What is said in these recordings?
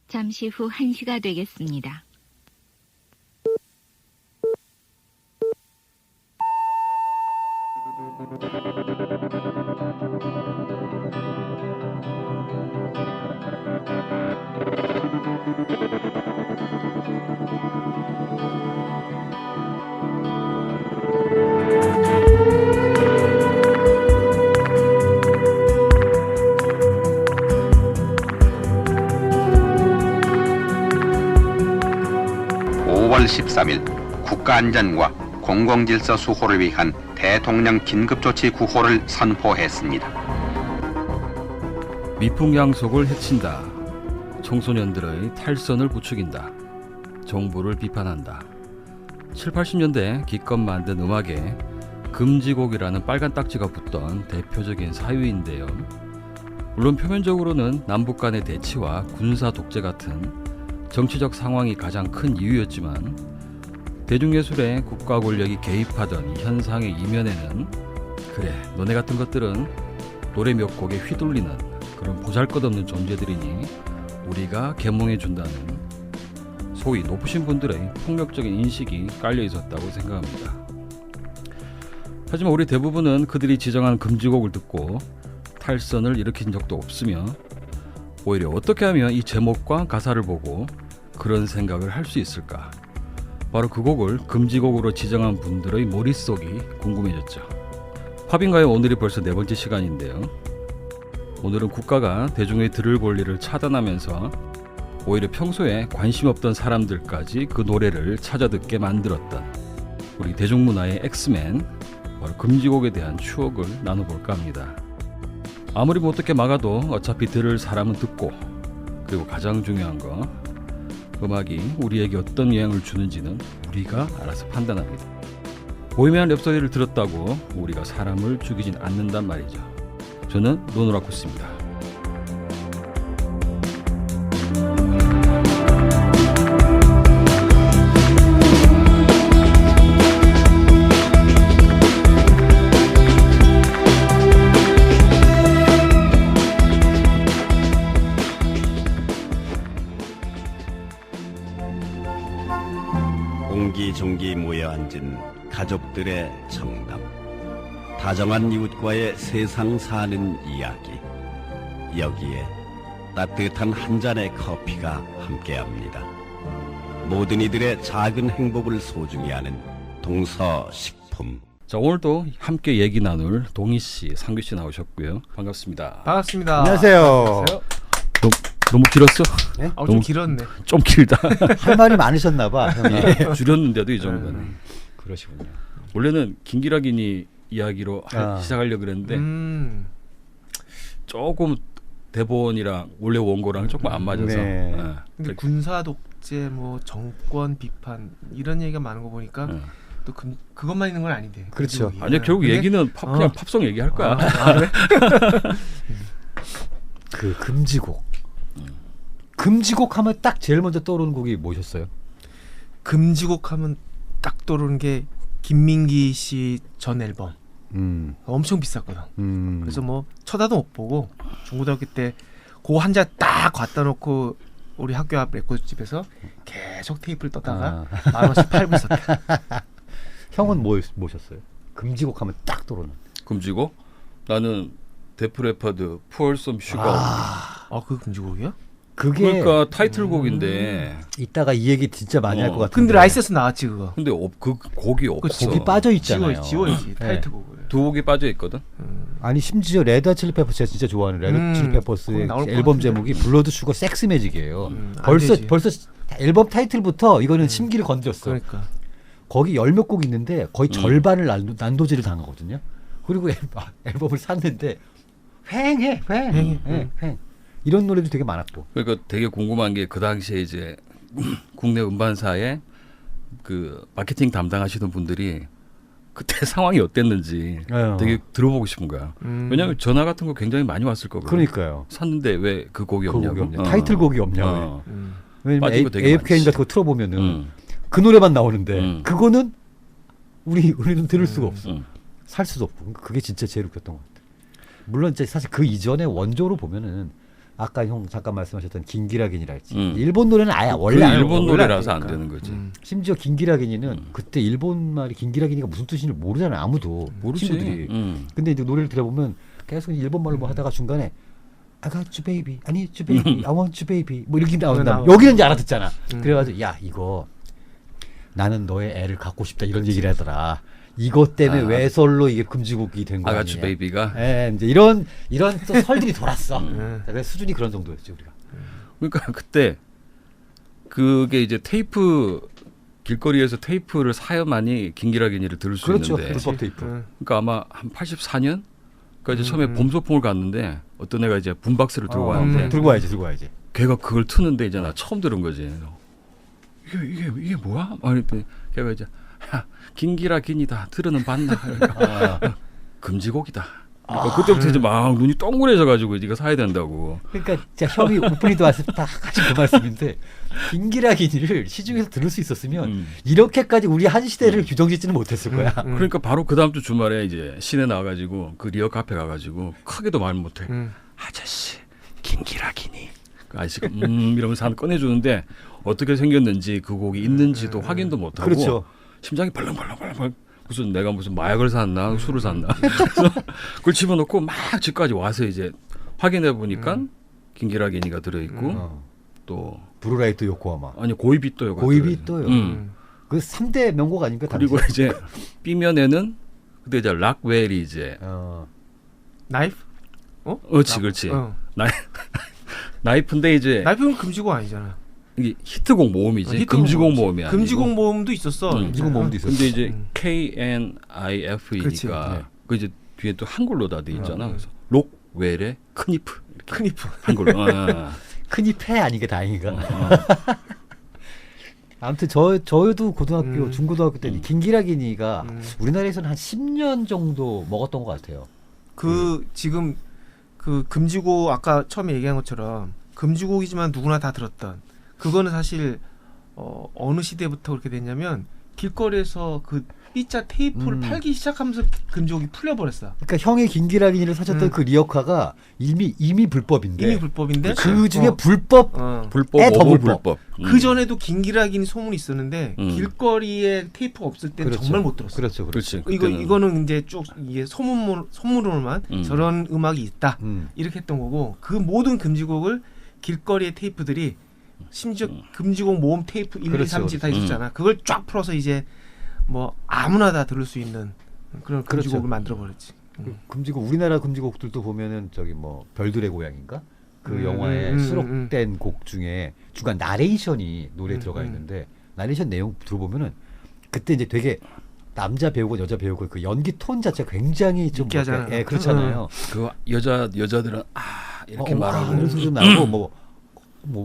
잠시 후 1시가 되겠습니다. (5월 13일) 국가안전과 공공질서 수호를 위한 대통령 긴급조치 구호를 선포했습니다. 미풍양속을 해친다. 청소년들의 탈선을 부추긴다. 정부를 비판한다. 7, 80년대 기껏 만든 음악에 금지곡이라는 빨간 딱지가 붙던 대표적인 사유인데요. 물론 표면적으로는 남북 간의 대치와 군사 독재 같은 정치적 상황이 가장 큰 이유였지만 대중예술에 국가 권력이 개입하던 이 현상의 이면에는 그래 너네 같은 것들은 노래 몇 곡에 휘둘리는 그런 보잘것없는 존재들이니 우리가 계몽해준다는 소위 높으신 분들의 폭력적인 인식이 깔려 있었다고 생각합니다. 하지만 우리 대부분은 그들이 지정한 금지곡을 듣고 탈선을 일으킨 적도 없으며 오히려 어떻게 하면 이 제목과 가사를 보고 그런 생각을 할 수 있을까? 바로 그 곡을 금지곡으로 지정한 분들의 머릿속이 궁금해졌죠. 팝인가요? 오늘이 벌써 4번째 시간인데요. 오늘은 국가가 대중의 들을 권리를 차단하면서 오히려 평소에 관심 없던 사람들까지 그 노래를 찾아 듣게 만들었던 우리 대중문화의 엑스맨, 바로 금지곡에 대한 추억을 나눠볼까 합니다. 아무리 못 듣게 막아도 어차피 들을 사람은 듣고, 그리고 가장 중요한 거 음악이 우리에게 어떤 영향을 주는지는 우리가 알아서 판단합니다. 보헤미안 랩소디를 들었다고 우리가 사람을 죽이진 않는단 말이죠. 저는 노노라쿠스입니다. 옹기종기 모여 앉은 가족들의 정담, 다정한 이웃과의 세상 사는 이야기, 여기에 따뜻한 한 잔의 커피가 함께합니다. 모든 이들의 작은 행복을 소중히 하는 동서식품. 자, 오늘도 함께 얘기 나눌 동희씨, 상규씨 나오셨고요. 반갑습니다. 반갑습니다. 안녕하세요. 너무 길었어? 네? 좀 길었네. 좀 길다. 할 말이 많으셨나봐. 줄였는데도 이 정도는. 그러시군요. 원래는 김기락이니 이야기로 시작하려고 그랬는데 조금 대본이랑 원래 원고랑 조금 안 맞아서. 네. 근데 군사 독재, 뭐 정권 비판 이런 얘기가 많은 거 보니까 또 그것만 있는 건 아닌데. 그렇죠. 아니야, 결국 근데? 얘기는 그냥 팝송 얘기할 거야. 그래? 그 금지곡. 금지곡 하면 딱 제일 먼저 떠오르는 곡이 뭐셨어요? 금지곡 하면 딱 떠오르는 게 김민기 씨 전 앨범. 엄청 비쌌거든. 그래서 뭐 쳐다도 못 보고 중고등학교 때 그거 한 잔 딱 갖다 놓고 우리 학교 앞 레코드집에서 계속 테이프를 떴다가 10,000원씩 팔고 있었다. 형은 뭐셨어요? 금지곡 하면 딱 떠오르는. 금지고 나는 데프레퍼드 Pour Some Sugar. 그 금지곡이야? 그게 그러니까 타이틀곡인데. 이따가 이 얘기 진짜 많이 할 것 같은데. 근데 라이센스 나왔지 그거. 근데 그 곡이 없어. 곡이 빠져 있잖아요. 지워야지 타이틀곡을. 두 곡이 빠져 있거든. 아니 심지어 레드 칠리 페퍼스 제가 진짜 좋아하는 레드 칠리 페퍼스의 앨범 제목이 블러드 슈거 섹스 매직이에요. 벌써 앨범 타이틀부터 이거는 심기를 건드렸어. 그러니까. 거기 열 몇 곡 있는데 거의 절반을 난도질을 당하거든요. 그리고 앨범을 샀는데 휑해. 이런 노래도 되게 많았고. 그러니까 되게 궁금한 게 그 당시에 이제 국내 음반사에 그 마케팅 담당하시던 분들이 그때 상황이 어땠는지 되게 들어보고 싶은 거야. 왜냐하면 전화 같은 거 굉장히 많이 왔을 거거든. 그러니까요. 샀는데 왜 그 곡이 없냐고. 타이틀곡이 없냐고. 왜냐면 AFK 같은 거 틀어보면은 그 노래만 나오는데 그거는 우리는 들을 수가 없어. 살 수도 없고. 그게 진짜 제일 웃겼던 것 같아. 물론 이제 사실 그 이전에 원조로 보면은 아까 형 잠깐 말씀하셨던 긴기라긴이랄지 일본 노래는 아예 원래 안 일본 하고 노래라서 안 그러니까. 되는 거지. 심지어 긴기라긴이는 그때 일본 말이 긴기라긴이가 무슨 뜻인지 모르잖아요. 아무도 모르지. 친구들이. 근데 이제 노래를 들어보면 계속 일본 말로 뭐 하다가 중간에 I got you baby, I need you baby, I want you baby 뭐 이렇게 나온다. 여기는 이제 알아듣잖아. 그래가지고 야 이거 나는 너의 애를 갖고 싶다 이런 얘기를 하더라. 이것 때문에 외설로 이게 금지곡이 된 거야. 아가추 베이비가. 예, 이제 이런 또 설들이 돌았어. 그래서 수준이 그런 정도였지 우리가. 그러니까 그때 그게 이제 테이프 길거리에서 테이프를 사야만이 긴기라긴이를 들을 수 그렇죠. 있는데. 불법 테이프. 그러니까 아마 한 84년? 그러니까 이제 처음에 봄소풍을 갔는데 어떤 애가 이제 붐박스를 들고 왔는데 들고 와야지. 걔가 그걸 트는데 이제 나 처음 들은 거지. 이게 뭐야? 그랬더니 걔가 이제 야, 긴기라긴이다. 들으는 봤나? 금지곡이다. 그러니까 그때부터 이제 막 눈이 동그래져가지고 이거 사야 된다고. 그러니까 진짜 형이 오프닝도 왔을 때 딱 하신 그 말씀인데 긴기라긴이를 시중에서 들을 수 있었으면 이렇게까지 우리 한 시대를 규정짓지는 못했을 거야. 그러니까 바로 그 다음 주 주말에 이제 시내 나와가지고 그 리어 카페 가가지고 크게도 말 못해. 아저씨 긴기라긴이. 그 아저씨가 이러면서 하나 꺼내주는데 어떻게 생겼는지 그 곡이 있는지도 확인도 못하고 그렇죠. 심장이 벌렁벌렁 무슨 내가 무슨 마약을 샀나 술을 샀나 그래서 그걸 집어넣고 막 집까지 와서 이제 확인해 보니까 긴기라긴이가 들어있고 또 브루라이트 요코하마. 아니 고이비또요가 고이비또요. 그 3대 명곡 아닙니까? 그리고 당시? 이제 B면에는 그때 이제 락웰이 이제 나이프? 그렇지 나이프인데 이제 나이프는 금지곡 아니잖아. 이게 히트곡 모음이지 히트곡 금지곡 모음이지. 모음이 아니고 금지곡 모음도 있었어. 금지곡 모음도 있었어. 근데 이제 KNIF이니까 네. 그 이제 뒤에 또 한글로 다 돼 있잖아. 그래서 록웰의 큰이프 이렇게 큰이프. 한글로. 큰이 패 아니게 다행이가. 아무튼 저도 고등학교, 중고등학교 때 긴기라긴이가 우리나라에서는 한 10년 정도 먹었던 것 같아요. 지금 그 금지곡 아까 처음에 얘기한 것처럼 금지곡이지만 누구나 다 들었던 그거는 사실 어느 시대부터 그렇게 됐냐면 길거리에서 그 B자 테이프를 팔기 시작하면서 금지곡이 풀려버렸어. 그러니까 형이 긴기라긴이를 사셨던 그 리어카가 이미 불법인데. 이미 불법인데 그 중에 불법 불법 더 오브 불법. 불법. 그 전에도 긴기라긴이 소문이 있었는데 길거리에 테이프가 없을 때는 그렇죠. 정말 못 들었어. 그렇죠. 그렇지. 이거는 이제 쭉 이게 소문으로만 저런 음악이 있다 이렇게 했던 거고 그 모든 금지곡을 길거리의 테이프들이 심지어 금지곡 모음 테이프 1, 2, 그렇죠. 3, 4 다 있었잖아. 그걸 쫙 풀어서 이제 뭐 아무나 다 들을 수 있는 그런 금지곡을 그렇죠. 만들어 버렸지. 금지곡 우리나라 금지곡들도 보면은 저기 뭐 별들의 고향인가 그 영화에 수록된 곡 중에 중간 나레이션이 노래에 들어가 있는데 나레이션 내용 들어보면은 그때 이제 되게 남자 배우고 여자 배우고 그 연기 톤 자체가 굉장히 좀 느끼하잖아요. 예, 그렇잖아요. 그 여자들은 이렇게 말하고 이런 소리 좀 나고 뭐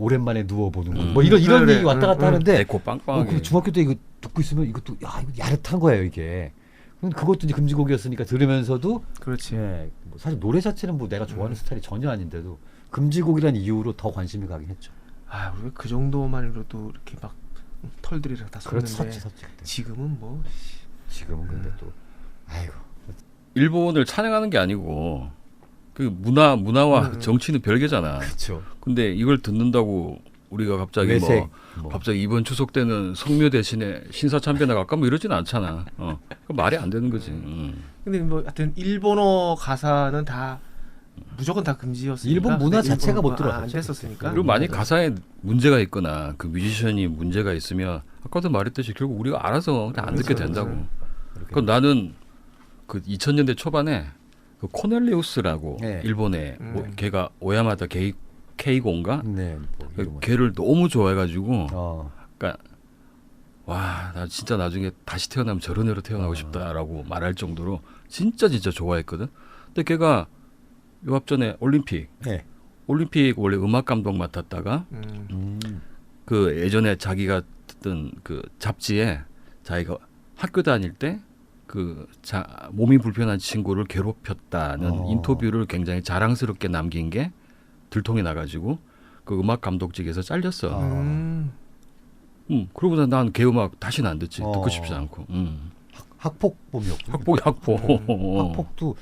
오랜만에 누워보는 거 뭐 이런 그래. 얘기 왔다 갔다 하는데 에코 빵빵하게. 중학교 때 이거 듣고 있으면 이것도 이거 야릇한 거예요 이게. 그것도 이제 금지곡이었으니까 들으면서도 그렇지. 예, 뭐 사실 노래 자체는 뭐 내가 좋아하는 스타일이 전혀 아닌데도 금지곡이라는 이유로 더 관심이 가긴 했죠. 우리 그 정도만으로도 이렇게 막 털들이랑 다 섰는데 섰지 그때. 지금은 뭐 지금은 근데 또 아이고 일본을 찬양하는 게 아니고 그 문화와 정치는 별개잖아. 그렇죠. 근데 이걸 듣는다고 우리가 갑자기 외색, 갑자기 이번 추석 때는 성묘 대신에 신사참배나 갈까 뭐 이러진 않잖아. 그 말이 안 되는 거지. 근데 뭐 하여튼 일본어 가사는 다 무조건 다 금지였으니까 일본 문화 일본 자체가 못 안 들어갔죠. 됐었으니까. 그리고 만약 가사에 문제가 있거나 그 뮤지션이 문제가 있으면 아까도 말했듯이 결국 우리가 알아서 그냥 안 듣게 된다고. 그럼 나는 그 2000년대 초반에 그 코넬리우스라고 네. 일본의 걔가 오야마다 케이고인가? 네. 뭐 걔를 너무 좋아해가지고 어. 그러니까 와 나 진짜 나중에 다시 태어나면 저런 애로 태어나고 싶다라고 말할 정도로 진짜 좋아했거든. 근데 걔가 요 앞전에 올림픽 원래 음악 감독 맡았다가 그 예전에 자기가 듣던 그 잡지에 자기가 학교 다닐 때 그 몸이 불편한 친구를 괴롭혔다는 인터뷰를 굉장히 자랑스럽게 남긴 게 들통이 나가지고 그 음악 감독직에서 잘렸어. 그러고서 난 걔 음악 다시는 안 듣지. 듣고 싶지 않고. 학폭범이었고. 학폭. 학폭도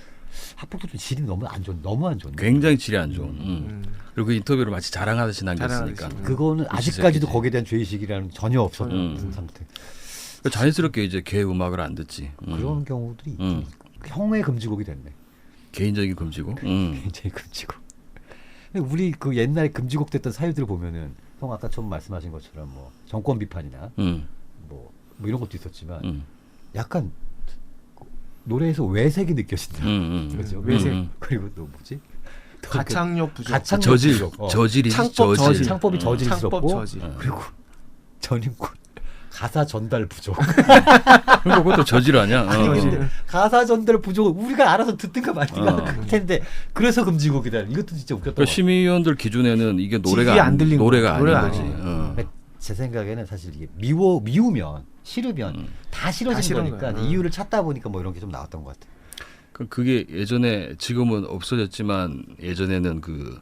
학폭도 좀 질이 너무 안 좋은, 너무 안 좋은. 굉장히 질이 안 좋은. 그리고 그 인터뷰를 마치 자랑하듯이 남겼으니까. 자랑하듯이. 그거는 아직까지도 거기에 대한 죄의식이라는 전혀 없었던 상태. 자연스럽게 이제 개 음악을 안 듣지. 그런 경우들이 형의 금지곡이 됐네. 개인적인 금지고. 굉장히 금지곡. 근데 우리 그 옛날 금지곡 됐던 사유들을 보면은 형 아까 처음 말씀하신 것처럼 뭐 정권 비판이나 뭐 이런 것도 있었지만 약간 노래에서 외색이 느껴진다. 그렇죠. 외색. 그리고 또 뭐지? 가창력 부족. 가창력 저질, 부족. 저질이 창법 저질. 창법이 저질스럽고 창법 저질. 그리고 전인권 가사 전달 부족. 그리고 그것도 저질 아니야. 근데 가사 전달 부족 우리가 알아서 듣든가 말든가 할 텐데 그래서 금지곡이다. 이것도 진짜 웃겼다. 그러니까 심의위원들 기준에는 이게 노래가 집이 안 들린 노래가 노래가 아닌 거지. 아니에요. 제 생각에는 사실 이게 미우면 싫으면 다 싫어진 싫은 거니까 거야. 이유를 찾다 보니까 뭐 이런 게 좀 나왔던 것 같아. 그게 예전에 지금은 없어졌지만 예전에는 그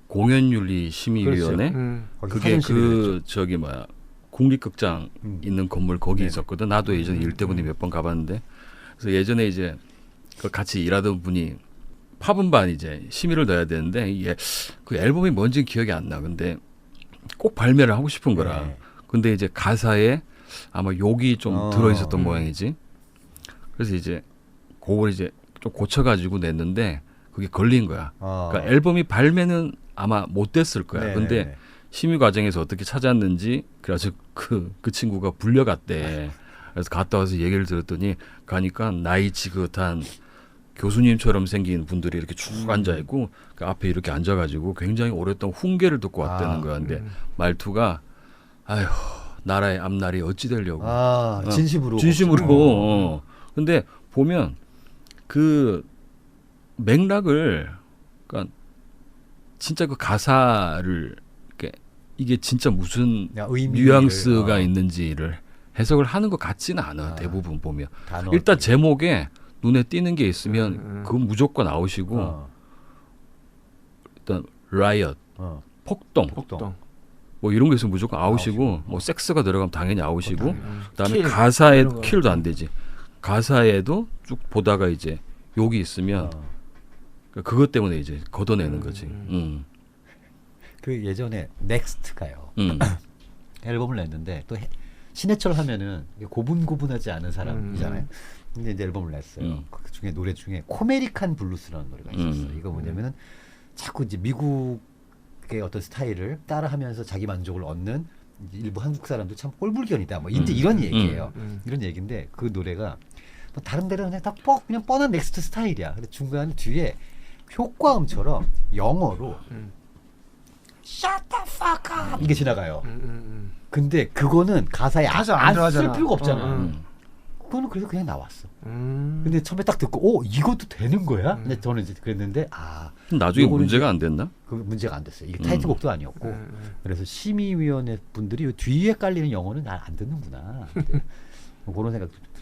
공연윤리 심의위원회 거기 그게 사전 심의를 그 저기 뭐야 국립극장 있는 건물 거기 네. 있었거든. 나도 예전에 일 때문에 몇 번 가봤는데 그래서 예전에 이제 그 같이 일하던 분이 팝음반 이제 심의를 넣어야 되는데 이게 그 앨범이 뭔지 기억이 안 나. 근데 꼭 발매를 하고 싶은 거라. 네. 근데 이제 가사에 아마 욕이 좀 들어 있었던 모양이지. 그래서 이제 그걸 이제 좀 고쳐가지고 냈는데 그게 걸린 거야. 그러니까 앨범이 발매는 아마 못 됐을 거야. 네, 근데 네. 심의 과정에서 어떻게 찾았는지 그래서 그 친구가 불려갔대. 그래서 갔다 와서 얘기를 들었더니 가니까 나이 지긋한 교수님처럼 생긴 분들이 이렇게 쭉 앉아 있고 그 앞에 이렇게 앉아가지고 굉장히 오랫동안 훈계를 듣고 왔다는 거야. 근데 말투가 아휴 나라의 앞날이 어찌 되려고. 진심으로. 진심으로. 근데 보면 그 맥락을 그러니까 진짜 그 가사를 이게 진짜 무슨 뉘앙스가 있는지를 해석을 하는 것 같지는 않아. 대부분 보면 일단 제목에 눈에 띄는 게 있으면 그건 무조건 나오시고 일단 라이엇, 폭동, 뭐 이런 거 있으면 무조건 아웃이고 뭐 섹스가 들어가면 당연히 아웃이고 그다음에 가사에 킬도 안 되지. 가사에도 쭉 보다가 이제 욕이 있으면 그것 때문에 이제 걷어내는 거지. 그 예전에 넥스트가요. 앨범을 냈는데 또 신해철 하면은 고분고분하지 않은 사람이잖아요. 근데 이제 앨범을 냈어요. 그 중에 노래 중에 코메리칸 블루스라는 노래가 있었어요. 이거 뭐냐면은 자꾸 이제 미국의 어떤 스타일을 따라하면서 자기 만족을 얻는 일부 한국 사람들 참 꼴불견이다. 뭐 이제 이런 얘기예요. 이런 얘기인데 그 노래가 뭐 다른 데는 그냥 다 그냥 뻔한 넥스트 스타일이야. 근데 중간 뒤에 효과음처럼 영어로 Shut the fuck up 이게 지나가요. 근데 그거는 가사에 안 쓸 필요가 없잖아. 그거는 그래서 그냥 나왔어. 근데 처음에 딱 듣고 이것도 되는 거야? 근데 저는 이제 그랬는데 나중에 문제가 안 됐나? 그 문제가 안 됐어요. 이게 타이틀곡도 아니었고 그래서 심의위원회 분들이 뒤에 깔리는 영어는 잘 안 듣는구나. 뭐 그런 생각도 들었었지.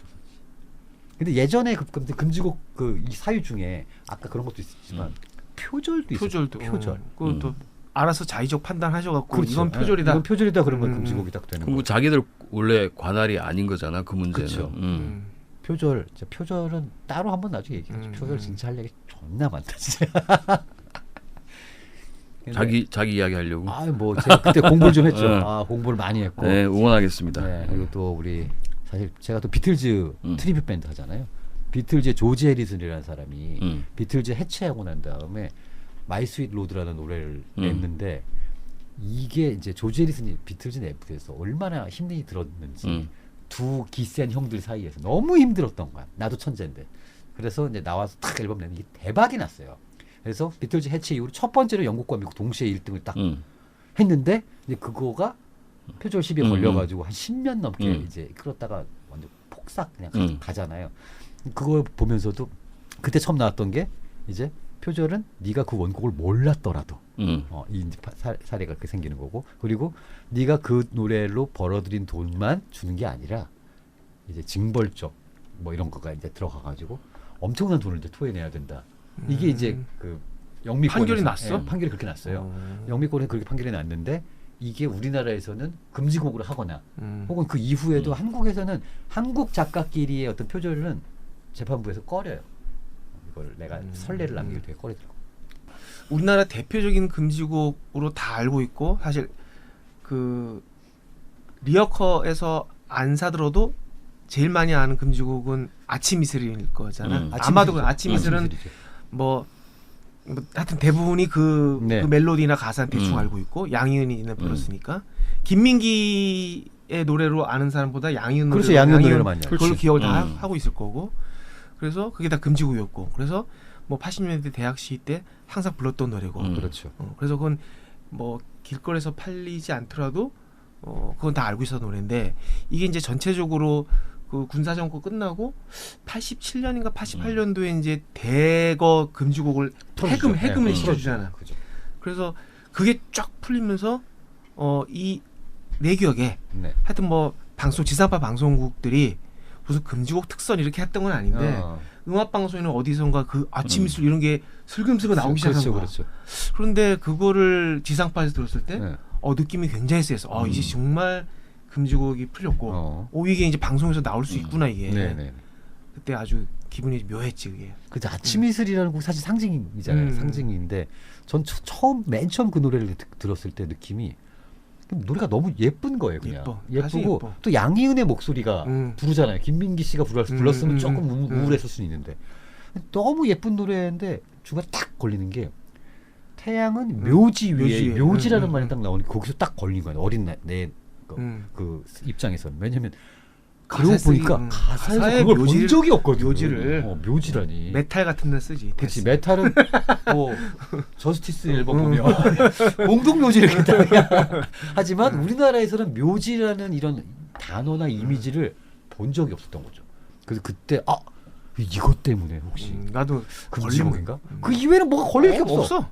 근데 예전에 금지곡 이 사유 중에 아까 그런 것도 있었지만 표절도 있었어요. 표절. 그것도 알아서 자의적 판단하셔갖고 그렇죠. 이건 표절이다. 이건 표절이다 그러면 금지곡이 딱 되는 그럼 거예요. 자기들 원래 관할이 아닌 거잖아 그 문제는. 그렇죠. 표절은 따로 한번 나중에 얘기하죠. 표절 진짜 할 얘기 존나 많다 진짜. 자기 이야기 하려고. 뭐 제가 그때 공부를 좀 했죠. 공부를 많이 했고. 네, 응원하겠습니다. 네, 그리고 또 우리 사실 제가 또 비틀즈 트리뷰 밴드 하잖아요. 비틀즈의 조지 해리슨이라는 사람이 비틀즈 해체하고 난 다음에 마이 스윗 로드라는 노래를 냈는데 이게 이제 조지 해리슨이 비틀즈 내부에서 얼마나 힘이 들었는지 두 기센 형들 사이에서 너무 힘들었던 거야. 나도 천재인데. 그래서 이제 나와서 딱 앨범 내는 게 대박이 났어요. 그래서 비틀즈 해체 이후로 첫 번째로 영국과 미국 동시에 1등을 딱 했는데 이제 그거가 표절 시비에 걸려가지고 한 10년 넘게 이제 끌었다가 완전 폭삭 그냥 가잖아요. 그걸 보면서도 그때 처음 나왔던 게 이제 표절은 네가 그 원곡을 몰랐더라도 이 사례가 그렇게 생기는 거고 그리고 네가 그 노래로 벌어들인 돈만 주는 게 아니라 이제 징벌적 뭐 이런 거가 이제 들어가가지고 엄청난 돈을 이제 토해내야 된다. 이게 이제 그 영미권에서 판결이 났어? 판결이 그렇게 났어요. 영미권에 그렇게 판결이 났는데 이게 우리나라에서는 금지곡으로 하거나 혹은 그 이후에도 한국에서는 한국 작가끼리의 어떤 표절은 재판부에서 꺼려요. 걸 내가 선례를 남기기 되게 꺼리더라고. 우리나라 대표적인 금지곡으로 다 알고 있고 사실 그 리어커에서 안 사들어도 제일 많이 아는 금지곡은 아침 이슬일 거잖아. 아마도 아침 이슬은 뭐 하여튼 대부분이 그 멜로디나 가사는 대충 알고 있고 양희은이 불렀으니까 김민기의 노래로 아는 사람보다 양희은 그렇죠. 양희은 노래를 많이 알죠. 그걸로 기억을 다 하고 있을 거고 그래서 그게 다 금지곡이었고 그래서 뭐 80년대 대학 시기 때 항상 불렀던 노래고 그렇죠. 그래서 그건 뭐 길거리에서 팔리지 않더라도 그건 다 알고 있었던 노래인데 이게 이제 전체적으로 그 군사정권 끝나고 87년인가 88년도에 이제 대거 금지곡을 해금을 시켜주잖아. 그래서 그게 쫙 풀리면서 이 내 기억에 하여튼 뭐 지상파 방송국들이 무슨 금지곡 특선 이렇게 했던 건 아닌데 음악 방송에는 어디선가 그 아침 이슬 이런 게 슬금슬금 나오기 시작한 거야. 그렇죠. 그런데 그거를 지상파에서 들었을 때 느낌이 굉장히 세서 이제 정말 금지곡이 풀렸고 이게 이제 방송에서 나올 수 있구나 이게. 그때 아주 기분이 묘했지 그게. 그죠. 아침 이슬이라는 곡 사실 상징이잖아요. 상징인데 전 맨 처음 그 노래를 들었을 때 느낌이 노래가 너무 예쁜 거예요. 그냥 예쁘고 또 양희은의 목소리가 부르잖아요. 김민기 씨가 불렀으면 조금 우울했을 수 있는데 너무 예쁜 노래인데 중간에 딱 걸리는 게 태양은 묘지 위에 묘지라는 말이 딱 나오니까 거기서 딱 걸린 거예요. 어린 내 그 입장에서. 왜냐면 그러고 보니까 가사에 그걸 본 적이 없거든요. 묘지라니. 메탈 같은 데 쓰지. 그렇지. 메탈은 뭐 저스티스 앨범 보면 공동 묘지를 하지만 우리나라에서는 묘지라는 이런 단어나 이미지를 본 적이 없었던 거죠. 그래서 그때 이것 때문에 혹시 나도 금지곡인가? 그 이외에는 뭐가 걸릴 게 없어.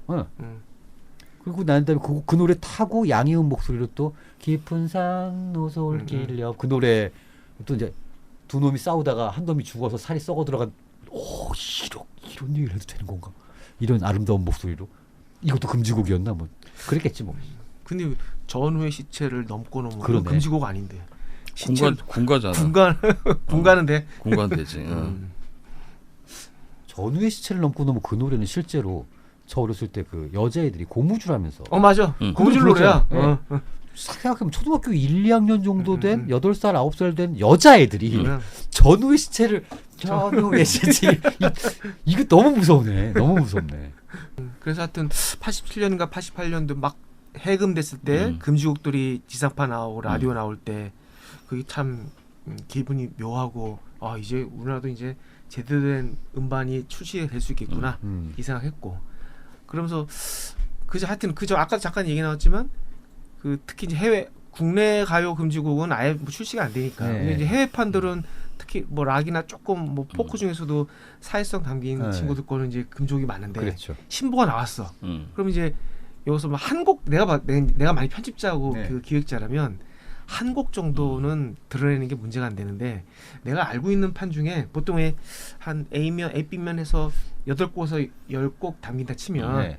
그리고 난 다음에 그 노래 타고 양희은 목소리로 또 깊은 산 노솔길 옆 그 노래 또 이제 두 놈이 싸우다가 한 놈이 죽어서 살이 썩어 들어간 이런 얘기를 해도 되는 건가? 이런 아름다운 목소리로 이것도 금지곡이었나 뭐 그랬겠지 뭐. 근데 전후의 시체를 넘고 넘으면 금지곡 아닌데. 군가잖아. 군가는 돼. 군가는 되지. 전후의 시체를 넘고 넘으면 그 노래는 실제로 저 어렸을 때 그 여자애들이 고무줄하면서 맞아. 고무줄 노래야. 생각해보면 초등학교 1, 2학년 정도 된 8살, 9살 된 여자애들이 전후의 시체를 전후의 시체 이거 너무 무섭네. 너무 무섭네. 그래서 하여튼 87년인가 88년도 막 해금됐을 때 금지곡들이 지상파 나오고 라디오 나올 때 그게 참 기분이 묘하고 이제 우리나라도 이제 제대로 된 음반이 출시가 될 수 있겠구나 이 생각했고 그러면서 하여튼 아까 잠깐 얘기 나왔지만 그 특히 이제 국내 가요 금지곡은 아예 뭐 출시가 안 되니까. 근데 이제 해외판들은 특히 뭐 락이나 조금 뭐 포크 중에서도 사회성 담긴 친구들 거는 이제 금지곡이 많은데 그렇죠. 신보가 나왔어. 그럼 이제 여기서 뭐 한 곡 내가 많이 편집자고 그 기획자라면 한 곡 정도는 드러내는 게 문제가 안 되는데 내가 알고 있는 판 중에 보통 한 A면 B면에서 8곡에서 10곡 담긴다 치면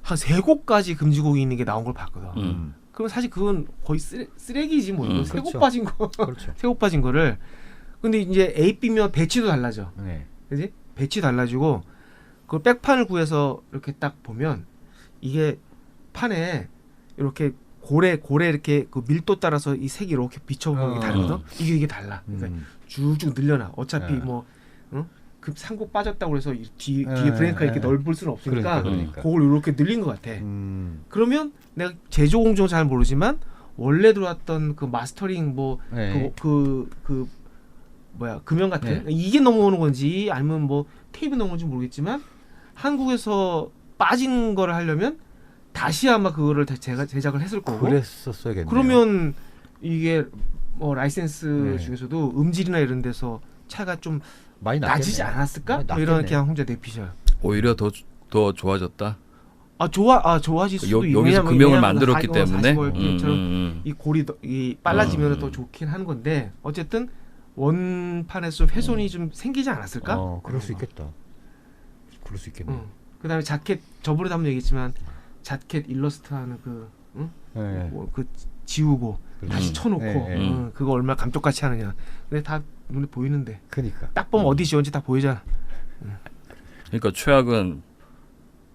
한 3곡까지 금지곡이 있는 게 나온 걸 봤거든. 그럼 사실 그건 거의 쓰레기지 뭐. 3곡 빠진 거. 그렇죠. 3곡 빠진 거를. 근데 이제 A, B면 배치도 달라져. 그지? 배치 달라지고 그 백판을 구해서 이렇게 딱 보면 이게 판에 이렇게 고래 이렇게 그 밀도 따라서 이 색이 이렇게 비춰보는 게 다르거든. 이게 달라. 그러니까 쭉쭉 늘려놔. 어차피 뭐 그 상곡 빠졌다고 해서 뒤에 브레이크가 이렇게 넓을 수는 없으니까 그걸 이렇게 늘린 것 같아. 그러면 내가 제조 공정 잘 모르지만 원래 들어왔던 그 마스터링 금연 같은 이게 넘어오는 건지 아니면 뭐 테이프 넘어오는 건지 모르겠지만 한국에서 빠진 거를 하려면 다시 아마 그거를 제작을 했을 거고. 그랬었어야겠네요. 그러면 이게 뭐 라이센스 중에서도 음질이나 이런 데서 차가 좀 많이 낮지 않았을까? 뭐 이런 그냥 혼자 내피셜. 오히려 더 좋아졌다. 좋아질 수도 있고 여기서 금형을 만들었기 때문에 이 골이 이 빨라지면 더 좋긴 하는 건데 어쨌든 원판에서 훼손이 좀 생기지 않았을까? 그럴 수 있겠다. 그럴 수 있겠네. 그다음에 자켓 저번에도 한번 얘기했지만 자켓 일러스트하는 그 지우고 다시 쳐놓고 그거 얼마나 감쪽같이 하느냐. 근데 다 눈에 보이는데. 그러니까. 딱 보면 어디 지원지 다 보이잖아. 그러니까 최악은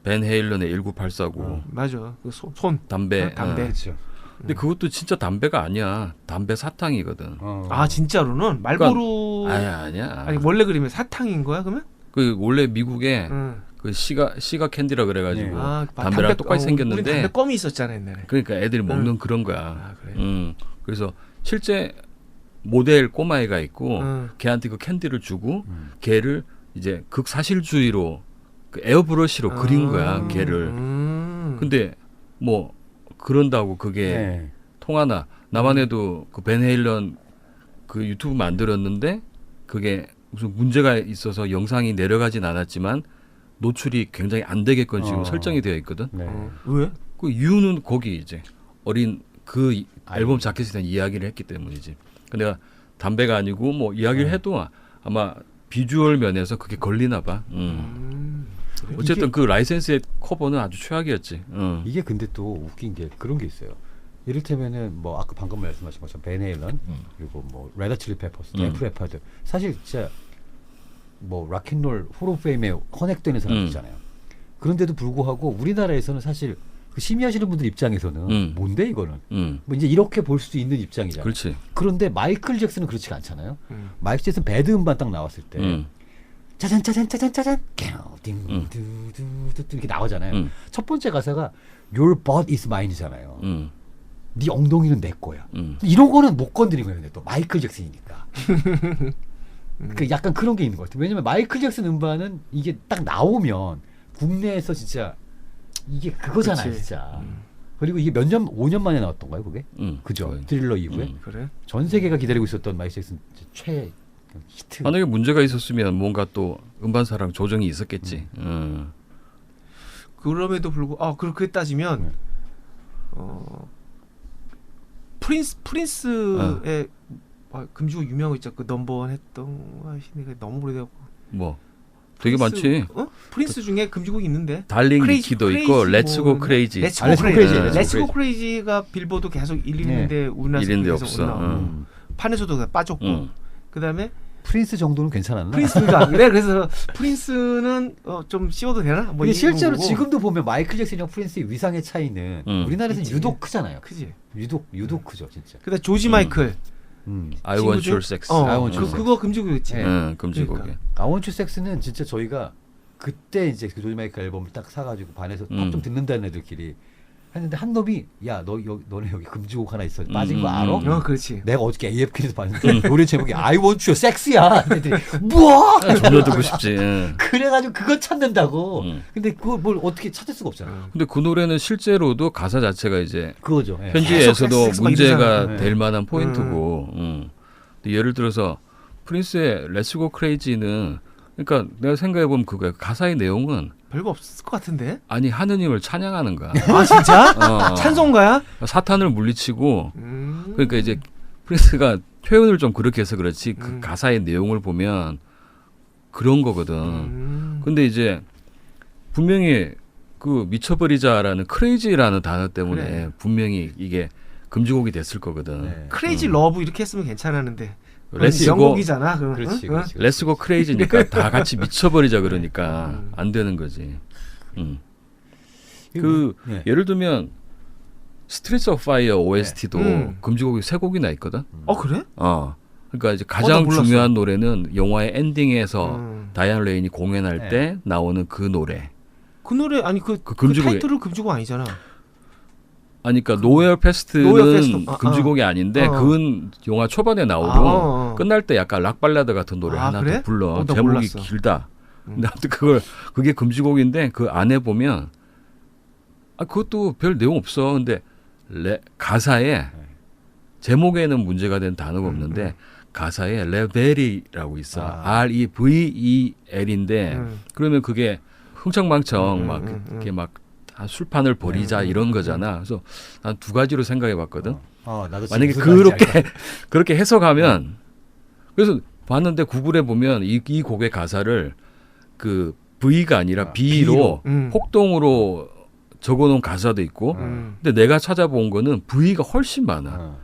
벤 헤일런의 1984고 맞아. 그 손 담배. 담배. 그렇죠. 근데 그것도 진짜 담배가 아니야. 담배 사탕이거든. 아 진짜로는 말보로 아니야. 아니 원래 그러면 사탕인 거야 그러면? 그 원래 미국에 응. 그 시가 캔디라 그래가지고 네. 아, 담배랑 똑같이 우리 생겼는데 담배 껌이 있었잖아 옛날에. 그러니까 애들이 먹는 응. 그런 거야. 아 그래. 그래서 실제 모델 꼬마애가 있고 응. 걔한테 그 캔디를 주고 걔를 이제 극사실주의로 그 에어브러시로 그린 거야 걔를. 근데 뭐 그런다고 그게 네. 통하나? 나만 해도 그 벤 헤일런 그 유튜브 만들었는데 그게 무슨 문제가 있어서 영상이 내려가진 않았지만 노출이 굉장히 안 되게끔 지금 설정이 되어 있거든. 네. 왜? 그 이유는 거기 이제 어린 그 앨범 자켓에 대한 이야기를 했기 때문이지. 근데 내가 담배가 아니고 뭐 이야기를 해도 아마 비주얼 면에서 그게 걸리나 봐. 어쨌든 그 라이센스의 커버는 아주 최악이었지. 이게 근데 또 웃긴 게 그런 게 있어요. 이를테면은 뭐 아까 방금 말씀하신 것처럼 벤 헤일런 그리고 뭐 레드 칠리 페퍼스, 데프 레파드 사실 진짜 뭐 락앤롤 호로 페임에 헌액되는 사람들이잖아요. 그런데도 불구하고 우리나라에서는 사실 그 심의하시는 분들 입장에서는 뭔데 이거는 뭐 이제 이렇게 볼 수 있는 입장이잖아요. 그렇지. 그런데 마이클 잭슨은 그렇지가 않잖아요. 마이클 잭슨 배드 음반 딱 나왔을 때 짜잔 짜잔 짜잔 짜잔 띵두두두두 이렇게 나오잖아요. 첫 번째 가사가 Your butt is mine이잖아요. 네 엉덩이는 내 거야. 이런 거는 못 건드리는 거예요. 근데 또 마이클 잭슨이니까. 그 약간 그런 게 있는 것 같아요. 왜냐면 마이클 잭슨 음반은 이게 딱 나오면 국내에서 진짜 이게 그거잖아요, 그치. 진짜. 그리고 이게 몇 년, 5년 만에 나왔던가요, 그게? 그죠. 거의. 드릴러 이후에. 그래? 전 세계가 기다리고 있었던 마이클 잭슨 최 히트. 만약에 문제가 있었으면 뭔가 또 음반사랑 조정이 있었겠지. 그럼에도 불구하고 그렇게 따지면 프린스의 금주고 유명한 거 있죠. 그 넘버원 했던 거 하시니까 너무 오래돼갖고. 뭐 되게 많지. 프린스 중에 금주곡이 있는데. 달링 니키도 있고 렛츠고 크레이지. 렛츠고 크레이지가 빌보드 계속 1, 2인데 네. 우리나라에서 1인데 계속 없어. 올라오고. 판에서도 빠졌고. 그다음에 프린스 정도는 괜찮았나? 프린스가 그래 그래서 프린스는 좀 씌워도 되나? 뭐 근데 실제로 거고. 지금도 보면 마이클 잭슨이랑 프린스의 위상의 차이는 우리나라에서는 그치. 유독 크잖아요. 크지. 유독 크죠, 진짜. 그다음 조지 마이클. I want your sex. I want your sex. 그거 금지곡이었지. 금지곡이. 그러니까. I want you sex는 진짜 저희가 그때 이제 그 조지 마이클 앨범을 딱 사가지고 반에서 팝 좀 듣는다는 애들끼리 했는데 한 놈이 야 너네 여기 금지곡 하나 있어 빠진 거 알아? 그렇지. 내가 어저께 AFK에서 봤는데 노래 제목이 I want you sex야. 애들이 뭐? 졸라 듣고 싶지. 그래가지고 그거 찾는다고. 근데 그걸 뭘 어떻게 찾을 수가 없잖아. 근데 그 노래는 실제로도 가사 자체가 이제 그거죠. 예. 현지에서도 섹스 문제가 이러잖아. 될 만한 포인트고. 근데 예를 들어서 프린스의 렛츠고 크레이지는 그러니까 내가 생각해 보면 그거야. 가사의 내용은 별거 없을 것 같은데. 아니 하느님을 찬양하는 거야. 아 진짜? 찬송가야? 사탄을 물리치고 그러니까 이제 프린스가 표현을 좀 그렇게 해서 그렇지 그 가사의 내용을 보면 그런 거거든. 근데 이제 분명히 그 미쳐버리자라는 크레이지라는 단어 때문에 그래. 분명히 이게 금지곡이 됐을 거거든. 네. 크레이지 러브 이렇게 했으면 괜찮았는데. 렛츠고 명곡이잖아. 그럼. 그렇지, 응? 그렇지. 렛츠고 크레이지니까 다 같이 미쳐버리자 그러니까 안 되는 거지. 그 네. 예를 들면 스트리트 오브 파이어 OST도 금지곡이 3곡이나 있거든. 그래? 그러니까 이제 나 가장 몰랐어. 중요한 노래는 영화의 엔딩에서 다이안 레인이 공연할 네. 때 나오는 그 노래. 그 노래 아니 그 금지곡이- 타이틀은 금지곡 아니잖아. 아니 그러니까 노웨어 페스트는 노웨어 페스트. 금지곡이 아닌데 그건 영화 초반에 나오고 끝날 때 약간 락 발라드 같은 노래 하나 그래? 더 불러. 나 제목이 몰랐어. 길다. 근데 아무튼 그게 금지곡인데 그 안에 보면 그것도 별 내용 없어. 근데 가사에 제목에는 문제가 된 단어가 없는데 가사에 레벨이라고 있어. REVEL인데 그러면 그게 흥청망청 막 이렇게 막 술판을 버리자 이런 거잖아. 그래서 난 두 가지로 생각해 봤거든. 나도 만약에 지금 무슨 말인지 알겠다. 그렇게 해석하면 그래서 봤는데 구글에 보면 이 곡의 가사를 그 V가 아니라 B로 혹동으로 적어놓은 가사도 있고 근데 내가 찾아본 거는 V가 훨씬 많아.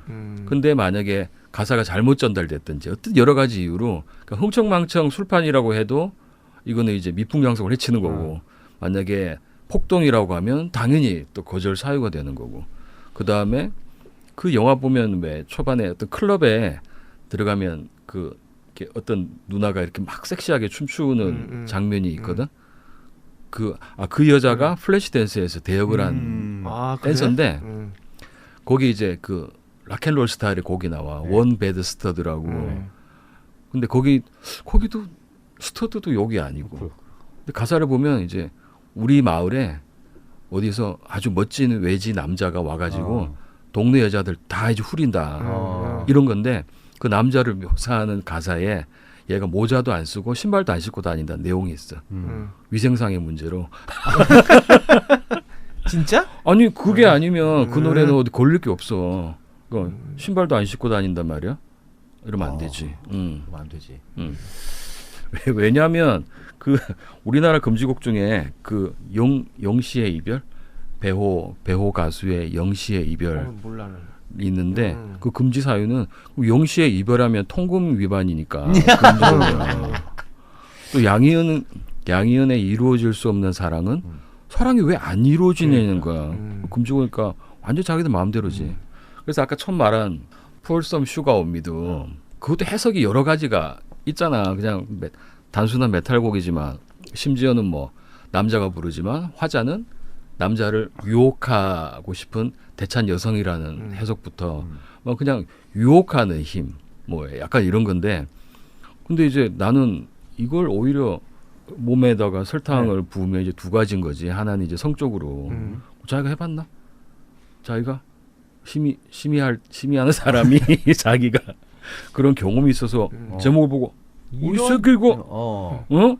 근데 만약에 가사가 잘못 전달됐든지 어떤 여러 가지 이유로 그러니까 흥청망청 술판이라고 해도 이거는 이제 미풍양성을 해치는 거고 만약에 폭동이라고 하면 당연히 또 거절 사유가 되는 거고 그 다음에 그 영화 보면 왜 초반에 어떤 클럽에 들어가면 그 이렇게 어떤 누나가 이렇게 막 섹시하게 춤추는 장면이 있거든. 그 여자가 플래시댄스에서 대역을 한 그래? 댄서인데 거기 이제 그 락앤롤 스타일의 곡이 나와. 원 배드 스터드라고. 근데 거기도 스터드도 욕이 아니고. 근데 가사를 보면 이제 우리 마을에 어디서 아주 멋진 외지 남자가 와가지고 동네 여자들 다 이제 후린다. 이런 건데 그 남자를 묘사하는 가사에 얘가 모자도 안 쓰고 신발도 안 신고 다닌다는 내용이 있어. 위생상의 문제로. 진짜? 아니 그게 아니면 그 노래는 어디 걸릴 게 없어. 신발도 안 신고 다닌단 말이야. 이러면 안 되지. 그러면 안 되지. 왜냐하면 그 우리나라 금지곡 중에 그 영시의 이별 배호 가수의 영시의 이별 몰라. 있는데 그 금지 사유는 영시의 이별하면 통금 위반이니까 금지곡이야. 또 양희은의 이루어질 수 없는 사랑은 사랑이 왜 안 이루어지냐는 거야. 금지곡이니까 완전 자기들 마음대로지. 그래서 아까 처음 말한 Pour Some Sugar on Me도 그것도 해석이 여러 가지가 있잖아. 그냥 단순한 메탈곡이지만 심지어는 뭐 남자가 부르지만 화자는 남자를 유혹하고 싶은 대찬 여성이라는 해석부터 뭐 그냥 유혹하는 힘 뭐 약간 이런 건데 근데 이제 나는 이걸 오히려 몸에다가 설탕을 부으면 이제 두 가지인 거지. 하나는 이제 성적으로 자기가 해봤나? 자기가 심의하는 사람이 자기가 그런 경험이 있어서 제목을 보고 이거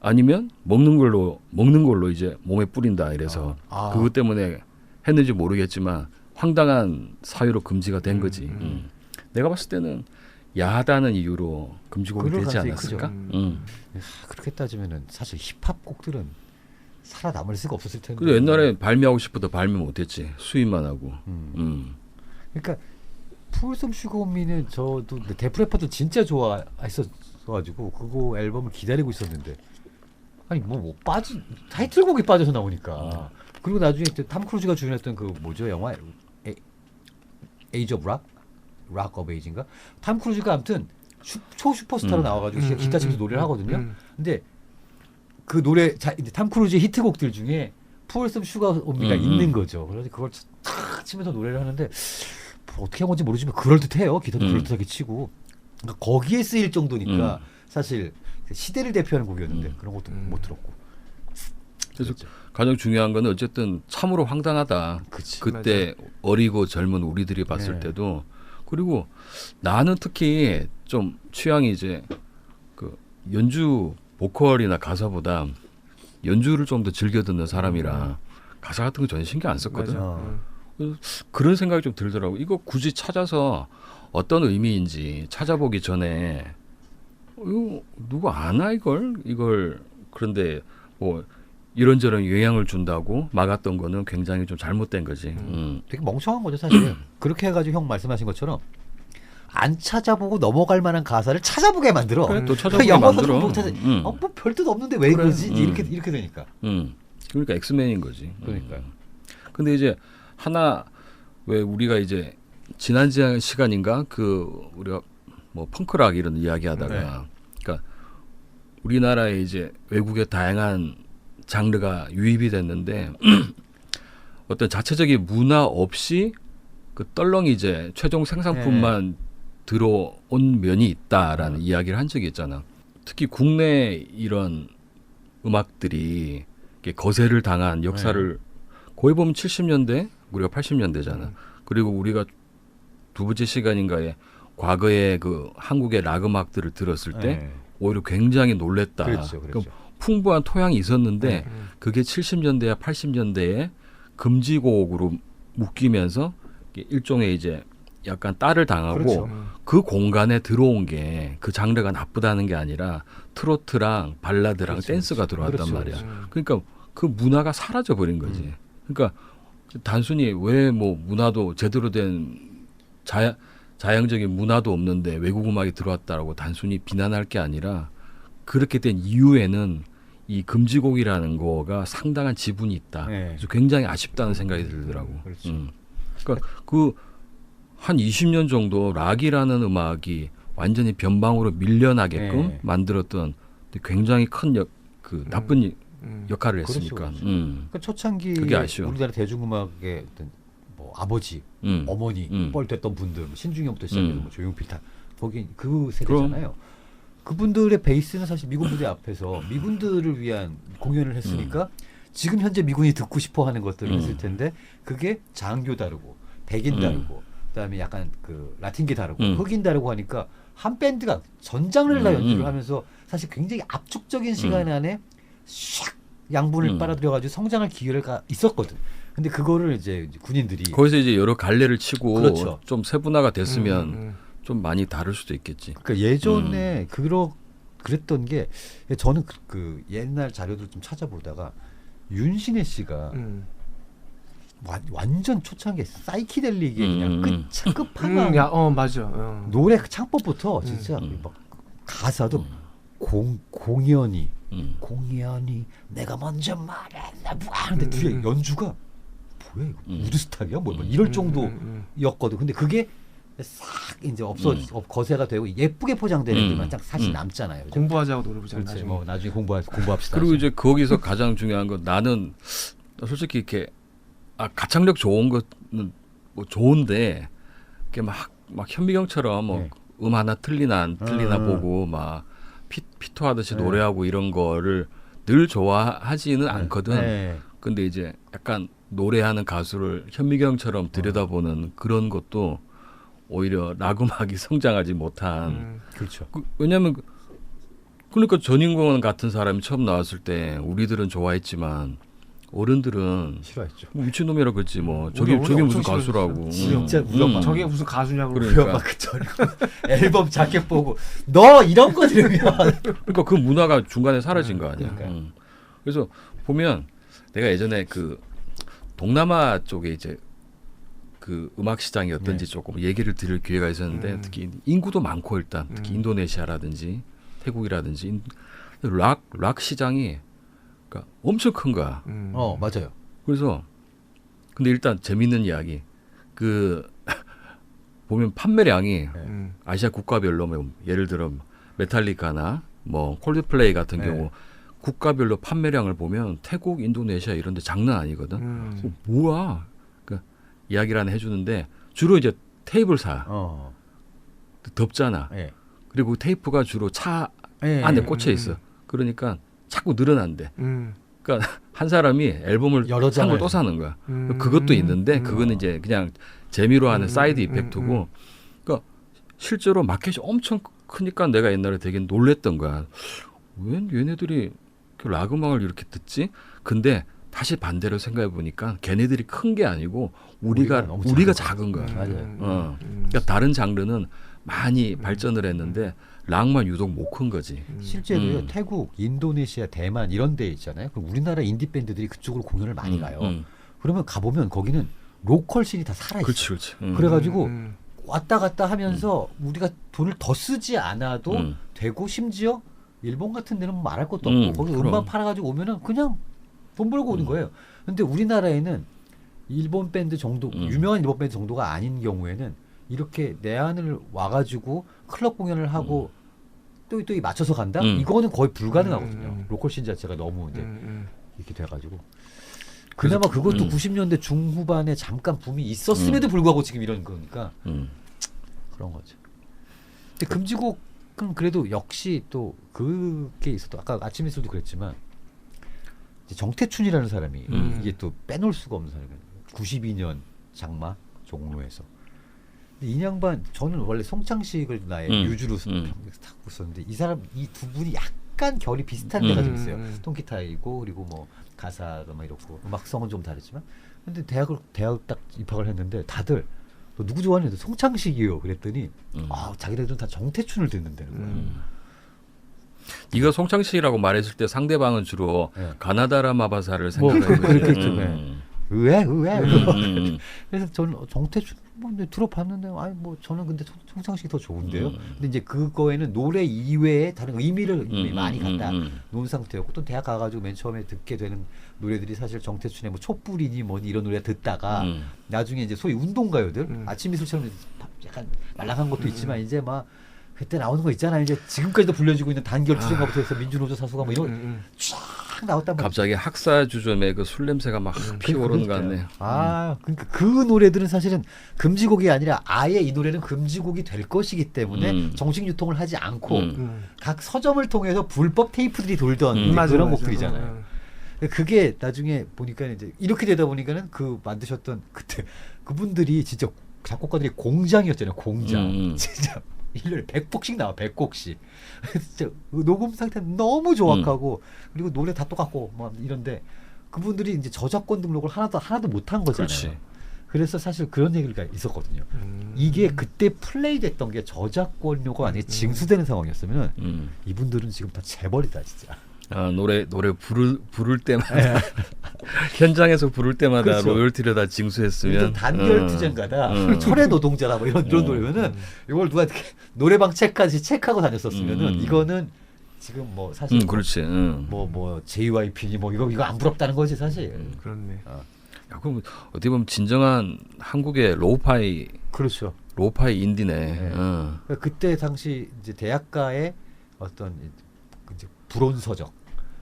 아니면 먹는 걸로 이제 몸에 뿌린다 이래서 그것 때문에 했는지 모르겠지만 황당한 사유로 금지가 된 거지. 내가 봤을 때는 야하다는 이유로 금지곡이 되지 않았을까? 그렇게 따지면은 사실 힙합 곡들은 살아남을 수가 없었을 텐데. 근데 옛날에 발매하고 싶어도 발매 못했지. 수입만 하고. 그러니까 풀섬 슈거미는 저도 데프레퍼도 진짜 좋아했어가지고 그거 앨범을 기다리고 있었는데 아니 뭐 빠진 타이틀곡이 빠져서 나오니까 그리고 나중에 탐 크루즈가 주연했던 그 뭐죠 영화 에이지 오브 락 오브 에이지인가 탐 크루즈가 아무튼 슈퍼스타로 나와가지고 기타 치면서 노래를 하거든요. 근데 그 노래 이제 탐 크루즈의 히트곡들 중에 풀섬 슈거미가 있는 거죠. 그래서 그걸 탁 치면서 노래를 하는데 뭐 어떻게 한 건지 모르지만 그럴듯해요. 기타도 그럴듯하게 치고 그러니까 거기에 쓰일 정도니까 사실 시대를 대표하는 곡이었는데 그런 것도 못 들었고. 그래서 가장 중요한 거는 어쨌든 참으로 황당하다. 그때 맞아. 어리고 젊은 우리들이 봤을 때도 그리고 나는 특히 좀 취향이 이제 그 연주 보컬이나 가사보다 연주를 좀 더 즐겨 듣는 사람이라 가사 같은 거 전혀 신경 안 썼거든. 그래서 그런 생각이 좀 들더라고. 이거 굳이 찾아서 어떤 의미인지 찾아보기 전에 이거 누구 아나 이걸 그런데 뭐 이런저런 영향을 준다고 막았던 거는 굉장히 좀 잘못된 거지. 되게 멍청한 거죠 사실. 그렇게 해가지고 형 말씀하신 것처럼 안 찾아보고 넘어갈 만한 가사를 찾아보게 만들어. 그래, 또 찾아보게 만들어. 뭐 별 뜻 없는데 왜 그러지? 이렇게 되니까. 그러니까 엑스맨인 거지. 그러니까요. 근데 이제 하나 왜 우리가 이제 지난 시간인가 그 우리가 뭐 펑크락 이런 이야기하다가 그러니까 우리나라에 이제 외국의 다양한 장르가 유입이 됐는데 어떤 자체적인 문화 없이 그 떨렁이 이제 최종 생산품만 들어온 면이 있다라는 이야기를 한 적이 있잖아. 특히 국내 이런 음악들이 거세를 당한 역사를 거의 보면 70년대 우리가 80년대잖아. 그리고 우리가 두 번째 시간인가에 과거에 그 한국의 락 음악들을 들었을 때 오히려 굉장히 놀랬다. 그렇죠. 그러니까 풍부한 토양이 있었는데 그게 70년대와 80년대에 금지곡으로 묶이면서 일종의 이제 약간 딸을 당하고 그 공간에 들어온 게 그 장르가 나쁘다는 게 아니라 트로트랑 발라드랑 댄스가 들어왔단 말이야. 그러니까 그 문화가 사라져 버린 거지. 그러니까 단순히 왜 뭐 문화도 제대로 된 자양적인 문화도 없는데 외국 음악이 들어왔다라고 단순히 비난할 게 아니라 그렇게 된 이유에는 이 금지곡이라는 거가 상당한 지분이 있다. 네. 그래서 굉장히 아쉽다는 생각이 들더라고. 그렇죠. 그러니까 그 한 20년 정도 락이라는 음악이 완전히 변방으로 밀려나게끔 네. 만들었던 굉장히 큰 나쁜 역할을 그렇죠, 했으니까. 그렇죠. 그러니까 초창기 그게 아쉬워. 우리나라 대중음악의 어떤 뭐 아버지, 어머니 뻘됐던 분들, 뭐 신중엽부터 시작해서 뭐 조용필 다 거기 그 세대잖아요. 그분들의 베이스는 사실 미군 부대 앞에서 미군들을 위한 공연을 했으니까 지금 현재 미군이 듣고 싶어하는 것들을 했을 텐데 그게 장교 다르고 백인 다르고 그다음에 약간 그 라틴계 다르고 흑인 다르고 하니까 한 밴드가 전장을라 연주를 하면서 사실 굉장히 압축적인 시간 안에 샥 양분을 빨아들여가지고 성장할 기회가 있었거든. 근데 그거를 이제 군인들이 거기서 이제 여러 갈래를 치고 그렇죠. 좀 세분화가 됐으면 좀 많이 다를 수도 있겠지. 그러니까 예전에 그랬던 게 저는 그 옛날 자료들 좀 찾아보다가 윤신혜 씨가 완전 초창기 사이키델릭의 그냥 끝판왕 맞아. 노래 창법부터 진짜 막 가사도 공연이 내가 먼저 말했나 근데 뒤에 연주가 뭐야 이거 우드스탁이야 뭐 이럴 정도였거든. 근데 그게 싹 이제 거세가 되고 예쁘게 포장되는 데만 딱 사실 남잖아요. 공부하자고 노래 부르자. 그렇지. 뭐 나중에 공부합시다. 그리고 이제 거기서 가장 중요한 건 나는 솔직히 이렇게 가창력 좋은 거는 뭐 좋은데 이렇게 막 현미경처럼 뭐 하나 틀리나 안 틀리나 보고 막 피토하듯이 노래하고 이런 거를 늘 좋아하지는 않거든. 근데 이제 약간 노래하는 가수를 현미경처럼 들여다보는 그런 것도 오히려 락 음악이 성장하지 못한. 그렇죠. 왜냐하면 그러니까 전인권 같은 사람이 처음 나왔을 때 우리들은 좋아했지만 어른들은 싫어했죠. 뭐 미친놈이라 그랬지 뭐. 저게 무슨 가수라고. 진짜 우리 엄마 저게 무슨 가수냐고. 우리 엄마 그전 앨범 자켓 보고 너 이런 거 들으면 그러니까 그 문화가 중간에 사라진 거 아니야. 그러니까요. 그래서 보면 내가 예전에 그 동남아 쪽에 이제 그 음악 시장이 어떤지 조금 얘기를 들을 기회가 있었는데 특히 인구도 많고 일단 특히 인도네시아라든지 태국이라든지 락 시장이 그러니까 엄청 큰 거야. 맞아요. 그래서 근데 일단 재밌는 이야기 그 보면 판매량이 아시아 국가별로 뭐 예를 들어 메탈리카나 뭐 콜드플레이 같은 경우 국가별로 판매량을 보면 태국, 인도네시아 이런 데 장난 아니거든. 뭐야? 그러니까 이야기를 하나 해주는데 주로 이제 테이프를 사. 덥잖아. 그리고 테이프가 주로 차 안에 꽂혀 있어. 그러니까 자꾸 늘어난대. 그러니까 한 사람이 앨범을 산 걸 또 사는 거야. 그것도 있는데 그거는 이제 그냥 재미로 하는 사이드 이펙트고. 그러니까 실제로 마켓이 엄청 크니까 내가 옛날에 되게 놀랬던 거야. 왜 얘네들이 락 음악을 이렇게 듣지? 근데 다시 반대로 생각해 보니까 걔네들이 큰 게 아니고 우리가 작은 거야. 맞아요. 그러니까 다른 장르는 많이 발전을 했는데 락만 유독 못 큰 거지. 실제로요. 태국, 인도네시아, 대만 이런 데 있잖아요. 그럼 우리나라 인디 밴드들이 그쪽으로 공연을 많이 가요. 그러면 가보면 거기는 로컬 씬이 다 살아있어요. 그렇지. 그래가지고 왔다 갔다 하면서 우리가 돈을 더 쓰지 않아도 되고 심지어 일본 같은 데는 뭐 말할 것도 없고 거기 음반 팔아가지고 오면은 그냥 돈 벌고 오는 거예요. 근데 우리나라에는 일본 밴드 정도 유명한 일본 밴드 정도가 아닌 경우에는 이렇게 내한을 와가지고 클럽 공연을 하고 또 맞춰서 간다? 이거는 거의 불가능하거든요. 로컬 씬 자체가 너무 이제 이렇게 돼가지고 그나마 그것도 90년대 중후반에 잠깐 붐이 있었음에도 불구하고 지금 이런 거니까 그런 거죠. 근데 금지곡은 그래도 역시 또 그게 있었던 아까 아침 이슬도 그랬지만 이제 정태춘이라는 사람이 이게 또 빼놓을 수가 없는 사람이에요. 92년 장마 종로에서 이 양반 저는 원래 송창식을 나의 뮤즈로 타고 있었는데 이 두 분이 약간 결이 비슷한 데가 좀 있어요. 통기타이고 그리고 뭐 가사가 막 이렇고 음악성은 좀 다르지만 근데 대학 딱 입학을 했는데 다들 너 누구 좋아하는데 송창식이요 그랬더니 자기들은 다 정태춘을 듣는다는 거예요. 네가 송창식이라고 말했을 때 상대방은 주로 가나다라 마바사를 생각하고 그렇겠죠. 왜? 그래서 저는 정태춘 뭐 들어봤는데 아니 뭐 저는 근데 송창식이 더 좋은데요. 근데 이제 그거에는 노래 이외에 다른 의미를 이미 많이 갖다 놓은 상태였고 또 대학 가가지고 맨 처음에 듣게 되는 노래들이 사실 정태춘의 뭐 촛불이니 뭐니 이런 노래 듣다가 나중에 이제 소위 운동가요들 아침 이슬처럼 약간 말랑한 것도 있지만 이제 막 그때 나오는 거 있잖아요. 이제 지금까지도 불려지고 있는 단결 투쟁가부터 해서 민주노조 사수가 뭐 이런 쫙 나왔단 말이에요. 갑자기 학사주점에 그 술 냄새가 막 피어오르는 것 같네요. 그러니까 그 노래들은 사실은 금지곡이 아니라 아예 이 노래는 금지곡이 될 것이기 때문에 정식 유통을 하지 않고 각 서점을 통해서 불법 테이프들이 돌던 그런 곡들이잖아요. 그게 나중에 보니까 이제 이렇게 되다 보니까는 그 만드셨던 그때 그분들이 진짜 작곡가들이 공장이었잖아요. 공장. 진짜 1년에 100곡씩 나와. 100곡씩. 진짜 녹음 상태는 너무 정확하고 그리고 노래 다 똑같고 뭐 이런데 그분들이 이제 저작권 등록을 하나도 못한 거잖아요. 그렇지. 그래서 사실 그런 얘기가 있었거든요. 이게 그때 플레이됐던 게 저작권료가 만약에 징수되는 상황이었으면 이분들은 지금 다 재벌이다 진짜. 노래 부를 때마다 현장에서 부를 때마다 그렇죠. 로열티를 다 징수했으면 단결 투쟁가다 철의 노동자다 뭐 이런 노래면은 이걸 누가 노래방 책까지 체크하고 다녔었으면은 이거는 지금 뭐 사실 그렇지. 뭐 JYP니 뭐 이거 안 부럽다는 거지 사실. 그렇네. 야, 그럼 어떻게 보면 진정한 한국의 로우파이 그렇죠. 로우파이 인디네. 네. 그러니까 그때 당시 이제 대학가의 어떤 이제 불온서적,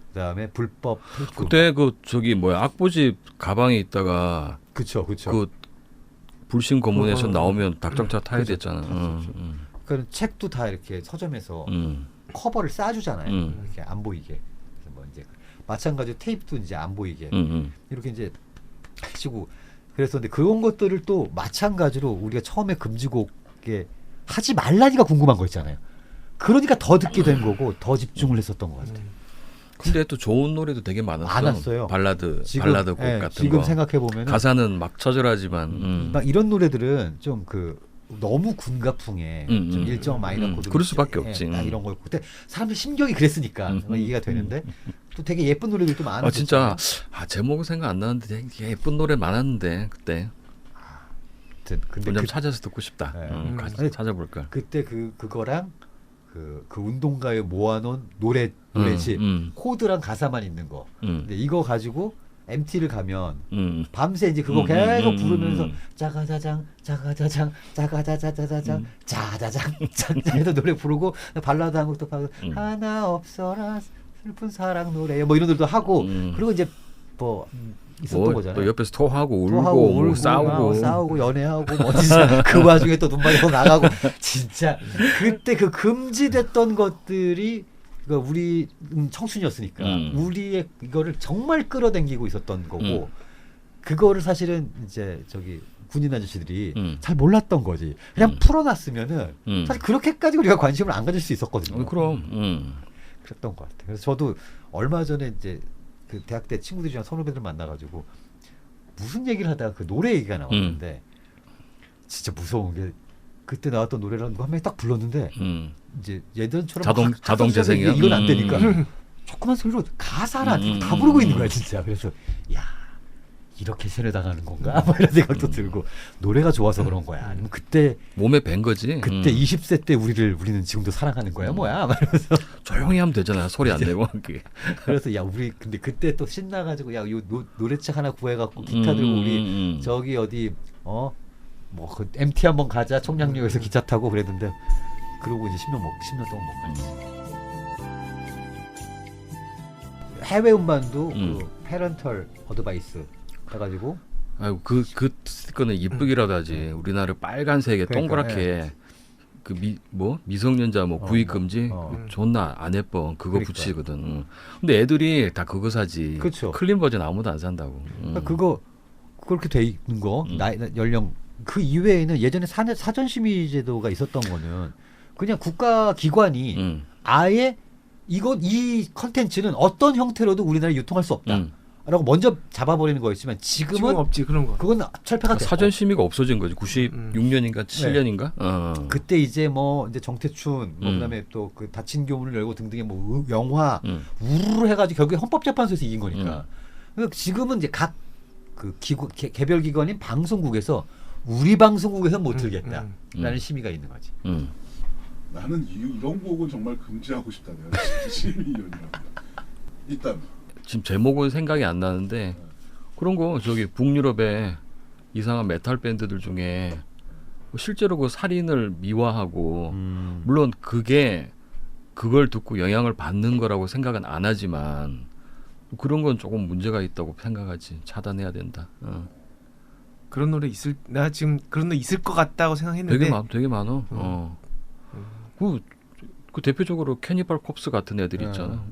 그다음에 불법 테이프. 그때 그 저기 뭐야 악보집 가방에 있다가 그렇죠. 그 불신 검문에서 나오면 닭장차 타야 됐잖아. 그러니까 책도 다 이렇게 서점에서 커버를 싸주잖아요. 이렇게 안 보이게. 그래서 뭐 이제 마찬가지로 테이프도 이제 안 보이게 이렇게 이제 하시고 그랬었는데 그런 것들을 또 마찬가지로 우리가 처음에 금지곡에 하지 말라니까 궁금한 거 있잖아요. 그러니까 더 듣게 된 거고 더 집중을 했었던 것 같아요. 근데 또 좋은 노래도 되게 많았어요. 발라드 곡 같은 지금 거. 생각해 보면 가사는 막 처절하지만 막 이런 노래들은 좀 너무 군가풍에 좀 일정 마이너 코드 그럴 수밖에 없지. 이런 거 그때 사람들 심경이 그랬으니까 이해가 되는데 또 되게 예쁜 노래들도 많았어요. 진짜 제목은 생각 안 나는데 되게 예쁜 노래 많았는데 그때. 근데 좀 찾아서 듣고 싶다. 찾아볼까. 그때 그거랑 그 운동가에 모아놓은 노래집 코드랑 가사만 있는 거. 근데 이거 가지고 MT를 가면 밤새 이제 그거 계속 부르면서 짜가자장 짜가자장 짜가자자자자장 자자장 짱짱 해서 노래 부르고 발라드 한 곡도 하고 하나 없어라 슬픈 사랑 노래 뭐 이런 노래도 하고 그리고 이제 뭐 있었던 거잖아요. 또 옆에서 토하고 울고 싸우고 연애하고 뭐 진짜 그 와중에 또 눈물이 나가고 진짜 그때 그 금지됐던 것들이 우리 청춘이었으니까 우리의 이거를 정말 끌어당기고 있었던 거고 그거를 사실은 이제 저기 군인 아저씨들이 잘 몰랐던 거지. 그냥 풀어놨으면은 사실 그렇게까지 우리가 관심을 안 가질 수 있었거든요. 그럼 그랬던 것 같아요. 그래서 저도 얼마 전에 이제 그 대학 때 친구들이랑 선후배들 만나가지고 무슨 얘기를 하다가 그 노래 얘기가 나왔는데 진짜 무서운 게 그때 나왔던 노래를 누가 한 명이 딱 불렀는데 이제 예전처럼 자동 재생이야. 이건 안 되니까 조그만 소리로 가사를 다 부르고 있는 거야 진짜. 그래서 야 이렇게 세뇌당하는 건가? 뭐 이런 생각도 들고 노래가 좋아서 그런 거야. 아니면 그때 몸에 밴 거지. 그때 20세 때 우리는 지금도 사랑하는 거야 뭐야? 말하면서 조용히 하면 되잖아. 소리 안 내고. 그래서 야 우리 근데 그때 또 신나가지고 야 요 노래책 하나 구해갖고 기타 들고 우리 저기 어디 뭐 그 MT 한번 가자 청량역에서 기차 타고 그랬는데 그러고 이제 10년 동안 못 갔지. 해외 음반도 그 페런털 어드바이스 해가지고 아이고 그 스티커는 이쁘기라도 하지. 우리나라 빨간색에 동그랗게 그 미성년자 구입 금지 존나 안 예뻐. 그거 붙이거든. 근데 애들이 다 그거 사지. 그쵸. 클린 버전 아무도 안 산다고. 그거 그렇게 돼 있는 거 연령 그 이외에는 예전에 사전 심의 제도가 있었던 거는 그냥 국가 기관이 아예 이 컨텐츠는 어떤 형태로도 우리나라에 유통할 수 없다. 라고 먼저 잡아버리는 거였지만 지금은 없지 그런 거. 그건 철폐가 됐고 사전 심의가 없어진 거지. 96년인가 7년인가? 네. 그때 이제 이제 정태춘 그다음에 또 그 닫힌 교문을 열고 등등의 뭐 영화 우르르 해가지고 결국에 헌법재판소에서 이긴 거니까. 그러니까 지금은 이제 각 그 개별 기관인 방송국에서 우리 방송국에서 못 틀겠다라는 심의가 있는 거지. 나는 이런 곡은 정말 금지하고 싶다. 내가 시민위원이라면. 일단 지금 제목은 생각이 안 나는데 그런 거 저기 북유럽의 이상한 메탈 밴드들 중에 실제로 그 살인을 미화하고 물론 그걸 듣고 영향을 받는 거라고 생각은 안 하지만 그런 건 조금 문제가 있다고 생각하지. 차단해야 된다. 그런 노래 내가 지금 그런 노래 있을 것 같다고 생각했는데 되게 많어. 그 대표적으로 캐니발 콥스 같은 애들 있잖아.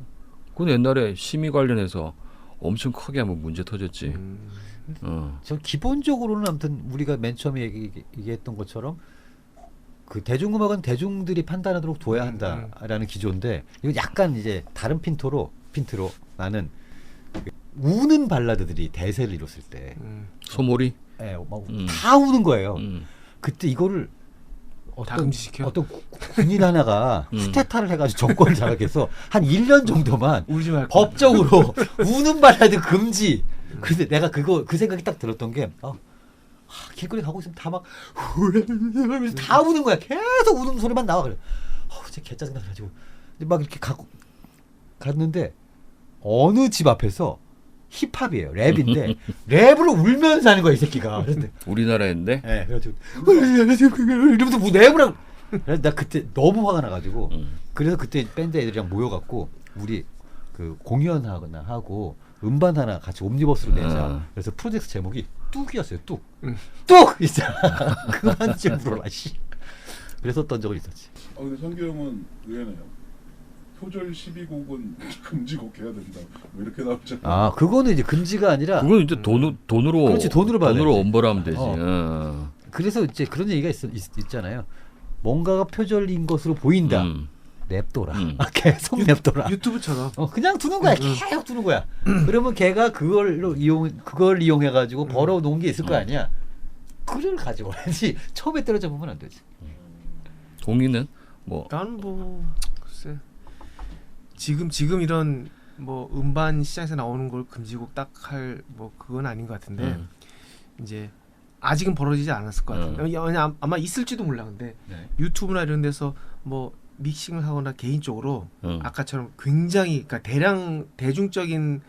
그건 옛날에 심의 관련해서 엄청 크게 한번 문제 터졌지. 저 기본적으로는 아무튼 우리가 맨 처음에 얘기했던 것처럼 그 대중음악은 대중들이 판단하도록 둬야 한다라는 기조인데 이건 약간 이제 다른 핀트로 나는 우는 발라드들이 대세를 이뤘을 때 소몰이 다 우는 거예요. 그때 이거를 다 금지시켜? 어떤 군인 하나가 쿠데타를 해가지고 정권을 장악해서 한 1년 정도만 울지 말고 법적으로 우는 발라드 금지. 근데 내가 그 생각이 딱 들었던 게 길거리 가고 있으면 다 막 다 우는 거야. 계속 우는 소리만 나와. 그래. 진짜 개짜증나 가지고 막 이렇게 갔는데 어느 집 앞에서 힙합이에요. 랩인데 랩으로 울면서 하는 거야 이 새끼가. 그런데 우리나라인데. 네, 그래가지고 이러면서 뭐 랩을 그래서 나 그때 너무 화가 나가지고 그래서 그때 밴드 애들이랑 모여갖고 우리 그 공연하거나 하고 음반 하나 같이 옴니버스로 내자. 그래서 프로젝트 제목이 뚝이었어요. 뚝 있잖아. 그만 좀 불어라 씨. 그래서 했던 적은 있었지. 근데 성규 형은 의외네요. 표절 12곡은 금지곡 해야 된다. 뭐 이렇게 나오잖아. 그거는 이제 금지가 아니라 그건 이제 돈으로 그렇지, 돈으로 엄벌하면 되지. 그래서 이제 그런 얘기가 있잖아요. 뭔가가 표절인 것으로 보인다. 냅둬라. 계속 냅둬라. 유튜브처럼. 그냥 두는 거야. 계속 두는 거야. 그러면 걔가 그걸 이용해 가지고 벌어 놓은 게 있을 거 아니야. 그걸 가지고 와야지. 처음에 떨어져 보면 안 되지. 동의는 뭐 난 글쎄. 지금 이런 뭐 음반 시장에서 나오는 걸 금지곡 딱 할 뭐 그건 아닌 것 같은데 이제 아직은 벌어지지 않았을 것 같아요. 아마 있을지도 몰라. 근데 유튜브나 이런 데서 뭐 믹싱을 하거나 개인적으로 아까처럼 굉장히 그러니까 대중적인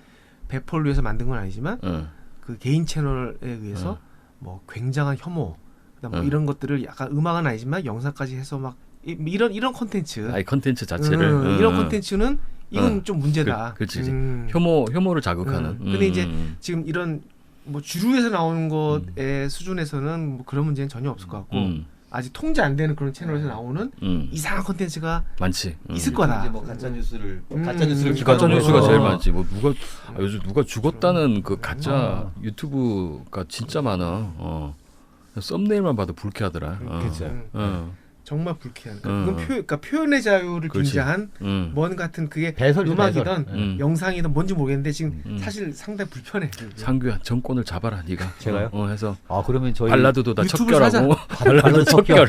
배포를 위해서 만든 건 아니지만 그 개인 채널에 의해서 뭐 굉장한 혐오 그다음 뭐 이런 것들을 약간 음악은 아니지만 영상까지 해서 막 이런 콘텐츠 컨텐츠 자체를 이런 콘텐츠는 이건 좀 문제다. 그렇지. 혐오를 자극하는. 근데 이제 지금 이런 뭐 주류에서 나오는 것의 수준에서는 뭐 그런 문제는 전혀 없을 것 같고 아직 통제 안 되는 그런 채널에서 나오는 이상한 콘텐츠가 많지. 있을 거다. 이제 뭐 가짜 뉴스를 가짜 뉴스가 제일 많지. 뭐 요즘 누가 죽었다는 그 가짜 유튜브가 진짜 많아. 썸네일만 봐도 불쾌하더라. 그렇죠. 정말 불쾌한. 그러니까 표현의 자유를 긴장한 뭔 같은 그게 음악이든 영상이든 뭔지 모르겠는데 지금 사실 상당히 불편해. 상규야 정권을 잡아라 네가. 제가요? 해서 그러면 저희 발라드도 다 척결하고. 발라드 척결.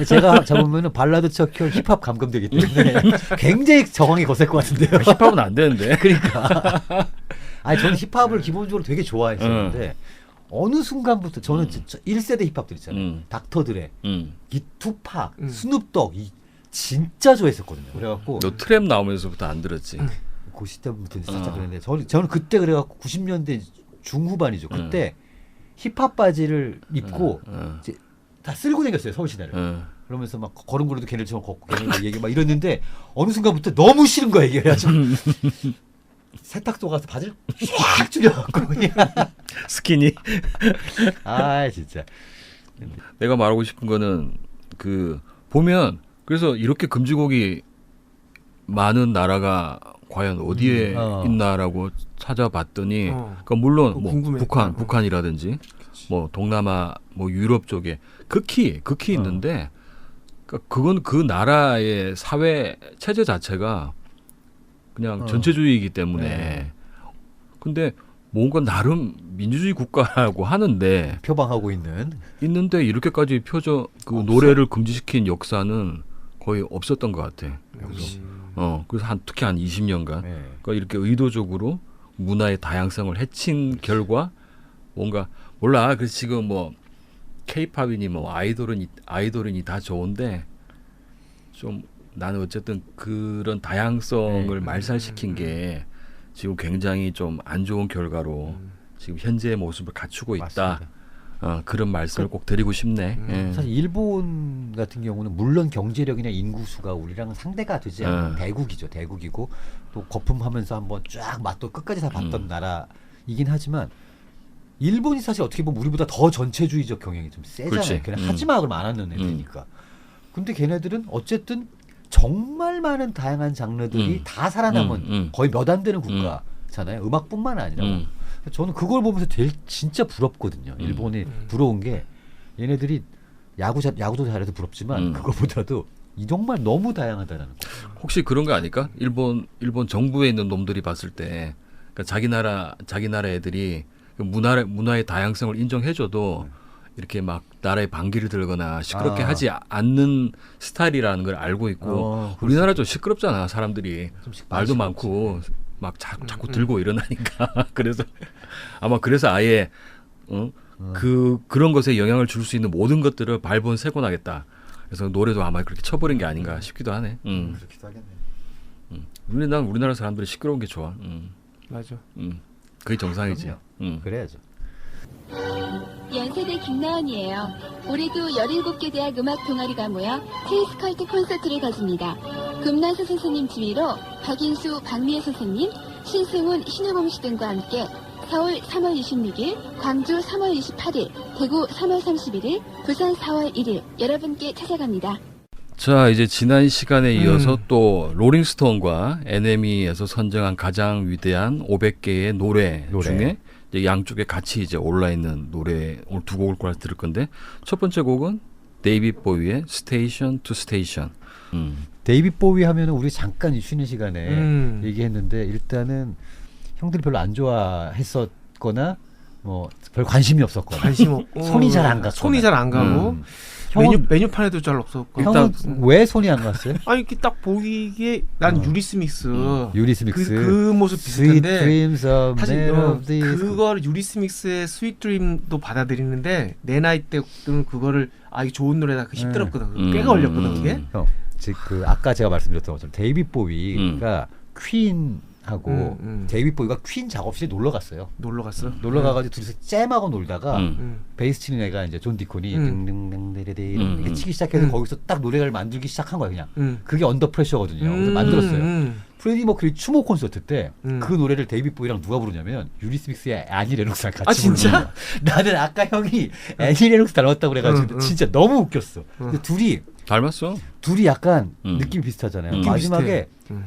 제가 잡으면은 발라드 척결 힙합 감금되기 때문에 굉장히 저항이 거셀 것 같은데요. 힙합은 안 되는데. 그러니까. 저는 힙합을 기본적으로 되게 좋아했었는데. 어느 순간부터 저는 1세대 힙합들 있잖아요. 닥터드레, 투팍, 스눕독 진짜 좋아했었거든요. 그래갖고 너 트랩 나오면서부터 안 들었지. 그 시대부터 살짝 그랬는데 저는 그때 그래갖고 90년대 중후반이죠. 그때 힙합 바지를 입고 이제 다 쓸고 다녔어요 서울 시내를. 그러면서 막 걸음걸이도 걔네처럼 걷고 걔네들 얘기 막 이랬는데 어느 순간부터 너무 싫은 거야 이게. 그래가지고 세탁소 가서 바지를 쫙 줄여갖고 그냥 스키니. 진짜. 내가 말하고 싶은 거는 그 보면 그래서 이렇게 금지곡이 많은 나라가 과연 어디에 있나라고 찾아봤더니 그러니까 물론 뭐 북한이라든지 뭐 동남아 뭐 유럽 쪽에 극히 있는데 그러니까 그건 그 나라의 사회 체제 자체가 그냥 전체주의이기 때문에 근데 뭔가 나름 민주주의 국가라고 하는데 표방하고 있는데 이렇게까지 노래를 금지시킨 역사는 거의 없었던 것 같아. 그래서 특히 한 20년간 그러니까 이렇게 의도적으로 문화의 다양성을 해친 결과 뭔가 몰라. 그래서 지금 뭐 K-팝이니 뭐 아이돌이니 다 좋은데 좀 나는 어쨌든 그런 다양성을 말살시킨 게 지금 굉장히 좀 안 좋은 결과로 지금 현재의 모습을 갖추고 있다. 맞습니다. 그런 말씀을 꼭 드리고 싶네. 예. 사실 일본 같은 경우는 물론 경제력이나 인구수가 우리랑은 상대가 되지 않는 대국이죠. 대국이고 또 거품하면서 한번 쫙 맛도 끝까지 다 봤던 나라이긴 하지만 일본이 사실 어떻게 보면 우리보다 더 전체주의적 경향이 좀 세잖아요. 그렇지. 걔네 하지마 그러면 안 하는 애들이니까. 근데 걔네들은 어쨌든 정말 많은 다양한 장르들이 다 살아남은 거의 몇 안 되는 국가잖아요. 음악뿐만 아니라. 저는 그걸 보면서 진짜 부럽거든요. 일본이 부러운 게 얘네들이 야구도 잘해서 부럽지만 그거보다도 이 정말 너무 다양하다는 거. 혹시 그런 거 아닐까? 일본 정부에 있는 놈들이 봤을 때 그러니까 자기 나라 애들이 그 문화의 다양성을 인정해줘도 이렇게 막 나라의 반기를 들거나 시끄럽게 하지 않는 스타일이라는 걸 알고 있고 우리나라 좀 시끄럽잖아. 사람들이 말도 많고 막 자꾸 들고 일어나니까 그래서 아마 그래서 아예 그런 것에 영향을 줄 수 있는 모든 것들을 발본 세고 나겠다. 그래서 노래도 아마 그렇게 쳐버린 게 아닌가 싶기도 하네. 그렇기도 하겠네. 난 우리나라 사람들이 시끄러운 게 좋아. 맞아. 그게 정상이지. 그래야죠. 연세대 김나은이에요. 올해도 17개 대학 음악 동아리가 모여 테이스컬트 콘서트를 가집니다. 금나수 선생님 지휘로 박인수, 박미애 선생님, 신승훈, 신효범 씨 등과 함께 서울 3월 26일, 광주 3월 28일, 대구 3월 31일, 부산 4월 1일 여러분께 찾아갑니다. 자, 이제 지난 시간에 이어서 또 롤링스톤과 NME에서 선정한 가장 위대한 500개의 노래 중에 이제 양쪽에 같이 이제 올라 있는 노래 오늘 두 곡을 골라서 들을 건데 첫 번째 곡은 데이빗 보위의 스테이션 투 스테이션. 데이빗 보위 하면은 우리 잠깐 쉬는 시간에 얘기했는데 일단은 형들이 별로 안 좋아했었거나 뭐 별 관심이 없었거나 관심 없고 손이 잘 안 갔거나 손이 잘 안 가고 메뉴판에도 잘 없었고. 형은 왜 손이 안 갔어요? 아니 이렇게 딱 보이게 난 유리스믹스 그 모습 Sweet 비슷한데 Dreams of 사실 Melodies. 그걸 유리스믹스의 스윗 드림도 받아들이는데 내 나이 때는 그거를 이게 좋은 노래다 그 힘들었거든. 꽤가 걸렸거든 그게. 형, 즉 그 아까 제가 말씀드렸던 것처럼 데이빗 보위가 퀸하고 데이빗 보위가 퀸 작업실에 놀러 갔어요. 놀러 갔어. 놀러 가가지고 둘이서 잼하고 놀다가 베이스 치는 애가 이제 존 디콘이 등등등데레데 이렇게 치기 시작해서 거기서 딱 노래를 만들기 시작한 거예요. 그냥 그게 언더 프레셔거든요. 그래서 만들었어요. 프레디 머큐리 추모 콘서트 때 그 노래를 데이빗 보이랑 누가 부르냐면 유리스믹스의 애니 레녹스랑 같이 진짜? 나는 아까 형이 애니 레녹스 닮았다고 그래가지고 진짜 너무 웃겼어. 근데 닮았어. 둘이 약간 느낌이 비슷하잖아요. 마지막에 비슷해.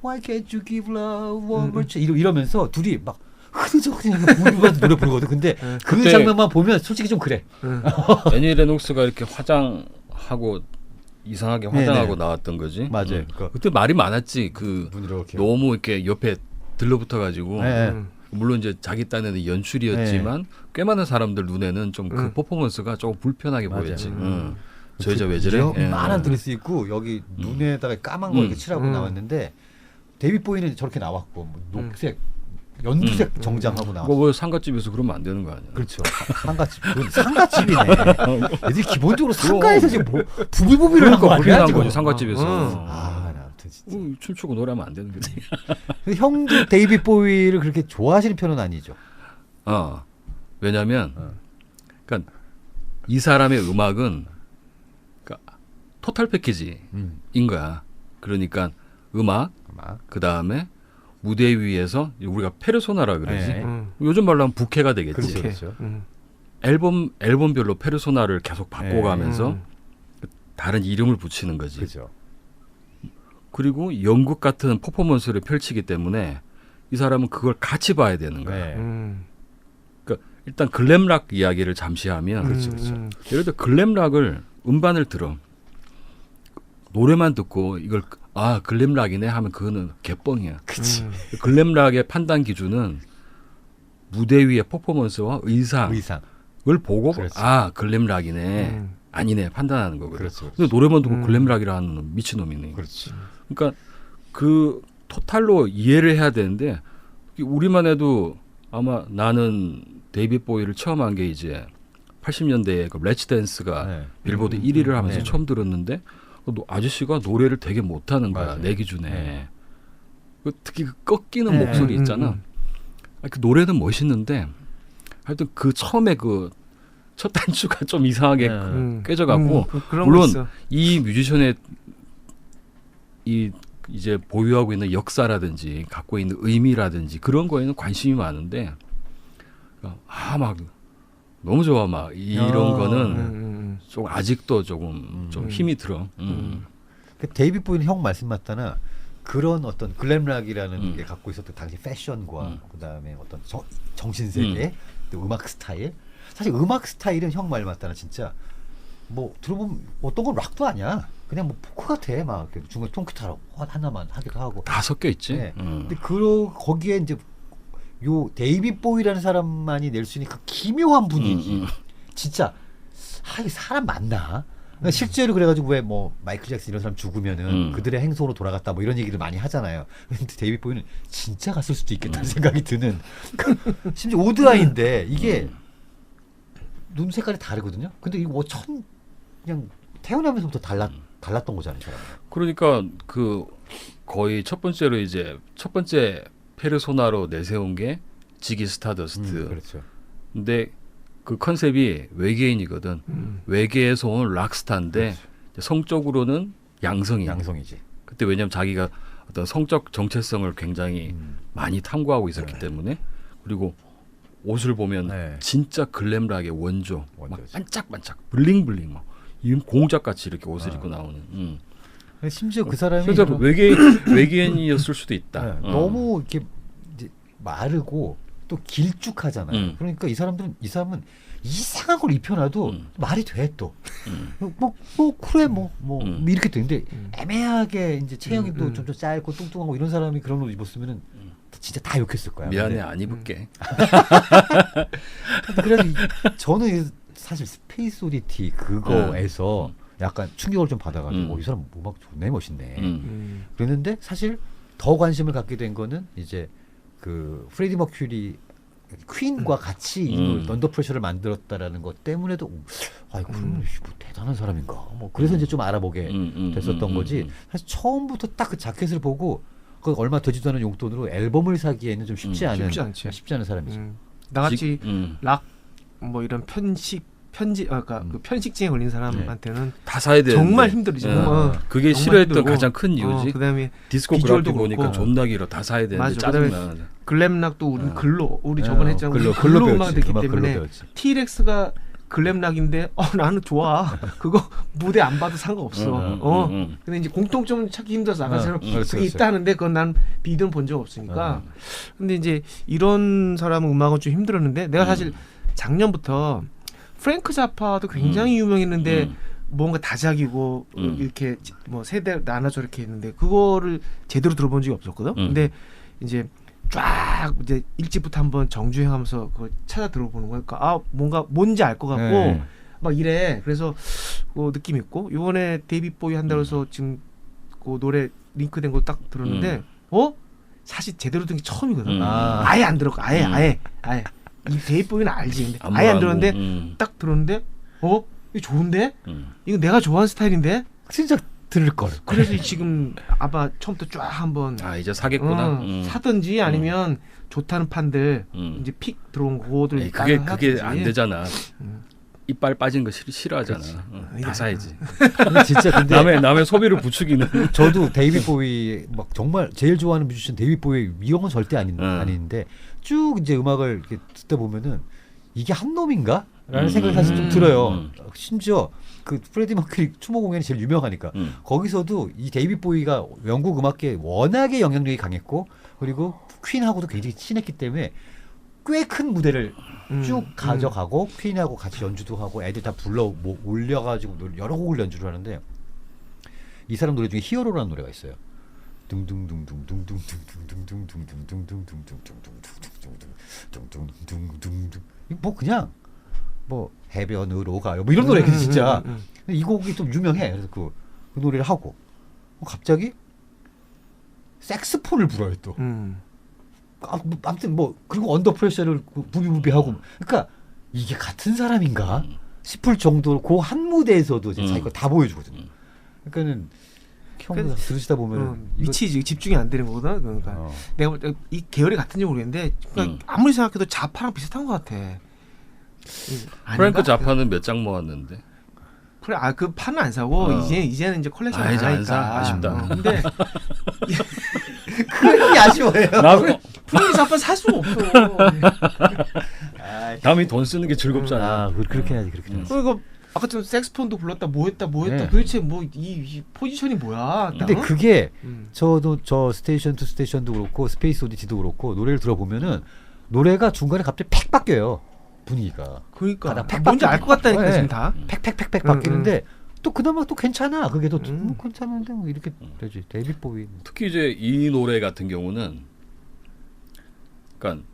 Why can't you give love one more chance 이러면서 둘이 막 흐느적흐느적 노래 부르거든. 근데 그 그때 장면만 보면 솔직히 좀 그래. 애니 레녹스가 이렇게 화장하고 이상하게 화장하고 나왔던 거지. 맞아요. 그때 말이 많았지. 눈 이렇게. 너무 이렇게 옆에 들러붙어가지고 물론 이제 자기 딴에는 연출이었지만 꽤 많은 사람들 눈에는 좀 그 퍼포먼스가 조금 불편하게 보였지. 저 여자 왜 저래? 만한 드레스 입고 여기 눈에다가 까만 거 이렇게 칠하고 나왔는데 데이빗 보이는 저렇게 나왔고 뭐 녹색, 연두색 정장하고 나왔고. 뭐 상가집에서 그러면 안 되는 거 아니야? 그렇죠. 상가집. 그건 상가집이네. 애들이 기본적으로 상가에서 지금 뭐 부비부비를 한 거 불편한 아니야? 거지 상가집에서. 나 아무튼 진짜. 춤추고 노래하면 안 되는 거지. 형도 데이빗 보이를 그렇게 좋아하시는 편은 아니죠? 왜냐면 그러니까 이 사람의 음악은 그러니까 토탈 패키지인 거야. 그러니까 음악. 그 다음에 무대 위에서 우리가 페르소나라 그러지. 요즘 말로 하면 부캐가 되겠지. 그렇죠. 앨범별로 페르소나를 계속 바꿔가면서 다른 이름을 붙이는 거지. 그렇죠. 그리고 연극 같은 퍼포먼스를 펼치기 때문에 이 사람은 그걸 같이 봐야 되는 거야. 그러니까 일단 글램락 이야기를 잠시 하면 예를 들어 글램락을 음반을 들어 노래만 듣고 이걸 글램락이네 하면 그거는 개뻥이야. 그치. 글램락의 판단 기준은 무대 위의 퍼포먼스와 의상을 보고 그렇지. 글램락이네 아니네 판단하는 거거든. 그렇지. 근데 노래만 듣고 글램락이라는 미친놈이네. 그렇지. 그러니까 그 토탈로 이해를 해야 되는데 우리만 해도 아마 나는 데이빗 보이를 처음 한 게 이제 80년대에 그 렛츠 댄스가 네. 빌보드 1위를 하면서 네. 처음 들었는데 아저씨가 노래를 되게 못하는 거야. 맞아요. 내 기준에. 네. 특히 그 꺾이는 네. 목소리 있잖아. 그 노래는 멋있는데 하여튼 그 처음에 그 첫 단추가 좀 이상하게 깨져갖고 그런 물론 거 있어. 이 뮤지션의 이 이제 보유하고 있는 역사라든지 갖고 있는 의미라든지 그런 거에는 관심이 많은데 막 너무 좋아 막 이런 거는 좀 아직도 조금 좀 힘이 들어. 그 데이빗 보이는 형 말씀 맞다나 그런 어떤 글램락이라는 게 갖고 있었던 당시 패션과 그다음에 어떤 정신 세계, 또 음악 스타일. 사실 음악 스타일은 형 말 맞다나 진짜 뭐 들어보면 어떤 건 락도 아니야. 그냥 뭐 포크 같아. 막 중간에 통기타 하나만 하기도 하고. 다 섞여 있지. 네. 근데 거기에 이제 요 데이빗 보이라는 사람만이 낼 수 있는 그 기묘한 분위기. 진짜 이 사람 맞나? 그러니까 실제로 그래가지고 왜 뭐 마이클 잭슨 이런 사람 죽으면은 그들의 행성으로 돌아갔다 뭐 이런 얘기를 많이 하잖아요. 근데 데이빗 보이는 진짜 갔을 수도 있겠다는 생각이 드는. 심지어 오드아이인데 이게 눈 색깔이 다르거든요. 근데 이거 그냥 태어나면서부터 달랐던 거잖아요. 사람은. 그러니까 그 거의 첫 번째 페르소나로 내세운 게 지기 스타더스트. 그렇죠. 근데 그 컨셉이 외계인이거든. 외계에서 온 락스타인데 성적으로는 양성이지. 그때 왜냐면 자기가 어떤 성적 정체성을 굉장히 많이 탐구하고 있었기 때문에 그리고 옷을 보면 네. 진짜 글램락의 원조, 막 원조지. 반짝반짝, 블링블링 막 이런 공작같이 이렇게 옷을 입고 나오는. 심지어 그 사람이 그래서 외계인이었을 수도 있다. 네, 너무 이렇게 이제 마르고 또 길쭉하잖아요. 그러니까 이 사람은 이상한 걸 입혀놔도 말이 돼 또. 뭐 그래 뭐 이렇게 되는데 애매하게 이제 체형이 또 좀 짧고 뚱뚱하고 이런 사람이 그런 옷 입었으면은 진짜 다 욕했을 거야. 미안해 근데 안 입을게. 그래서 저는 사실 스페이스 오디티 그거에서 약간 충격을 좀 받아가지고 이 사람 음악 존나 멋있네. 그랬는데 사실 더 관심을 갖게 된 거는 이제 그 프레디 머큐리 퀸과 같이 이 언더 프레셔를 만들었다라는 것 때문에도 이거 그러면 뭐 대단한 사람인가. 뭐 그래서 이제 좀 알아보게 됐었던 거지. 사실 처음부터 딱 그 자켓을 보고 그 얼마 되지도 않은 용돈으로 앨범을 사기에는 좀 쉽지 않은 사람이죠. 나같이 락 뭐 이런 그러니까 그 편식증에 걸린 사람한테는 다 사야 되는데 정말 힘들죠. 그게 정말 싫어했던 힘들고. 가장 큰 이유지. 그다음에 디스코 비주얼도 그래픽 보니까 그렇고. 존나 길어. 다 사야 되는데 맞아. 짜증나. 글램락도 우리 저번에 했잖아. 글로 음악 듣기 때문에 T-렉스가 글램락인데 나는 좋아. 그거 무대 안 봐도 상관없어. 근데 이제 공통점 찾기 힘들어서 아까 처럼 그게 있다 하는데 그건 난 비디오는 본 적 없으니까. 근데 이제 이런 사람은 음악은 좀 힘들었는데 내가 사실 작년부터 프랭크 자파도 굉장히 유명했는데 뭔가 다작이고 이렇게 뭐 세대 나눠서 이렇게 했는데 그거를 제대로 들어본 적이 없었거든. 근데 이제 쫙 이제 일집부터 한번 정주행하면서 그걸 찾아 들어보는 거니까 뭔가 뭔지 알 것 같고 막 이래. 그래서 그 느낌 있고 이번에 데이빗 보이 한다고 해서 지금 그 노래 링크된 거 딱 들었는데 사실 제대로 든 게 처음이거든. 아예 안 들었고 아예 이 데이빗 보이는 알지. 근데 아예 안 들었는데 딱 들었는데 이거 좋은데? 이거 내가 좋아하는 스타일인데? 진짜 들을 걸. 그래서 지금 아마 처음부터 쫙 한번 이제 사겠구나. 사든지 아니면 좋다는 판들 이제 픽 들어온 거들 그게 안 되잖아. 이빨 빠진 거 싫어하잖아. 다 사야지. 진짜 근데 남의 소비를 부추기는. 저도 데이빗 보이 막 정말 제일 좋아하는 뮤지션 데이빗 보이의 위험은 절대 아닌데 쭉 이제 음악을 이렇게 듣다 보면은 이게 한 놈인가? 라는 생각이 사실 좀 들어요. 심지어 그 프레디 머큐리 추모 공연이 제일 유명하니까 거기서도 이 데이빗 보이가 영국 음악계에 워낙에 영향력이 강했고 그리고 퀸하고도 굉장히 친했기 때문에 꽤 큰 무대를 쭉 가져가고 퀸하고 같이 연주도 하고 애들 다 올려가지고 여러 곡을 연주를 하는데 이 사람 노래 중에 히어로라는 노래가 있어요. 뭐 그냥 뭐 해변으로 가요 뭐 이런 노래거든 진짜. 이 곡이 좀 유명해. 그래서 그 노래를 하고 갑자기 색스폰을 불어요 또. 아무튼 뭐 그리고 언더 프레셔를 부비부비하고 그러니까 이게 같은 사람인가 싶을 정도로 그 한 무대에서도 이제 자기가 다 보여주거든요. 그러니까는 형 들으시다 보면 미치지 집중이 안 되는 거거든. 그러니까 내가 볼 때 이 계열이 같은지 모르겠는데 그러니까 아무리 생각해도 자파랑 비슷한 것 같아. 프랭크 자파는 몇 장 모았는데. 그래, 그 판은 안 사고 이제는 이제 컬렉션 안 이제 안 사. 하니까. 아쉽다. 근데 그게 아쉬워요. 나도 프랭크 자파 살 수가 없어. 남이 돈 쓰는 게 즐겁잖아. 그렇게 해야지 그렇게 해야지. 그리고 아까처럼 색스폰도 불렀다 뭐했다 네. 도대체 뭐 이 포지션이 뭐야? 근데 그게 저도 저 스테이션 투 스테이션도 그렇고 스페이스 오디티도 그렇고 노래를 들어보면은 노래가 중간에 갑자기 팩 바뀌어요. 분위기가. 그러니까 팩 뭔지 알 것 같다니까 네. 지금 다. 팩 바뀌는데 또 그나마 또 괜찮아. 그게 또 뭐 괜찮은데 뭐 이렇게 되지. 데이빗 보이. 특히 이제 이 노래 같은 경우는 그러니까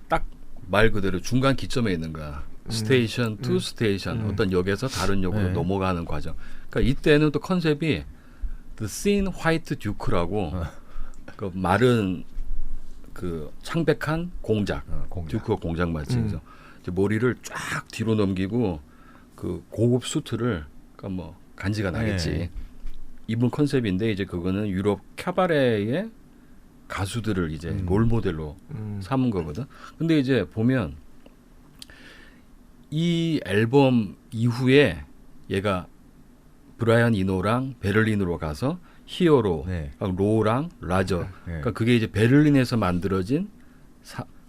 딱 말 그대로 중간 기점에 있는 거야. 스테이션 투 스테이션 어떤 역에서 다른 역으로 네. 넘어가는 과정. 그러니까 이때는 또 컨셉이 The Thin White Duke라고 그 마른 그 창백한 공작, 듀크가 공작 말씀이죠. 이제 머리를 쫙 뒤로 넘기고 그 고급 수트를 그러니까 뭐 간지가 나겠지. 네. 입은 컨셉인데 이제 그거는 유럽 캐바레의 가수들을 이제 롤 모델로 삼은 거거든. 근데 이제 보면 이 앨범 이후에 얘가 브라이언 이노랑 베를린으로 가서 히어로, 네. 로랑 라저. 네. 그러니까 그게 이제 베를린에서 만들어진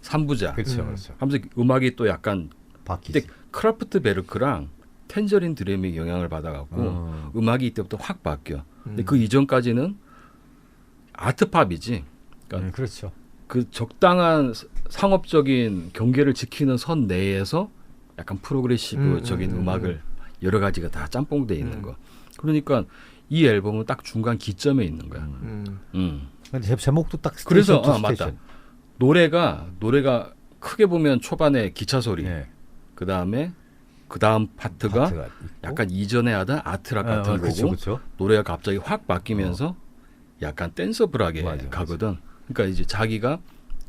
3부작. 그렇죠. 하면서 음악이 또 약간 바뀌지. 그때 크라프트 베르크랑 텐저린 드램의 영향을 받아갖고 음악이 이때부터 확 바뀌어. 근데 그 이전까지는 아트팝이지. 그러니까 그렇죠. 그 적당한 상업적인 경계를 지키는 선 내에서 약간 프로그레시브적인 음악을 여러 가지가 다 짬뽕돼 있는 거. 그러니까 이 앨범은 딱 중간 기점에 있는 거야. 근데 제목도 딱 그래서 스테이션 투 스테이션. 맞다. 노래가 크게 보면 초반에 기차 소리, 네. 그 다음 파트가 있고. 약간 이전에 하던 아트락 같은 거고 그쵸. 노래가 갑자기 확 바뀌면서 약간 댄서블하게 맞아. 가거든. 그러니까 이제 자기가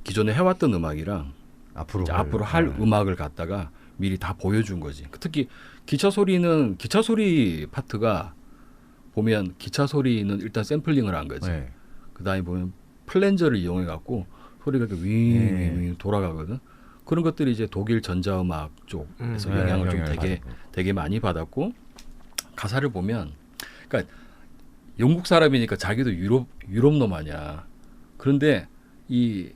기존에 해왔던 음악이랑 앞으로 이제 앞으로 할 음악을 갖다가 미리 다 보여준 거지. 특히 기차 소리 파트가 보면 기차 소리는 일단 샘플링을 한 거지. 네. 그다음에 보면 플랜저를 이용해 갖고 소리가 이렇게 윙 돌아가거든. 그런 것들이 이제 독일 전자음악 쪽에서 영향을 좀 되게 많이 받았고 가사를 보면 그러니까 영국 사람이니까 자기도 유럽 놈 아니야. 그런데 이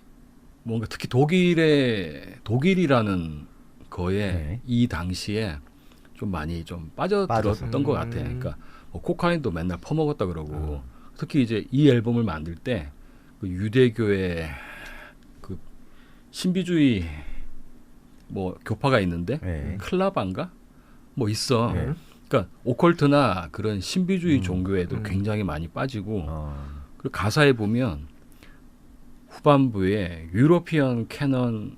뭔가 특히 독일이라는 거에 이 당시에 좀 많이 좀 빠져들었던 것 같아. 그러니까 뭐 코카인도 맨날 퍼먹었다 그러고 특히 이제 이 앨범을 만들 때 그 유대교의 그 신비주의 뭐 교파가 있는데 클라반가 뭐 있어. 그러니까 오컬트나 그런 신비주의 종교에도 굉장히 많이 빠지고 그리고 가사에 보면 후반부에 유로피언 캐넌이라는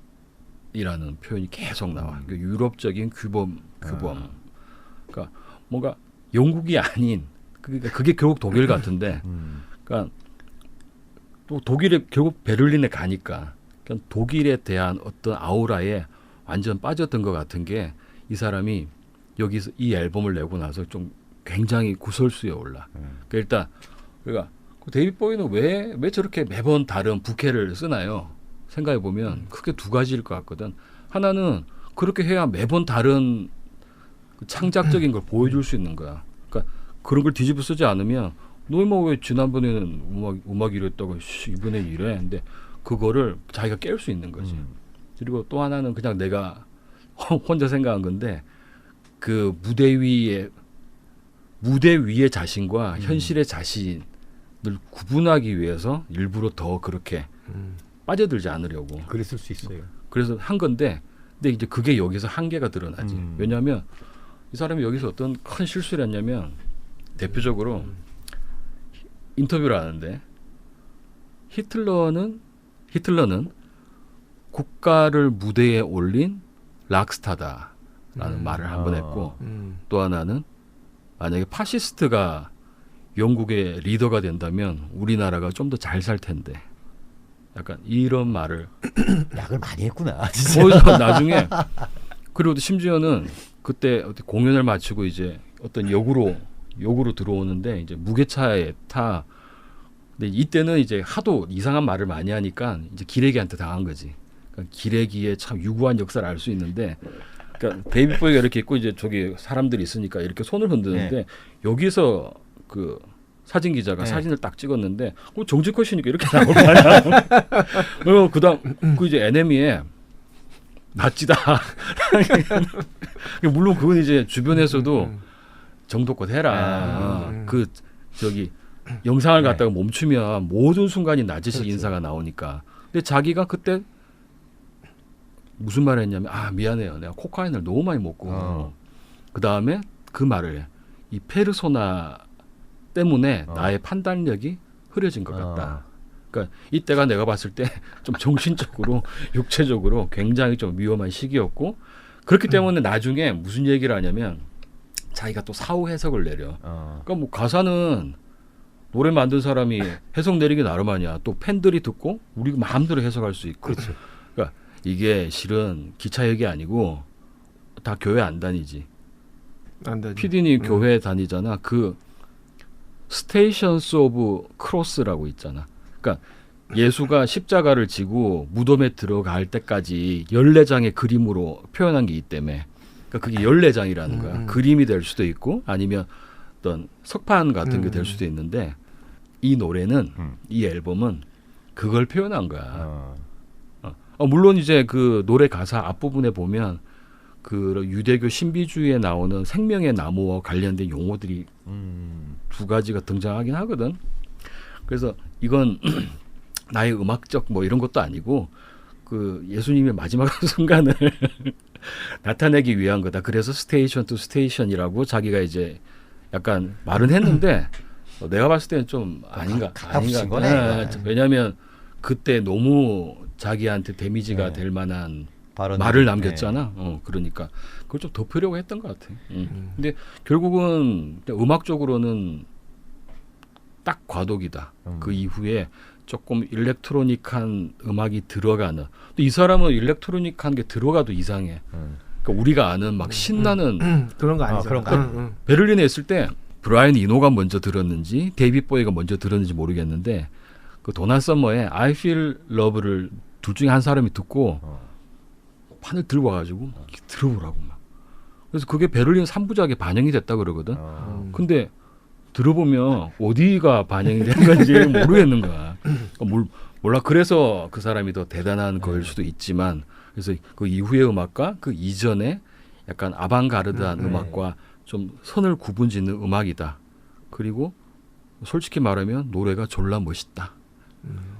표현이 계속 나와. 그러니까 유럽적인 규범. 그러니까 뭔가 영국이 아닌 그러니까 그게 결국 독일 같은데. 그러니까 또 독일에 결국 베를린에 가니까 그러니까 독일에 대한 어떤 아우라에 완전 빠졌던 것 같은 게 이 사람이 여기서 이 앨범을 내고 나서 좀 굉장히 구설수에 올라. 그러니까 일단 그 데이빗 보이는 왜 저렇게 매번 다른 부캐를 쓰나요? 생각해 보면 크게 두 가지일 것 같거든. 하나는 그렇게 해야 매번 다른 그 창작적인 걸 보여줄 수 있는 거야. 그러니까 그런 걸 뒤집어 쓰지 않으면 너 뭐 왜 지난번에는 음악 이랬다고 이번에 이래. 근데 그거를 자기가 깰 수 있는 거지. 그리고 또 하나는 그냥 내가 혼자 생각한 건데 그 무대 위의 자신과 현실의 자신을 구분하기 위해서 일부러 더 그렇게 빠져들지 않으려고. 그랬을 수 있어요. 그래서 한 건데, 근데 이제 그게 여기서 한계가 드러나지. 왜냐하면 이 사람이 여기서 어떤 큰 실수를 했냐면 대표적으로 인터뷰를 하는데 히틀러는 국가를 무대에 올린 락스타다라는 말을 한 번 했고 또 하나는 만약에 파시스트가 영국의 리더가 된다면 우리나라가 좀 더 잘 살 텐데 약간 이런 말을 약을 많이 했구나. 진짜. 거기서 나중에 그리고 또 심지어는 그때 어떤 공연을 마치고 이제 어떤 역으로 들어오는데 이제 무게차에 타. 근데 이때는 이제 하도 이상한 말을 많이 하니까 이제 기레기한테 당한 거지. 그러니까 기레기의 참 유구한 역사를 알 수 있는데, 그러니까 데이빗 보이가 이렇게 있고 이제 저기 사람들이 있으니까 이렇게 손을 흔드는데 네. 여기서 그 사진 기자가 네. 사진을 딱 찍었는데 정직화 씨니까 이렇게 나올 거 아니야. 그다음 그 이제 NME에 낫지다. 물론 그건 이제 주변에서도 정도껏 해라. 그 저기 영상을 갖다가 멈추면 모든 순간이 나지식 그렇죠. 인사가 나오니까. 근데 자기가 그때 무슨 말을 했냐면 미안해요. 내가 코카인을 너무 많이 먹고 그 다음에 그 말을 해. 이 페르소나 때문에 나의 판단력이 흐려진 것 같다. 그러니까 이때가 내가 봤을 때 좀 정신적으로 육체적으로 굉장히 좀 위험한 시기였고 그렇기 때문에 나중에 무슨 얘기를 하냐면 자기가 또 사후 해석을 내려. 그러니까 뭐 가사는 노래 만든 사람이 해석 내리기 나름 아니야. 또 팬들이 듣고 우리가 마음대로 해석할 수 있고. 그렇죠. 그러니까 이게 실은 기차역이 아니고 다 교회 안 다니지. 안 되지. PD님 교회 다니잖아. 그 스테이션스 오브 크로스라고 있잖아. 그러니까 예수가 십자가를 지고 무덤에 들어갈 때까지 14장의 그림으로 표현한 게 있기 때문에 그러니까 그게 14장이라는 거야. 그림이 될 수도 있고 아니면 어떤 석판 같은 게 될 수도 있는데 이 노래는 이 앨범은 그걸 표현한 거야. 물론 이제 그 노래 가사 앞부분에 보면 그 유대교 신비주의에 나오는 생명의 나무와 관련된 용어들이 두 가지가 등장하긴 하거든. 그래서 이건 나의 음악적 뭐 이런 것도 아니고 그 예수님의 마지막 순간을 나타내기 위한 거다. 그래서 스테이션 투 스테이션이라고 자기가 이제 약간 말은 했는데 내가 봤을 때는 좀 아닌가. 붙인 거네. 왜냐하면 그때 너무 자기한테 데미지가 될 만한 말을 남겼잖아. 그러니까 그걸 좀 덮으려고 했던 것 같아. 근데 결국은 음악적으로는 딱 과도기다. 그 이후에 조금 일렉트로닉한 음악이 들어가는. 또 이 사람은 일렉트로닉한 게 들어가도 이상해. 그러니까 우리가 아는 막 신나는 그런 거 아니죠. 그런 거 아니야. 베를린에 있을 때 브라이언 이노가 먼저 들었는지 데이빗 보이가 먼저 들었는지 모르겠는데 그 도나 서머의 I Feel Love를 둘 중에 한 사람이 듣고 판을 들고 와가지고 들어보라고 막. 그래서 그게 베를린 3부작에 반영이 됐다 그러거든. 근데 들어보면 어디가 반영이 된 건지 모르겠는 거야. 그러니까 몰라. 그래서 그 사람이 더 대단한 거일 수도 있지만 그래서 그 이후의 음악과 그 이전에 약간 아방가르드한 음악과 좀 선을 구분짓는 음악이다. 그리고 솔직히 말하면 노래가 졸라 멋있다.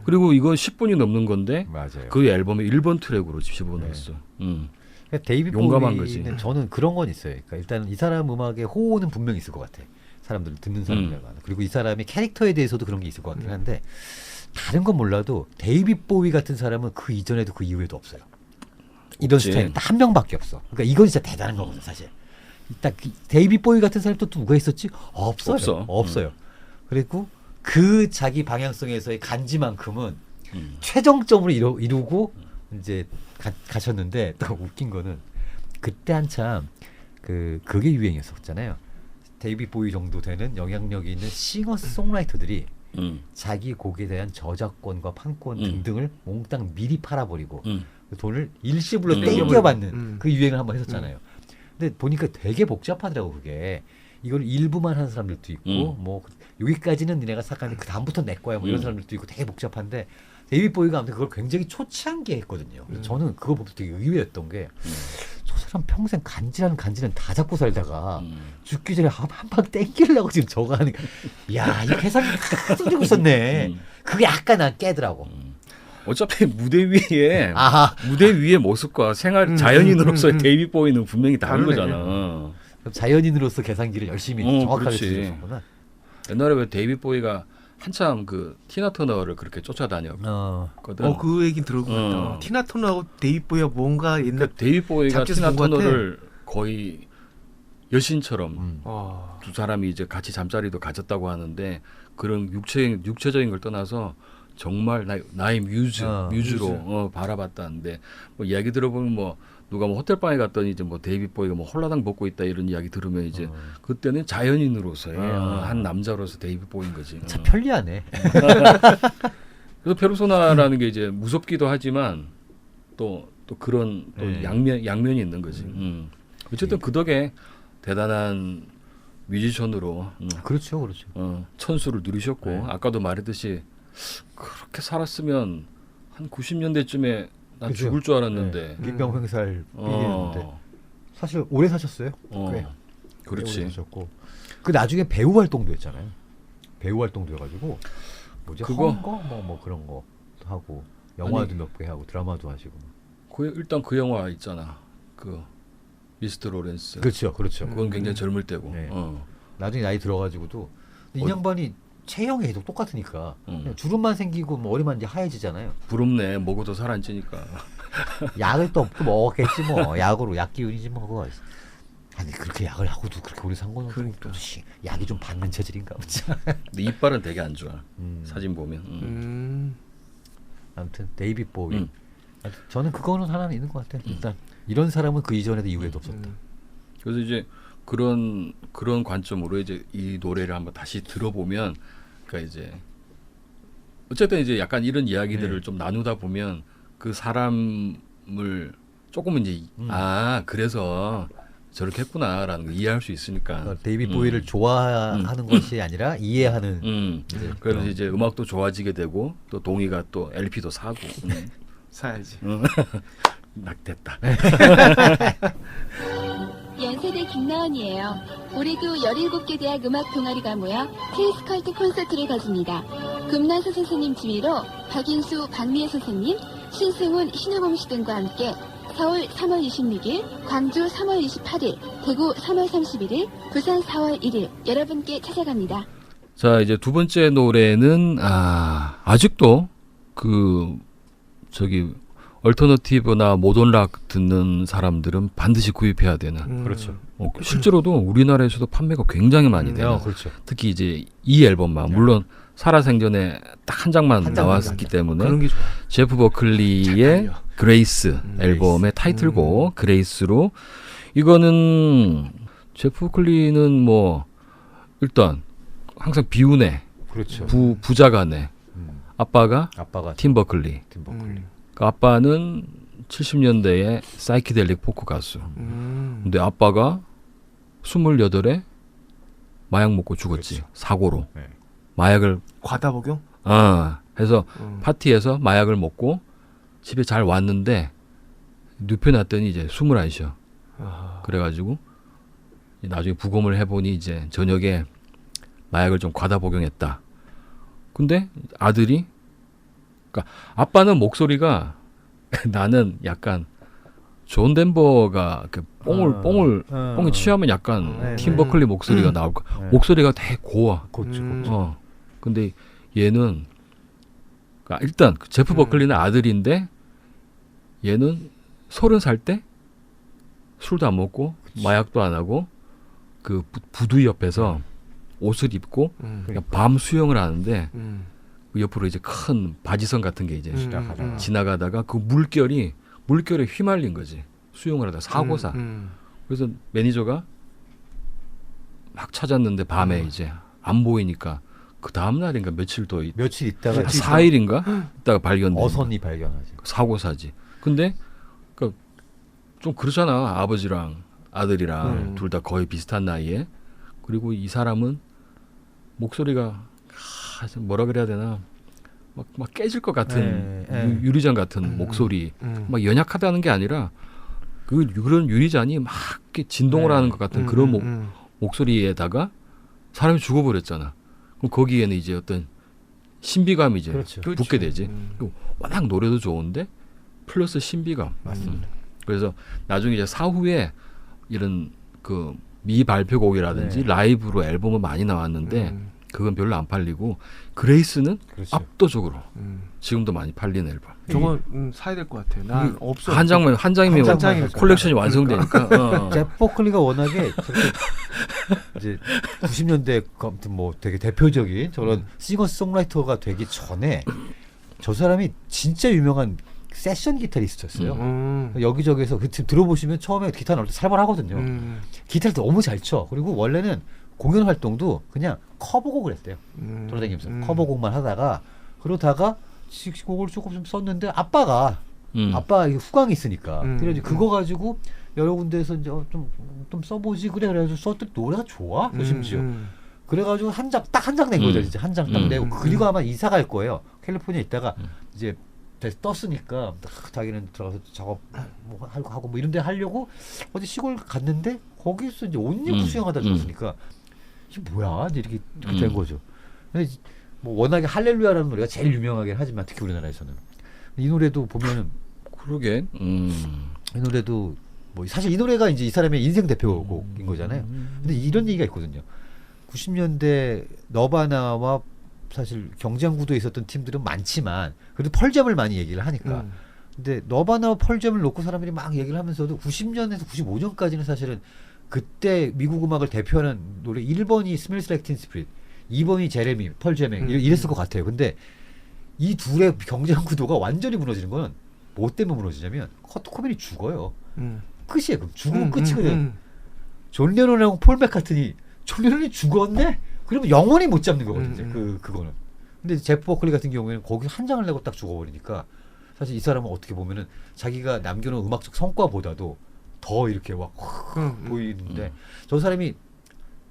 그리고 이건 10분이 넘는 건데 맞아요. 그 앨범에 1번 트랙으로 집어넣었어. 그러니까 데이빗 용감한 보이는 거지. 저는 그런 건 있어요. 그러니까 일단 이 사람 음악에 호호는 분명히 있을 것 같아. 사람들 듣는 사람들 그리고 이 사람의 캐릭터에 대해서도 그런 게 있을 것 같긴 한데 다른 건 몰라도 데이빗 보이 같은 사람은 그 이전에도 그 이후에도 없어요. 이런 없지. 스타일은 딱 한 명밖에 없어. 그러니까 이건 진짜 대단한 거거든 사실. 딱 데이빗 보이 같은 사람 또 누가 있었지? 없어요. 없어요. 그리고 그 자기 방향성에서의 간지만큼은 최정점으로 이루고 이제 가셨는데 또 웃긴 거는 그때 한참 그게 유행이었었잖아요. 데이빗 보이 정도 되는 영향력이 있는 싱어송라이터들이 자기 곡에 대한 저작권과 판권 등등을 몽땅 미리 팔아버리고 그 돈을 일시불로 땡겨받는 그 유행을 한번 했었잖아요. 근데 보니까 되게 복잡하더라고 그게. 이걸 일부만 하는 사람들도 있고 뭐 여기까지는 니네가 삭하는데 그 다음부터 내 거야 뭐 이런 사람들도 있고 되게 복잡한데 데이빗 보이가 아무튼 그걸 굉장히 초치한게 했거든요. 그래서 저는 그거 보면서 되게 의외였던 게 저 사람 평생 간지는 다 잡고 살다가 죽기 전에 한 방 땡기려고 지금 저거 하는 야, 이 계산이 다 던지고 있었네. 그게 약간 난 깨더라고. 어차피 무대 위의 모습과 생활 자연인으로서의 데이빗 보이는 분명히 다른 거잖아. 그럼 자연인으로서 계산기를 열심히 정확하게 그렇지. 쓰셨구나. 옛날에 왜 데이빗 보이가 한참 그 티나 터너를 그렇게 쫓아다녔거든. 그 얘기 들어보면 티나 터너하고 데이빗 보이가 뭔가 옛날 그러니까 데이빗 보이가 잡지에서 티나 본 것 같아. 터너를 거의 여신처럼 두 사람이 이제 같이 잠자리도 가졌다고 하는데 그런 육체적인 걸 떠나서 정말 나의 뮤즈로 뮤즈. 바라봤다는데 뭐 이야기 들어보면 뭐 누가 뭐 호텔방에 갔더니 이제 뭐 데이빗 보이가 뭐 홀라당 벗고 있다 이런 이야기 들으면 이제 그때는 자연인으로서의 한 남자로서 데이빗 보이인 거지. 참 편리하네. 그래서 페르소나라는 게 이제 무섭기도 하지만 또 그런 또 네. 양면이 있는 거지. 어쨌든 그 덕에 대단한 뮤지션으로 그렇죠. 천수를 누리셨고 네. 아까도 말했듯이 그렇게 살았으면 한 90년대쯤에 난 그죠. 죽을 줄 알았는데 민병횡살 삐겠는데 어, 사실 오래 사셨어요. 어, 꽤. 오래 그렇지. 사셨고 그 나중에 배우 활동도 했잖아요. 배우 활동도 해가지고 뭐지 그거? 헝거 뭐 그런 거 하고 영화도 몇 개 하고 드라마도 하시고. 일단 그 영화 있잖아. 그 미스터 로렌스. 그렇죠. 그건 굉장히 젊을 때고. 네. 어. 나중에 나이 들어가지고도 이 양반이 체형이 계속 똑같으니까 음. 그냥 주름만 생기고 머리만 이제 하얘지잖아요. 부럽네. 먹어도 살 안 찌니까. 약을 또 먹었겠지 뭐. 약으로 약 기운이지 뭐 그거. 아니 그렇게 약을 하고도 그렇게 오래 산 거는 그러니까. 약이 좀 받는 체질인가 보지. 근데 이빨은 되게 안 좋아. 음. 사진 보면. 아무튼 데이빗 보위. 음. 저는 그거는 하나는 있는 것 같아요. 일단 이런 사람은 그 이전에도 이후에도 없었다. 그래서 이제 그런 관점으로 이제 이 노래를 한번 다시 들어보면, 그러니까 이제 어쨌든 이제 약간 이런 이야기들을 네. 좀 나누다 보면 그 사람을 조금은 이제 그래서 저렇게 했구나라는 걸 이해할 수 있으니까. 데이빗 보위를 좋아하는 것이 아니라 이해하는. 이제 그래서 그런. 이제 음악도 좋아지게 되고 또 동의가 또 LP도 사고. 사야지. 낙됐다. 연세대 김나은이에요. 올해도 17개 대학 음악 동아리가 모여 K스컬트 콘서트를 가집니다. 금나수 선생님 지휘로 박인수, 박미애 선생님, 신승훈, 신효범 씨 등과 함께 서울 3월 26일, 광주 3월 28일, 대구 3월 31일, 부산 4월 1일 여러분께 찾아갑니다. 자, 이제 두 번째 노래는 아직도 얼터너티브나 모던 락 듣는 사람들은 반드시 구입해야 되는. 그렇죠. 실제로도 우리나라에서도 판매가 굉장히 많이 돼요. 그렇죠. 특히 이제 이 앨범만 물론 살아생전에 딱 한 장만 한 장만 나왔기 때문에 그런 게 좋아. 제프 버클리의 잘 그레이스 앨범의 타이틀곡 그레이스로 이거는 제프 버클리는 뭐 일단 항상 비운애 그렇죠. 부자가네 아빠가 아빠가 팀 버클리 팀 버클리. 그 아빠는 70년대의 사이키델릭 포크 가수. 근데 아빠가 28에 마약 먹고 죽었지. 그렇죠. 사고로. 네. 마약을 과다 복용? 해서 파티에서 마약을 먹고 집에 잘 왔는데 눕혀놨더니 이제 숨을 안 쉬어. 그래가지고 나중에 부검을 해보니 이제 저녁에 마약을 좀 과다 복용했다. 근데 아들이 그러니까 아빠는 목소리가 나는 약간 존 덴버가 그 뽕에 취하면 약간 팀 버클리 목소리가 나올 거. 목소리가 되게 고와. 고추. 근데 얘는 그러니까 일단 제프 버클리는 아들인데 얘는 30살 때 술도 안 먹고 마약도 안 하고 그 부두 옆에서 옷을 입고 그냥 밤 수영을 하는데 그 옆으로 이제 큰 바지선 같은 게 이제 지나가다가 그 물결에 휘말린 거지. 수영을 하다가 사고사. 그래서 매니저가 막 찾았는데 밤에 이제 안 보이니까 그 다음 날인가 며칠 있다가 4일인가 있다가 발견된 어선이 발견하지. 사고사지. 근데 좀 그렇잖아. 아버지랑 아들이랑 둘 다 거의 비슷한 나이에. 그리고 이 사람은 목소리가 뭐라 그래야 되나 막 깨질 것 같은 유리잔 같은 목소리. 막 연약하다는 게 아니라 그런 유리잔이 막 이렇게 진동을 하는 것 같은 그런 목소리에다가 사람이 죽어버렸잖아. 그럼 거기에는 이제 어떤 신비감이 이제 그렇죠. 붙게 되지. 워낙 노래도 좋은데 플러스 신비감. 맞습니다. 그래서 나중에 이제 사후에 이런 그 미발표곡이라든지 라이브로 앨범은 많이 나왔는데 그건 별로 안 팔리고 그레이스는 그렇죠. 압도적으로 지금도 많이 팔리는 앨범. 저거 사야 될 것 같아. 난 없어. 한 장이면 한 장이면 콜렉션이 완성되니까. 제프 버클리가 워낙에 이제 90년대 아무튼 뭐 되게 대표적인 저런 싱어송라이터가 되기 전에 저 사람이 진짜 유명한 세션 기타리스트였어요. 여기저기서 그 들어보시면 처음에 기타 나올 때 살벌하거든요. 기타를 너무 잘 쳐. 그리고 원래는 공연 활동도 그냥 커버곡을 했대요. 돌아다니면서 커버곡만 하다가 그러다가 곡을 조금 좀 썼는데 아빠가 후광이 있으니까 그래가지고 그거 가지고 여러 군데에서 이제 좀 써보지 그래가지고 썼더니 노래가 좋아. 심지어 그래가지고 딱 한 장 낸 거죠. 진짜 한 장 딱 내고 그리고 아마 이사 갈 거예요. 캘리포니아 있다가 이제 떴으니까 자기는 들어가서 작업 뭐 하고 뭐 이런 데 하려고 어디 시골 갔는데 거기서 이제 옷 입고 수영하다 죽었으니까 이게 뭐야 이렇게 된 거죠. 근데 뭐 워낙에 할렐루야라는 노래가 제일 유명하긴 하지만 특히 우리나라에서는 이 노래도 보면은 그러게. 이 노래도 뭐 사실 이 노래가 이제 이 사람의 인생 대표곡인 거잖아요. 근데 이런 얘기가 있거든요. 90년대 너바나와 사실 경쟁 구도에 있었던 팀들은 많지만 그래도 펄잼을 많이 얘기를 하니까 근데 너바나와 펄잼을 놓고 사람들이 막 얘기를 하면서도 90년에서 95년까지는 사실은 그때 미국 음악을 대표하는 노래 1번이 스멜스 라이크 틴 스피릿 2번이 제레미 펄잼 이랬을 것 같아요. 근데 이 둘의 경쟁 구도가 완전히 무너지는 건 뭐 때문에 무너지냐면 커트 코베인이 죽어요. 끝이에요. 그럼 죽으면 끝이거든. 존 레논하고 폴 맥카트니 존 레논이 죽었네? 그러면 영원히 못 잡는 거거든요. 그거는. 근데 제프 버클리 같은 경우에는 거기 한 장을 내고 딱 죽어버리니까 사실 이 사람은 어떻게 보면은 자기가 남겨놓은 음악적 성과보다도 더 이렇게 막 보이는데 저 사람이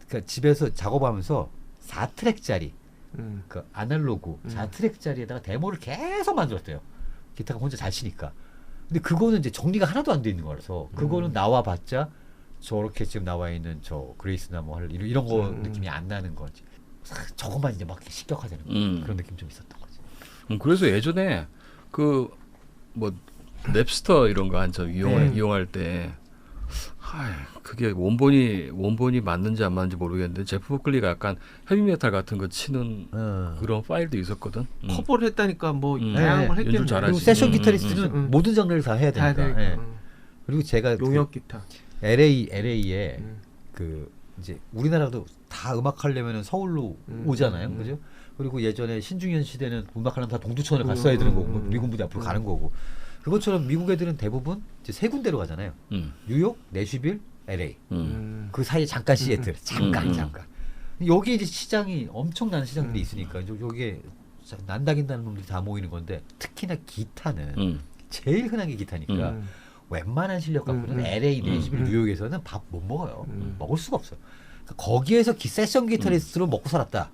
그러니까 집에서 작업하면서 4트랙짜리 그 아날로그 4트랙짜리에다가 데모를 계속 만들었대요. 기타가 혼자 잘 치니까. 근데 그거는 이제 정리가 하나도 안 돼 있는 거라서 그거는 나와봤자 저렇게 지금 나와 있는 저 그레이스나 뭐 이런 거 느낌이 안 나는 거지. 저것만 이제 막 식격화되는 그런 느낌 좀 있었던 거지. 그래서 예전에 그 뭐 랩스터 이런 거 한저 이용할 때 그게 원본이 맞는지 안 맞는지 모르겠는데 제프 버클리가 약간 헤비메탈 같은 거 치는 그런 파일도 있었거든. 커버를 했다니까 뭐 다양한 걸 연주 했겠네. 잘하지. 그리고 세션 기타리스트는 모든 장르를 다 해야 되니까. 예. 그리고 제가 용역 기타. LA에 그 이제 우리나라도 다 음악하려면은 서울로 오잖아요, 그죠? 그리고 예전에 신중현 시대는 음악하려면 다 동두천을 갔어야 되는 거고 미군 부대 앞으로 가는 거고 그것처럼 미국 애들은 대부분 이제 세 군데로 가잖아요. 뉴욕, 내슈빌, LA. 그 사이에 잠깐 시애틀, 잠깐. 여기 이제 시장이 엄청난 시장들이 있으니까 여기에 난다긴다는 놈들이 다 모이는 건데 특히나 기타는 제일 흔한 게 기타니까. 웬만한 실력 갖고는 LA, 내시빌, 뉴욕에서는 밥 못 먹어요. 먹을 수가 없어요. 그러니까 거기에서 세션 기타리스트로 먹고 살았다.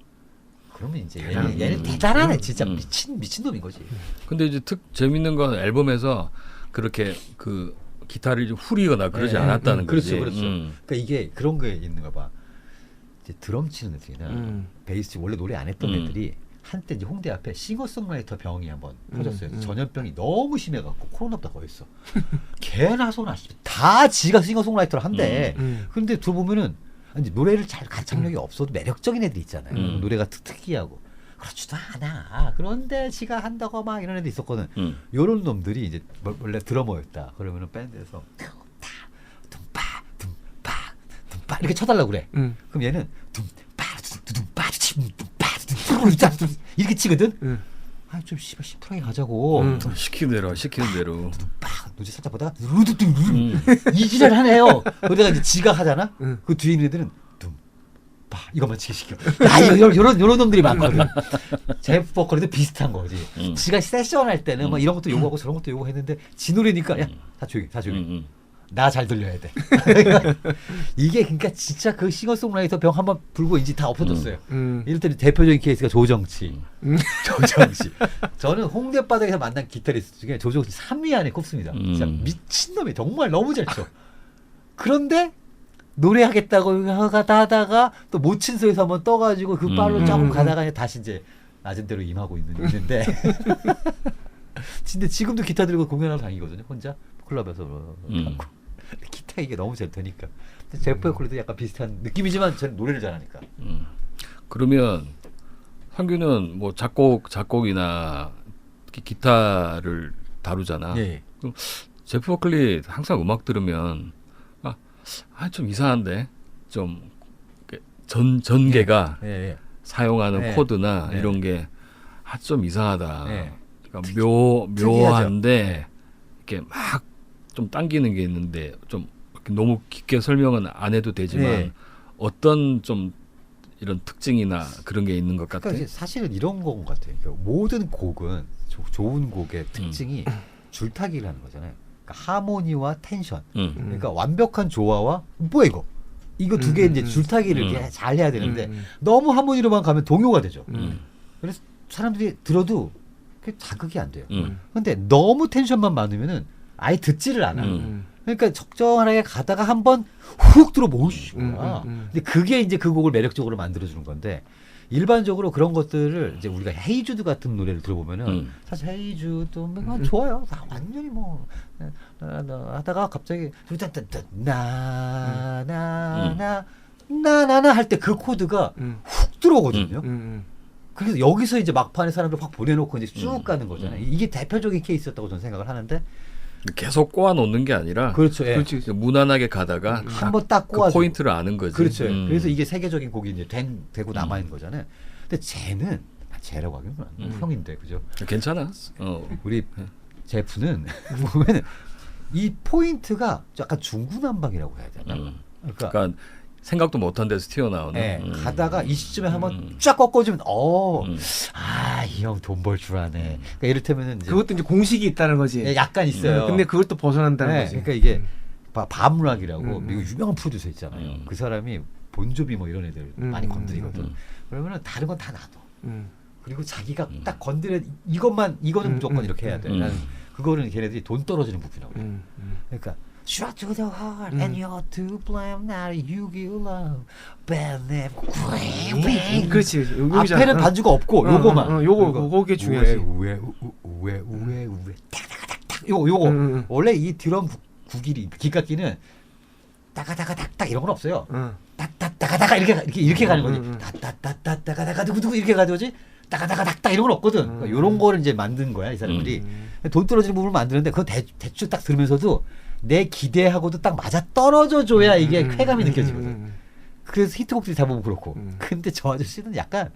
그러면 이제 얘는 대단하네. 진짜 미친 놈인 거지. 근데 이제 재밌는 건 앨범에서 그렇게 그 기타를 좀 후리거나 그러지 않았다는 거지. 그렇죠. 그러니까 이게 그런 게 있는가 봐. 이제 드럼 치는 애들이나 베이스 원래 노래 안 했던 애들이 한때 이제 홍대 앞에 싱어송라이터 병이 한번 터졌어요. 전염병이 너무 심해갖고 코로나보다 거였어. 개나 소나 다 지가 싱어송라이터를 한대. 근데 들어보면은 이제 노래를 잘 가창력이 없어도 매력적인 애들 있잖아요. 노래가 특이하고 그렇지도 않아. 그런데 지가 한다고 막 이런 애들 있었거든. 요런 놈들이 이제 원래 드러머였다. 그러면은 밴드에서 둠빠 이렇게 쳐달라고 그래. 그럼 얘는 둠빠 이렇게 치거든. 좀 심플하게 가자고. 시키는 대로. 노지 살짝 보다가 이 지랄 하네요. 그러다가 이제 지가 하잖아. 그 뒤에 있는 애들은 이것만 치게 시켜. 요런 놈들이 많거든. 제프 버클리도 비슷한 거지. 지가 세션 할 때는 막 이런 것도 요구하고 저런 것도 요구했는데 지 노래니까 야 다 조용히. 나 잘 들려야 돼. 이게 그러니까 진짜 그 싱어송라이터 병 한번 불고 이제 다 엎어졌어요. 이를테면 대표적인 케이스가 조정치. 저는 홍대바닥에서 만난 기타리스트 중에 조정치 3위 안에 꼽습니다. 진짜 미친놈이 정말 너무 잘 쳐. 그런데 노래하겠다고 하다가 또 모친소에서 한번 떠가지고 그 빨로 조금 가다가 다시 이제 낮은 대로 임하고 있는데 근데 지금도 기타 들고 공연하러 다니거든요. 혼자 클럽에서 기타 이게 너무 잘 되니까. 제프 버클리도 약간 비슷한 느낌이지만 저는 노래를 잘하니까. 그러면 상규는 뭐 작곡이나 기타를 다루잖아. 예. 그럼 제프 버클리 항상 음악 들으면 좀 이상한데 좀 전개가 사용하는 코드나 이런 게 좀 이상하다. 그러니까 묘한데 이렇게 막 좀 당기는 게 있는데 좀 너무 깊게 설명은 안 해도 되지만 네. 어떤 좀 이런 특징이나 그런 게 있는 것 같아. 그러니까 사실은 이런 건 같아요. 그러니까 모든 곡은 좋은 곡의 특징이 줄타기라는 거잖아요. 그러니까 하모니와 텐션. 그러니까 완벽한 조화와 뭐야 이거 두 개 이제 줄타기를 이렇게 잘 해야 되는데 너무 하모니로만 가면 동요가 되죠. 그래서 사람들이 들어도 그게 자극이 안 돼요. 근데 너무 텐션만 많으면은 아예 듣지를 않아. 그러니까 적절하게 가다가 한번 훅 들어모으시구나. 근데 그게 이제 그 곡을 매력적으로 만들어주는 건데 일반적으로 그런 것들을 이제 우리가 헤이주드 같은 노래를 들어보면은 사실 헤이주드 좋아요. 다 완전히 뭐 하다가 갑자기 나나나 할 때 그 코드가 훅 들어오거든요. 그래서 여기서 이제 막판에 사람들 확 보내놓고 이제 쭉 가는 거잖아요. 이게 대표적인 케이스였다고 저는 생각을 하는데 계속 꼬아 놓는 게 아니라 그렇죠. 예. 그렇지. 무난하게 가다가 한번 딱 그 꼬아주고. 포인트를 아는 거지. 그렇죠. 그래서 이게 세계적인 곡이 이제 되고 남아 있는 거잖아요. 근데 쟤는 쟤라고 하기는 형인데 그죠? 괜찮아. 우리 제프는 보면은 이 포인트가 약간 중구난방이라고 해야 되나? 그러니까 생각도 못한 데서 튀어나오는. 네, 가다가 이 시점에 한번 쫙 꺾어주면 이 형 돈 벌 줄 아네. 그러니까 이를테면은 이제 그것도 이제 공식이 있다는 거지. 네, 약간 있어요. 근데 그것도 벗어난다는 네, 거지. 그러니까 이게 밤락이라고 미국 유명한 프로듀서 있잖아요. 그 사람이 본조비 뭐 이런 애들 많이 건드리거든. 그러면은 다른 건 다 놔둬. 그리고 자기가 딱 이거는 무조건 이렇게 해야 돼. 나는 그거는 걔네들이 돈 떨어지는 부분이라고. 그러니까 Shot to the heart and you're to blame. Not you give love, bad name. 그렇지. 앞에는 반주가 없고 요거만. 요게 중요하지. 우에 탁탁탁탁 요거 원래 이 드럼 구길이 기각기는 따가따가닥딱 이런 건 없어요. 따따따가다가 이렇게 가는 거지. 따따따따가다가 두구두구 이렇게 가져오지. 따가다가닥딱 이런 건 없거든. 그러니까 이런 거를 이제 만든 거야 이 사람들이. 돈 떨어지는 부분을 만드는데 그거 대충 딱 들으면서도 내 기대하고도 딱 맞아 떨어져 줘야 이게 쾌감이 느껴지거든. 그래서 히트곡들이 대부분 그렇고. 근데 저 아저씨는 약간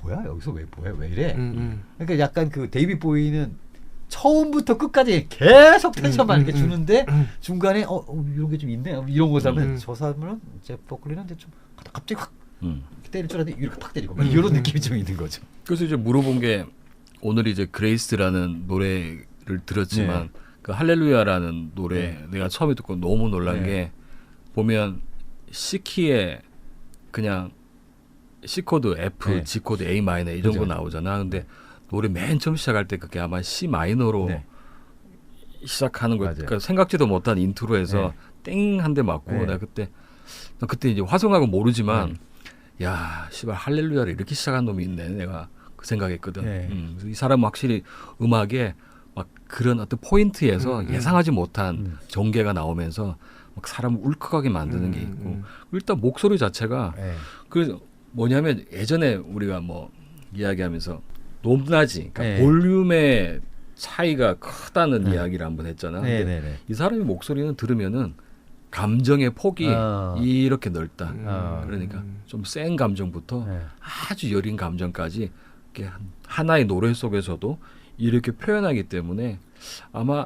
뭐야 여기서 왜 이래? 그러니까 약간 그 데이빗 보이는 처음부터 끝까지 계속 텐션만 이렇게 주는데 중간에 이런 게 좀 있네 이런 거 사면 저 사람은 제프 버클리는 이제 좀 갑자기 확 때릴 줄 알았는데 이렇게 팍 때리고 막 이런 느낌이 좀 있는 거죠. 그래서 이제 물어본 게 오늘 이제 그레이스라는 노래를 들었지만 그 할렐루야라는 노래 내가 처음에 듣고 너무 놀란 게 보면 C키에 그냥 C 코드 F, G 코드 A 마이너 이 정도 나오잖아. 근데 노래 맨 처음 시작할 때 그게 아마 C 마이너로 시작하는 거. 그러니까 생각지도 못한 인트로에서 땡 한 대 맞고 내가 그때 이제 화성하고 모르지만 야, 씨발 할렐루야를 이렇게 시작한 놈이 있네. 내가 그 생각했거든. 이 사람은 확실히 음악에 막 그런 어떤 포인트에서 예상하지 못한 전개가 나오면서 막 사람을 울컥하게 만드는 게 있고 일단 목소리 자체가 그 뭐냐면 예전에 우리가 뭐 이야기하면서 높낮이 그러니까 볼륨의 차이가 크다는 이야기를 한번 했잖아. 근데 이 사람의 목소리는 들으면은 감정의 폭이 이렇게 넓다. 그러니까 좀 센 감정부터 아주 여린 감정까지 이렇게 하나의 노래 속에서도 이렇게 표현하기 때문에 아마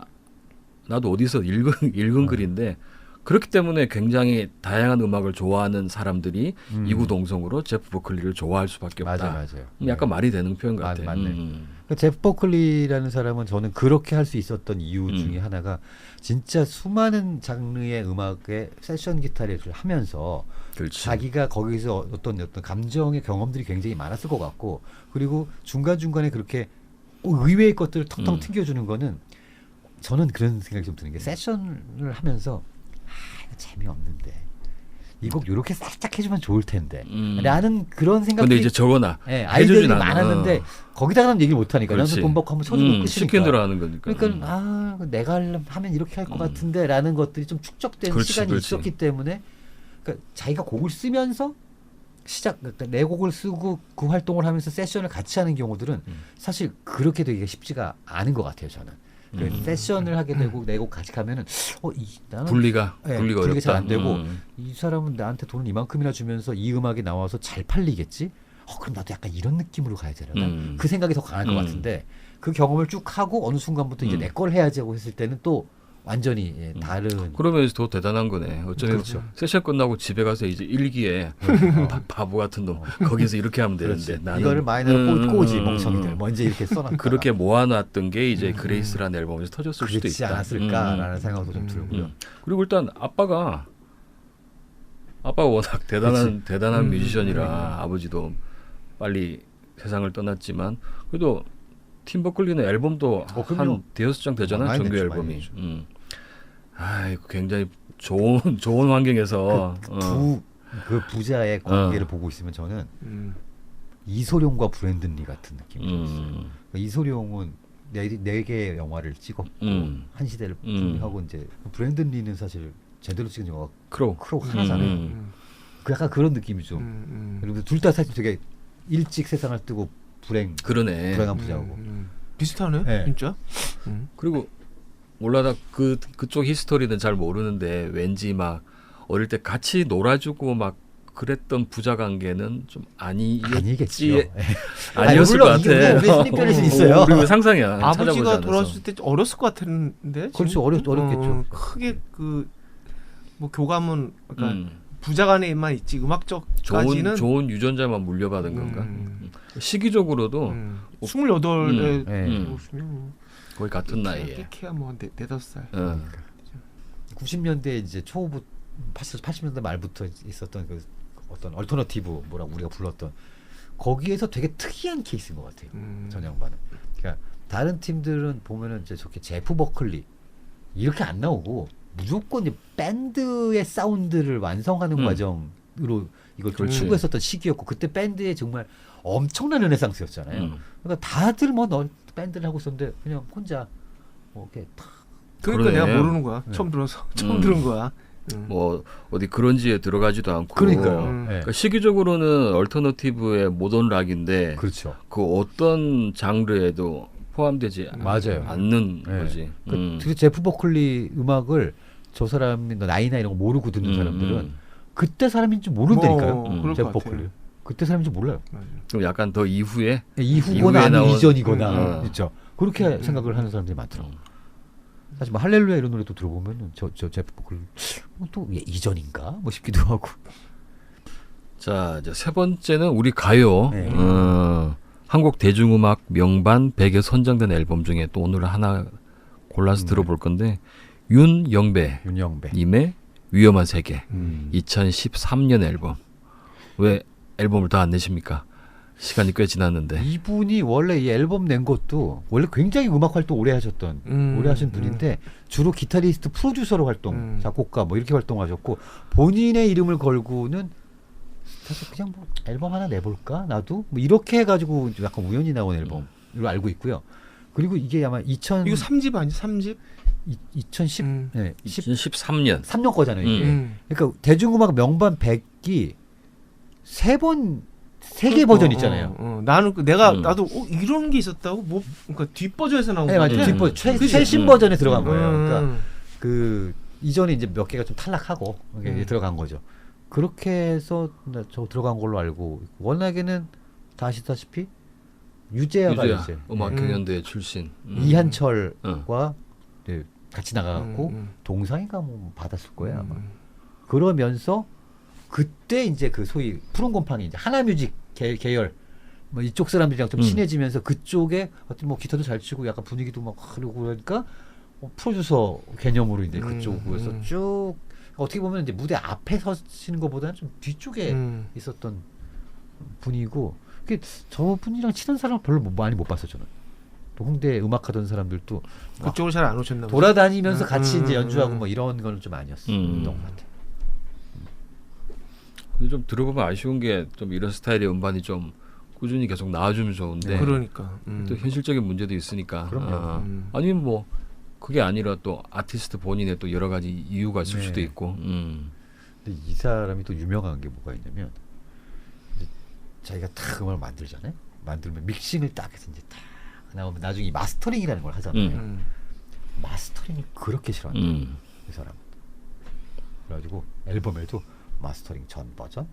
나도 어디서 읽은 글인데 그렇기 때문에 굉장히 다양한 음악을 좋아하는 사람들이 이구동성으로 제프 버클리를 좋아할 수밖에 없다. 맞아요. 약간 말이 되는 표현 같아. 맞네. 제프 버클리라는 사람은 저는 그렇게 할 수 있었던 이유 중에 하나가 진짜 수많은 장르의 음악에 세션 기타를 하면서 자기가 거기서 어떤 감정의 경험들이 굉장히 많았을 것 같고 그리고 중간중간에 그렇게 의외의 것들을 텅텅 튕겨주는 거는 저는 그런 생각이 좀 드는 게 세션을 하면서 이거 재미없는데 이 곡 요렇게 살짝 해주면 좋을 텐데 라는 그런 생각이 근데 이제 적어놔 아이디어들이 많았는데 거기다가는 얘기를 못하니까 나는 돈 받고 한번 쳐주고 끝이니까 시킨 대로 하는 거니까 그러니까 내가 하면 이렇게 할 것 같은데 라는 것들이 좀 축적된 시간이 있었기 때문에 그러니까 자기가 곡을 쓰면서 그러니까 내 곡을 쓰고 그 활동을 하면서 세션을 같이 하는 경우들은 사실 그렇게 되기가 쉽지가 않은 것 같아요 저는. 세션을 하게 되고 내 곡 같이 가면은 나는 분리가 잘 안 되고 이 사람은 나한테 돈을 이만큼이나 주면서 이 음악이 나와서 잘 팔리겠지 그럼 나도 약간 이런 느낌으로 가야 되려나? 그 생각이 더 강할 것 같은데 그 경험을 쭉 하고 어느 순간부터 이제 내 걸 해야지 하고 했을 때는 또 완전히 다른. 그러면서 더 대단한 거네. 어쩌면 그렇죠. 세션 끝나고 집에 가서 이제 일기에 바보 같은 놈 거기서 이렇게 하면 되는데 나는 이거를 마이너로 꼬지 멍청이들 먼저 이렇게 써놨다. 그렇게 모아놨던 게 이제 그레이스라는 앨범에서 터졌을 수도 그렇지 있다. 않았을까라는 생각도 좀 들고요. 그리고 일단 아빠가 워낙 대단한 뮤지션이라 아버지도 빨리 세상을 떠났지만 그래도 팀버클리는 앨범도 그럼요. 한 대여섯 장 되잖아. 많이 정규 냈죠, 앨범이. 많이 냈죠. 아이고 굉장히 좋은 환경에서 그 부자의 관계를 보고 있으면 저는 이소룡과 브랜든 리 같은 느낌이 들었어요. 그러니까 이소룡은 네 개의 영화를 찍었고 한 시대를 풍미하고 이제 브랜든 리는 사실 제대로 찍은 영화가 크로우 하나잖아요. 그 약간 그런 느낌이 좀. 그리고 둘 다 사실 되게 일찍 세상을 뜨고 불행한 부자고. 비슷하네, 네. 진짜. 그리고 몰라 그쪽 히스토리는 잘 모르는데 왠지 막 어릴 때 같이 놀아주고 막 그랬던 부자 관계는 좀 아니겠지. 아니었을 것 같아. 우리 선입견일 수 있어요. 우리 상상이야. 아버지가 찾아보지 않아서. 돌아왔을 때 어렸을 것 같았는데. 그렇죠. 어렵겠죠. 크게 뭐 교감은 그러니까 부자간에만 있지 음악적까지는 좋은 유전자만 물려받은 건가? 시기적으로도 28에 네. 거의 같은 나이에. 깨야 뭐 4-5살. 90년대 이제 초부 80년대 말부터 있었던 그 어떤 얼터너티브 뭐라고 우리가 불렀던 거기에서 되게 특이한 케이스인 것 같아요. 전형반은. 그러니까 다른 팀들은 보면은 이제 저렇게 제프 버클리 이렇게 안 나오고 무조건 이제 밴드의 사운드를 완성하는 과정으로 이걸 좀 그렇지. 추구했었던 시기였고 그때 밴드에 정말 엄청난 르네상스였잖아요. 그러니까 다들 뭐 밴드를 하고 있었는데 그냥 혼자 뭐 이렇게 탁. 그러니까 그러네. 내가 모르는 거야. 처음 들은 거야. 뭐 어디 그런지에 들어가지도 않고. 그러니까요. 네. 그러니까 시기적으로는 얼터너티브의 모던 락인데 그렇죠. 그 어떤 장르에도 포함되지 맞아요. 않는 네. 거지. 그 제프 버클리 음악을 저 사람이 나이나 이런 거 모르고 듣는 사람들은 그때 사람인지 모른다니까요. 그럴 제프 것 같아요. 버클리. 그때 사람인지 몰라요. 좀 약간 더 이후에 이후거나 이후에 아니면 나온- 이전이거나 그렇죠. 그렇게 생각을 하는 사람들이 많더라고요. 사실 뭐 할렐루야 이런 노래도 들어보면은 저 제프 버클리 또 이전인가 뭐 싶기도 하고. 자 이제 세 번째는 우리 가요. 네. 한국 대중음악 명반 100에 선정된 앨범 중에 또 오늘 하나 골라서 들어볼 건데 윤영배 윤영배. 님의 위험한 세계 2013년 앨범. 왜 앨범을 더 안 내십니까? 시간이 꽤 지났는데. 이분이 원래 이 앨범 낸 것도 원래 굉장히 음악 활동 오래 하셨던 오래 하신 분인데 주로 기타리스트 프로듀서로 활동 작곡가 뭐 이렇게 활동하셨고 본인의 이름을 걸고는 사실 그냥 뭐 앨범 하나 내볼까 나도 뭐 이렇게 해가지고 약간 우연히 나온 앨범으로 알고 있고요. 그리고 이게 아마 이거 3집 아니야? 3집? 2010 네, 2013년. 13년 거잖아요 이게. 그러니까 대중음악 명반 100기 세 개 버전 있잖아요. 나는 나도 이런 게 있었다고 뭐 그러니까 뒷 버전에서 나온 네, 맞아요. 건데. 뒷버전 최신 버전에 들어간 거예요. 그러니까 그 이전에 이제 몇 개가 좀 탈락하고 이게 들어간 거죠. 그렇게 해서 저 들어간 걸로 알고 있고. 워낙에는 다 아시다시피 유재하가 이제 음악 경연대 출신. 이한철과 네, 같이 나가갖고 동상인가 뭐 받았을 거예요 아마. 그러면서 그때 이제 그 소위 푸른 곰팡이 이제 하나뮤직 계열 뭐 이쪽 사람들이랑 좀 친해지면서 그쪽에 어떤 뭐 기타도 잘 치고 약간 분위기도 막 그러고 그러니까 프로듀서 개념으로 이제 그쪽에서 쭉 어떻게 보면 이제 무대 앞에 서시는 것보다는 좀 뒤쪽에 있었던 분이고 저 분이랑 친한 사람 별로 많이 못 봤어요 저는. 또 홍대 음악하던 사람들도 그쪽으로 잘 안 오셨나 보다. 돌아다니면서 같이 이제 연주하고 뭐 이런 거는 좀 아니었던 것 같아요. 근데 좀 들어보면 아쉬운 게 좀 이런 스타일의 음반이 좀 꾸준히 계속 나와주면 좋은데. 그러니까. 또 현실적인 문제도 있으니까. 그럼요. 아니면 뭐 그게 아니라 또 아티스트 본인의 또 여러 가지 이유가 있을 네. 수도 있고. 근데 이 사람이 또 유명한 게 뭐가 있냐면 이제 자기가 딱 음악을 만들잖아요. 만들면 믹싱을 딱 해서 이제 딱 나오면 나중에 이 마스터링이라는 걸 하잖아요. 마스터링을 그렇게 싫어한다. 이 사람. 그래가지고 앨범에도 마스터링 전 버전,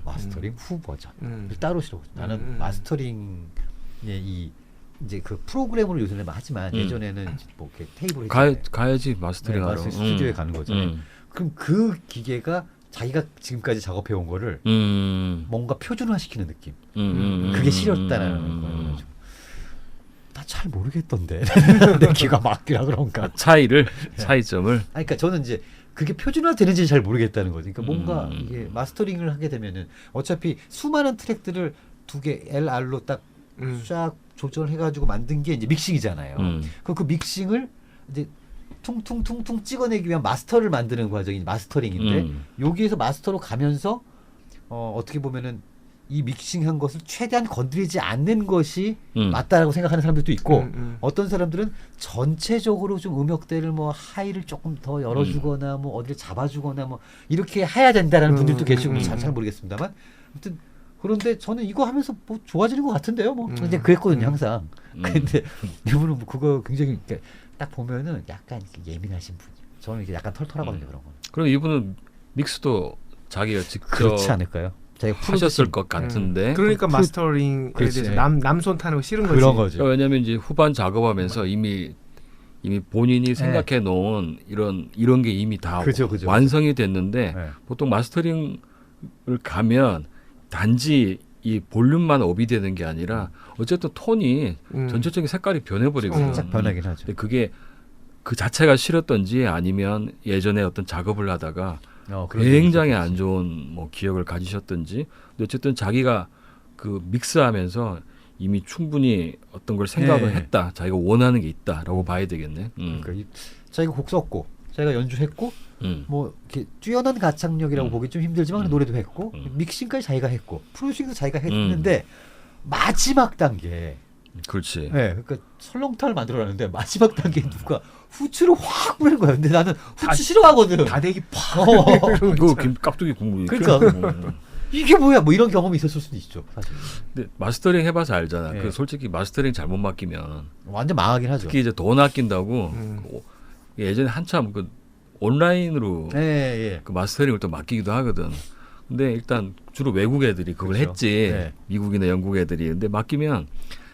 마스터링 후 버전 따로 실어. 나는 마스터링의 이 이제 그 프로그램으로 요새는 하지만 예전에는 뭐 이렇게 테이블에 가야지 마스터링 하러. 스튜디오에 가는 거잖아요. 그럼 그 기계가 자기가 지금까지 작업해 온 거를 뭔가 표준화시키는 느낌. 그게 싫었다라는 거예요. 나 잘 모르겠던데 내 귀가 막히라 그런가. 차이점을. 아니, 그러니까 저는 이제 그게 표준화 되는지 잘 모르겠다는 거죠. 그러니까 뭔가 이게 마스터링을 하게 되면은 어차피 수많은 트랙들을 두 개 LR로 딱 쫙 조절해가지고 만든 게 이제 믹싱이잖아요. 그럼 그 믹싱을 이제 퉁퉁퉁퉁 찍어내기 위한 마스터를 만드는 과정이 마스터링인데 여기에서 마스터로 가면서 어떻게 보면은 이 믹싱한 것을 최대한 건드리지 않는 것이 맞다라고 생각하는 사람들도 있고 어떤 사람들은 전체적으로 좀 음역대를 뭐 하이를 조금 더 열어주거나 뭐 어디를 잡아주거나 뭐 이렇게 해야 된다라는 분들도 계시고 잘 모르겠습니다만 아무튼 그런데 저는 이거 하면서 뭐 좋아지는 것 같은데요. 뭐 이제 그랬거든요 항상. 근데 이분은 뭐 그거 굉장히 딱 보면은 약간 예민하신 분이에요. 저는 이게 약간 털털하거든요 그런 거. 그럼 이분은 믹스도 자기가 직접 그렇지 않을까요? 자기가 하셨을 것 같은데. 그러니까 마스터링에 대해서 남손 타는 거 싫은 거지. 그런 거죠. 그러니까 왜냐하면 이제 후반 작업하면서 이미 본인이 생각해 놓은 이런 게 이미 다 그죠. 완성이 됐는데 네. 보통 마스터링을 가면 단지 이 볼륨만 업이 되는 게 아니라 어쨌든 톤이 전체적인 색깔이 변해버리거든요. 살짝 변하긴 하죠. 근데 그게 그 자체가 싫었던지 아니면 예전에 어떤 작업을 하다가 굉장히 안 좋은 뭐 기억을 가지셨던지 근데 어쨌든 자기가 그 믹스하면서 이미 충분히 어떤 걸 생각을 했다. 자기가 원하는 게 있다라고 봐야 되겠네. 그러니까 자기가 곡 썼고 자기가 연주했고 뭐 이렇게 뛰어난 가창력이라고 보기 좀 힘들지만 노래도 했고 믹싱까지 자기가 했고 프로듀싱도 자기가 했는데 마지막 단계 그렇지. 네, 그러니까 설렁탕을 만들어놨는데 마지막 단계에 누가 후추를 확 뿌리는 거야. 근데 나는 후추 싫어하거든. 다대기 팍. 그 깍두기 국물. 그러니까 이게 뭐야? 뭐 이런 경험이 있었을 수도 있죠. 사실. 근데 마스터링 해봐서 알잖아. 네. 그 솔직히 마스터링 잘못 맡기면 완전 망하긴 하죠. 특히 이제 돈 아낀다고 예전에 한참 그 온라인으로 그 마스터링을 또 맡기기도 하거든. 근데 일단 주로 외국 애들이 그걸 그렇죠. 했지. 네. 미국이나 영국 애들이. 근데 맡기면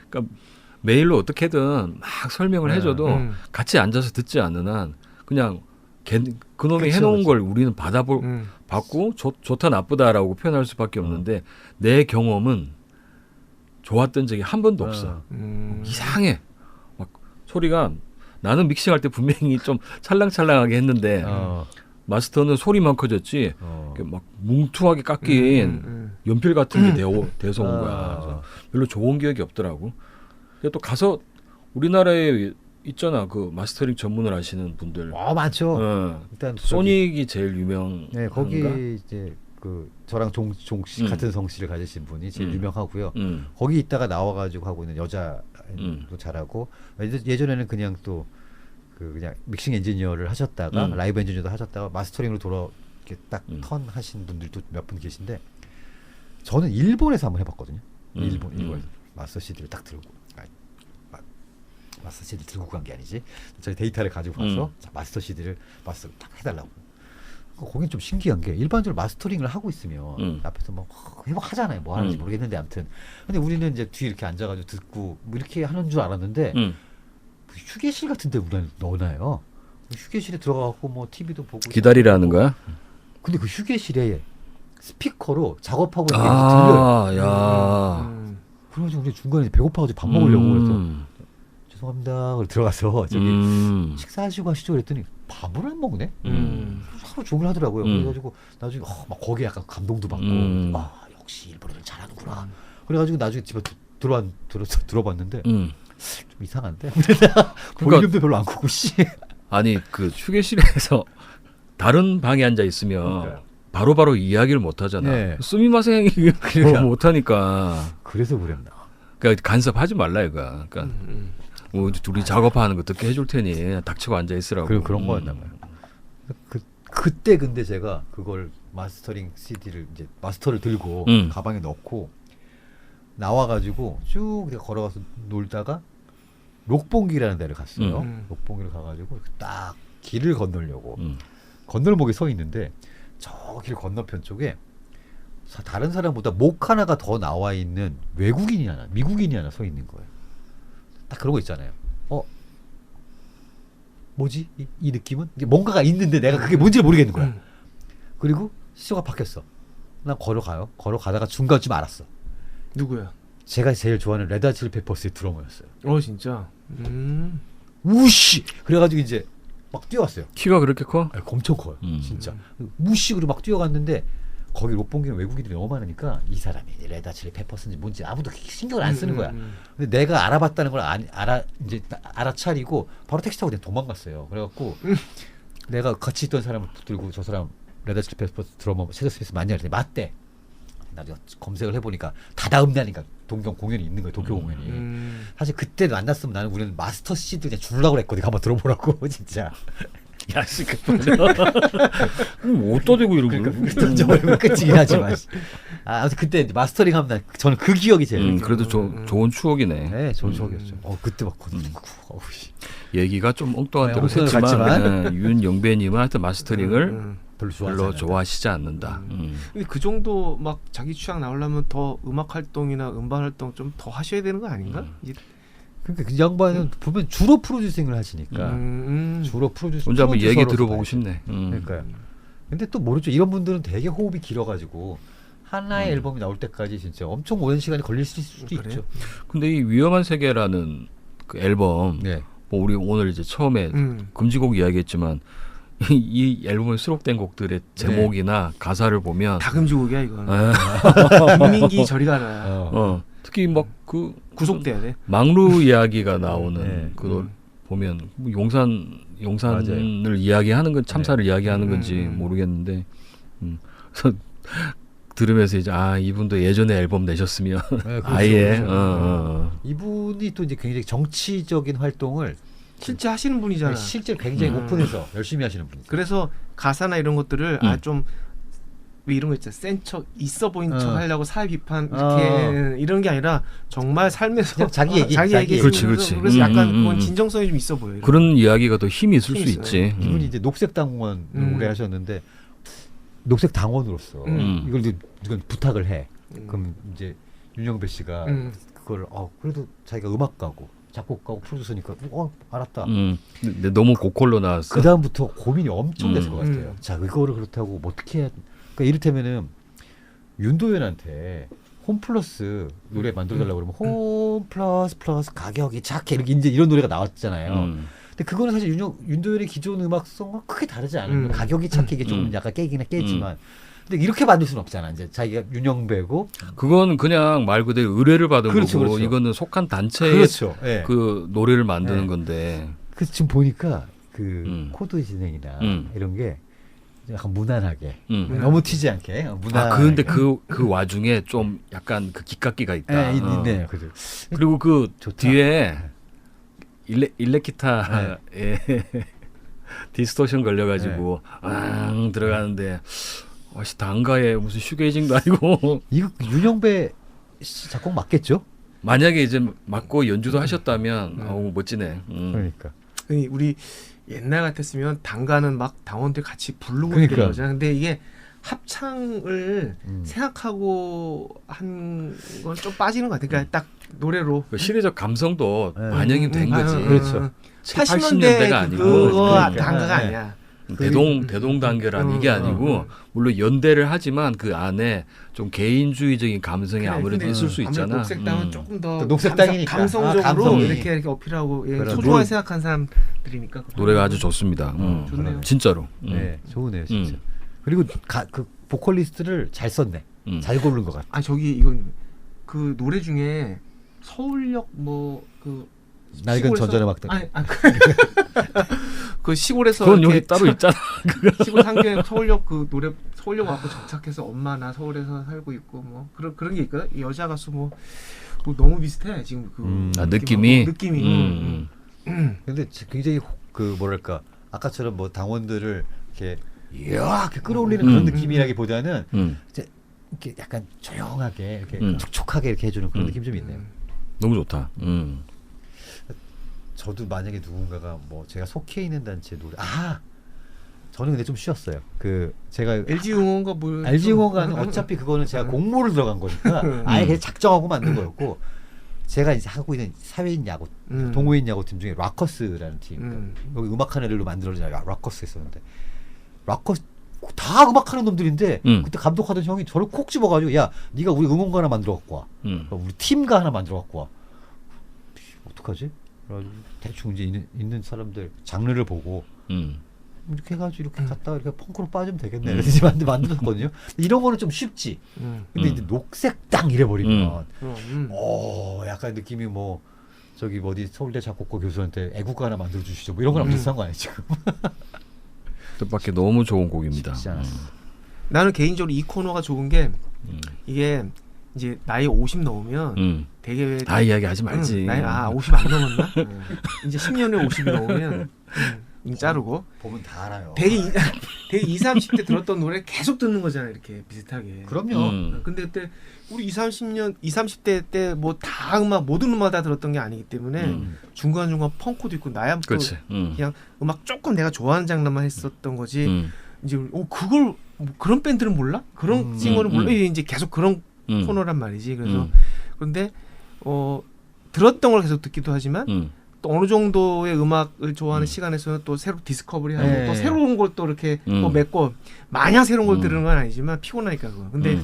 그러니까 메일로 어떻게든 막 설명을 해줘도 같이 앉아서 듣지 않는 한 그냥 그놈이 해놓은 걸 우리는 받고 좋다 나쁘다라고 표현할 수밖에 없는데 내 경험은 좋았던 적이 한 번도 없어. 이상해. 막 소리가 나는 믹싱할 때 분명히 좀 찰랑찰랑하게 했는데 마스터는 소리만 커졌지 막 뭉퉁하게 깎인 연필 같은 게 돼서 온 거야. 그래서 별로 좋은 기억이 없더라고. 근데 또 가서 우리나라에 있잖아 그 마스터링 전문을 하시는 분들. 많죠. 일단 소닉이 제일 유명. 네, 거기 이제 그 저랑 종씨 같은 성씨를 가지신 분이 제일 유명하고요. 거기 있다가 나와가지고 하고 있는 여자도 잘하고 예전에는 그냥 또 그냥 믹싱 엔지니어를 하셨다가 라이브 엔지니어도 하셨다가 마스터링으로 이렇게 딱 턴 하신 분들도 몇 분 계신데 저는 일본에서 한번 해봤거든요. 일본에서 마스터 CD를 딱 들고 마스터 CD 들고 간 게 아니지. 저희 데이터를 가지고 가서 자, 마스터 CD를 마스터 딱 해달라고. 거긴 좀 신기한 게 일반적으로 마스터링을 하고 있으면 앞에서 막 하잖아요. 뭐 하는지 모르겠는데 아무튼. 근데 우리는 이제 뒤에 이렇게 앉아가지고 듣고 뭐 이렇게 하는 줄 알았는데 휴게실 같은데 우리는 넣어놔요. 휴게실에 들어가갖고 뭐 TV도 보고 기다리라는 거야? 근데 그 휴게실에 스피커로 작업하고 있는 게 들려요. 야. 그래가지고 우리 중간에 배고파가지고 밥 먹으려고 그래서 죄송합니다. 그래서 들어가서 저기 식사하시고 하시죠 그랬더니 밥을 안 먹네. 하루 종일 하더라고요. 그래가지고 나중에 막 거기에 약간 감동도 받고 역시 일본어를 잘하는구나. 그래가지고 나중에 집에 들어봤는데 좀 이상한데. 볼륨도 별로 안 크고 씨. 아니 그 휴게실에서 다른 방에 앉아 있으면 바로바로 이야기를 못 하잖아. 네. 스미마셍 못 하니까. 그래서 그랬나. 그러니까 간섭하지 말라 이거야. 그러니까 뭐 둘이 작업하는 거 듣게 해줄 테니 닥치고 앉아 있으라고. 그런 거였나 봐요. 그때 근데 제가 그걸 마스터링 CD를 이제 마스터를 들고 가방에 넣고 나와가지고 쭉 걸어가서 놀다가 록봉기라는 데를 갔어요. 록봉기를 가가지고 딱 길을 건너려고 건널목에 서 있는데 저 길 건너편 쪽에 다른 사람보다 목 하나가 더 나와 있는 외국인이 하나, 미국인이 하나 서 있는 거예요. 딱 그런 거 있잖아요. 뭐지? 이 느낌은? 이게 뭔가가 있는데 내가 그게 뭔지를 모르겠는 거야. 그리고 시소가 바뀌었어. 난 걸어가요. 걸어가다가 중간쯤 알았어. 누구야? 제가 제일 좋아하는 레드 핫 칠리 페퍼스의 드러머였어요. 진짜. 우씨! 그래가지고 이제 막 뛰어왔어요. 키가 그렇게 커? 엄청 커요. 진짜. 무식으로 막 뛰어갔는데 거기 롯본기는 외국인들이 너무 많으니까 이 사람이 레드 핫 칠리 페퍼스인지 뭔지 아무도 신경을 안 쓰는 거야. 근데 내가 알아봤다는 걸 이제 알아차리고 바로 택시 타고 그냥 도망갔어요. 그래갖고 내가 같이 있던 사람을 붙들고 저 사람 레드 핫 칠리 페퍼스 드러머 체저 스미스 맞냐 그랬더니 맞대. 나중에 검색을 해보니까 다다음 날이니까 동경 공연이 있는 거예요. 도쿄 공연이. 사실 그때 만났으면 나는 우리는 마스터 CD 그냥 주려고 했거든. 한번 들어보라고 진짜. 야, 어디다 대고 이러고. 그러니까 끝이긴 하지만. 아무튼 그때 마스터링 하면 난 저는 그 기억이 제일. 그래도 좋은 추억이네. 네, 좋은 추억이었죠. 그때 막 얘기가 좀 엉뚱한 대로 엉뚱한 것 했지만 같지만. 윤영배님은 하여튼 마스터링을 별로 좋아하시지 않는다. 근데 그 정도 막 자기 취향 나오려면 더 음악 활동이나 음반 활동 좀 더 하셔야 되는 거 아닌가? 그러니까 그 양반은 보면 주로 프로듀싱을 하시니까 주로 프로듀싱. 혼자 한번 얘기 프로듀서로서 들어보고 봐야지. 싶네. 그러니까요. 근데 또 모르죠. 이런 분들은 되게 호흡이 길어가지고 하나의 앨범이 나올 때까지 진짜 엄청 오랜 시간이 걸릴 수도 있죠. 근데 이 위험한 세계라는 그 앨범, 네. 뭐 우리 오늘 이제 처음에 금지곡 이야기했지만 이 앨범에 수록된 곡들의 제목이나 가사를 보면 다 금지곡이야 이거는. 김민기 저리 가라. 특히 막 그 구속돼야 돼. 망루 이야기가 나오는 네. 그걸 보면 뭐 용산을 맞아요. 이야기하는 건 참사를 이야기하는 건지 모르겠는데 그래서 들으면서 이제 이분도 예전에 앨범 내셨으면 네, 그렇죠, 아예 그렇죠. 이분이 또 이제 굉장히 정치적인 활동을 실제 하시는 분이잖아. 실제로 굉장히 오픈해서 열심히 하시는 분이죠. 그래서 가사나 이런 것들을 좀 왜 이런 거 있잖아. 센 척, 있어 보인 척 하려고 사회 비판 이렇게 이런 게 아니라 정말 삶에서 그냥 자기 얘기. 그렇지. 그래서 약간 그건 진정성이 좀 있어 보여요. 그런 이야기가 더 힘이 있을 수 힘이 있지. 이분이 이제 녹색당원 오래 하셨는데 녹색당원으로서 이건 부탁을 해. 그럼 이제 윤영배 씨가 그걸 그래도 자기가 음악가고 작곡가고 프로듀서니까 알았다. 근데 너무 고퀄로 나왔어. 그 다음부터 고민이 엄청 됐을 것 같아요. 자, 이거를 그렇다고 뭐 어떻게 해야? 그러니까 이를테면은 윤도현한테 홈플러스 노래 만들어달라고 그러면 홈 플러스 가격이 착해 이렇게 이제 이런 노래가 나왔잖아요. 근데 그거는 사실 윤도현의 기존 음악성과 크게 다르지 않아요. 가격이 착해 이게 좀 약간 깨기는 깨지만. 근데 이렇게 만들 수는 없잖아. 이제 자기가 윤영배고. 그건 그냥 말 그대로 의뢰를 받은 그렇죠, 거고 그렇죠. 이거는 속한 단체의 그렇죠. 예. 그 노래를 만드는 네. 건데. 그래서 지금 보니까 그 코드 진행이나 이런 게 약간 무난하게 너무 튀지 않게 무난하게. 그런데 그 와중에 좀 약간 그 기깎기가 있다. 있네요. 그죠. 그리고 그 좋다. 뒤에 일렉기타에 디스토션 걸려가지고 들어가는데 단가에 무슨 슈게이징도 아니고. 이거 윤영배 씨 작곡 맞겠죠? 만약에 이제 맞고 연주도 하셨다면 멋지네. 그러니까 우리 옛날 같았으면 단가는 막 당원들 같이 부르고 그러니까. 그러잖아. 근데 이게 합창을 생각하고 한 건 좀 빠지는 것 같아. 그러니까 딱 노래로 그 시대적 감성도 반영이 된 거지. 그렇죠. 80년대가 아니고 그거 그러니까. 단가가 아니야. 대동단계란 이게 아니고 물론 연대를 하지만 그 안에 좀 개인주의적인 감성이 아무래도 근데 있을 수 있잖아. 녹색당은 조금 더 녹색당이니까. 감성적으로 감성이. 이렇게 어필하고 그래. 소중하게 생각한 사람들이니까 노래가 아주 좋습니다. 좋네요. 진짜로. 네, 좋으네요, 진짜. 그리고 그 보컬리스트를 잘 썼네. 잘 고른 것 같아. 저기 이건 그 노래 중에 서울역 그 낡은 전전의 막대. 그 시골에서 그건 이렇게 여기 따로 있잖아. 시골 상경에 서울역 그 노래 서울역 와서 정착해서 엄마 나 서울에서 살고 있고 뭐 그런 게 있거든. 이 여자 가수 뭐 너무 비슷해 지금 느낌이. 근데 굉장히 그 뭐랄까 아까처럼 뭐 당원들을 이렇게 끌어올리는 그런 느낌이라기보다는 이제 이렇게 약간 조용하게 이렇게 촉촉하게 이렇게 해주는 그런 느낌 좀 있네요. 너무 좋다. 저도 만약에 누군가가 뭐 제가 속해 있는 단체 노래 저는 근데 좀 쉬었어요. 그 제가 LG 응원가 뭘 LG 응원가는 어차피 그거는 제가 공모를 들어간 거니까 아예 그냥 작정하고 만든 거였고 제가 이제 하고 있는 사회인 야구 동호인 야구팀 중에 락커스라는 팀 여기 음악하는 애들로 만들어진 락커스 있었는데 락커스 다 음악하는 놈들인데 그때 감독하던 형이 저를 콕 집어가지고 야 네가 우리 응원가 하나 만들어 갖고 와 우리 팀가 하나 만들어 갖고 와 어떡하지? 그래가지고 대충 이제 있는 사람들 장르를 보고 이렇게 해가지고 이렇게 갔다가 이렇게 펑크로 빠지면 되겠네. 그래서 만들었거든요. 이런 거는 좀 쉽지. 근데 이제 녹색 땅 이래버리면 약간 느낌이 뭐 저기 어디 서울대 작곡가 교수한테 애국가 하나 만들어 주시죠. 뭐 이런 거랑 비슷한 거 아니에요 지금? 뜻밖의 너무 좋은 곡입니다. 쉽지 않았어. 나는 개인적으로 이 코너가 좋은 게 이게 이제 나이 50 넘으면 되게 왜 다 이야기하지 말지. 나이 50 안 넘었나? 이제 10년에 50이 넘으면 자르고 보면 다 알아요. 되게 20, 30대 들었던 노래 계속 듣는 거잖아 이렇게 비슷하게. 그럼요. 근데 그때 우리 20, 30대 때 뭐 다 음악 모든 음악 다 들었던 게 아니기 때문에 중간중간 펑크도 있고 나야 또 그렇지. 그냥 음악 조금 내가 좋아하는 장르만 했었던 거지. 이제 그걸 뭐 그런 밴드는 몰라? 그런 싱어는 몰라? 이제 계속 그런 코너란 말이지. 그래서 그런데 들었던 걸 계속 듣기도 하지만 또 어느 정도의 음악을 좋아하는 시간에서는 또 새로 디스커버리하고 또 새로운 걸 또 이렇게 또 맺고 마냥 새로운 걸 들으는 건 아니지만 피곤하니까 그거. 근데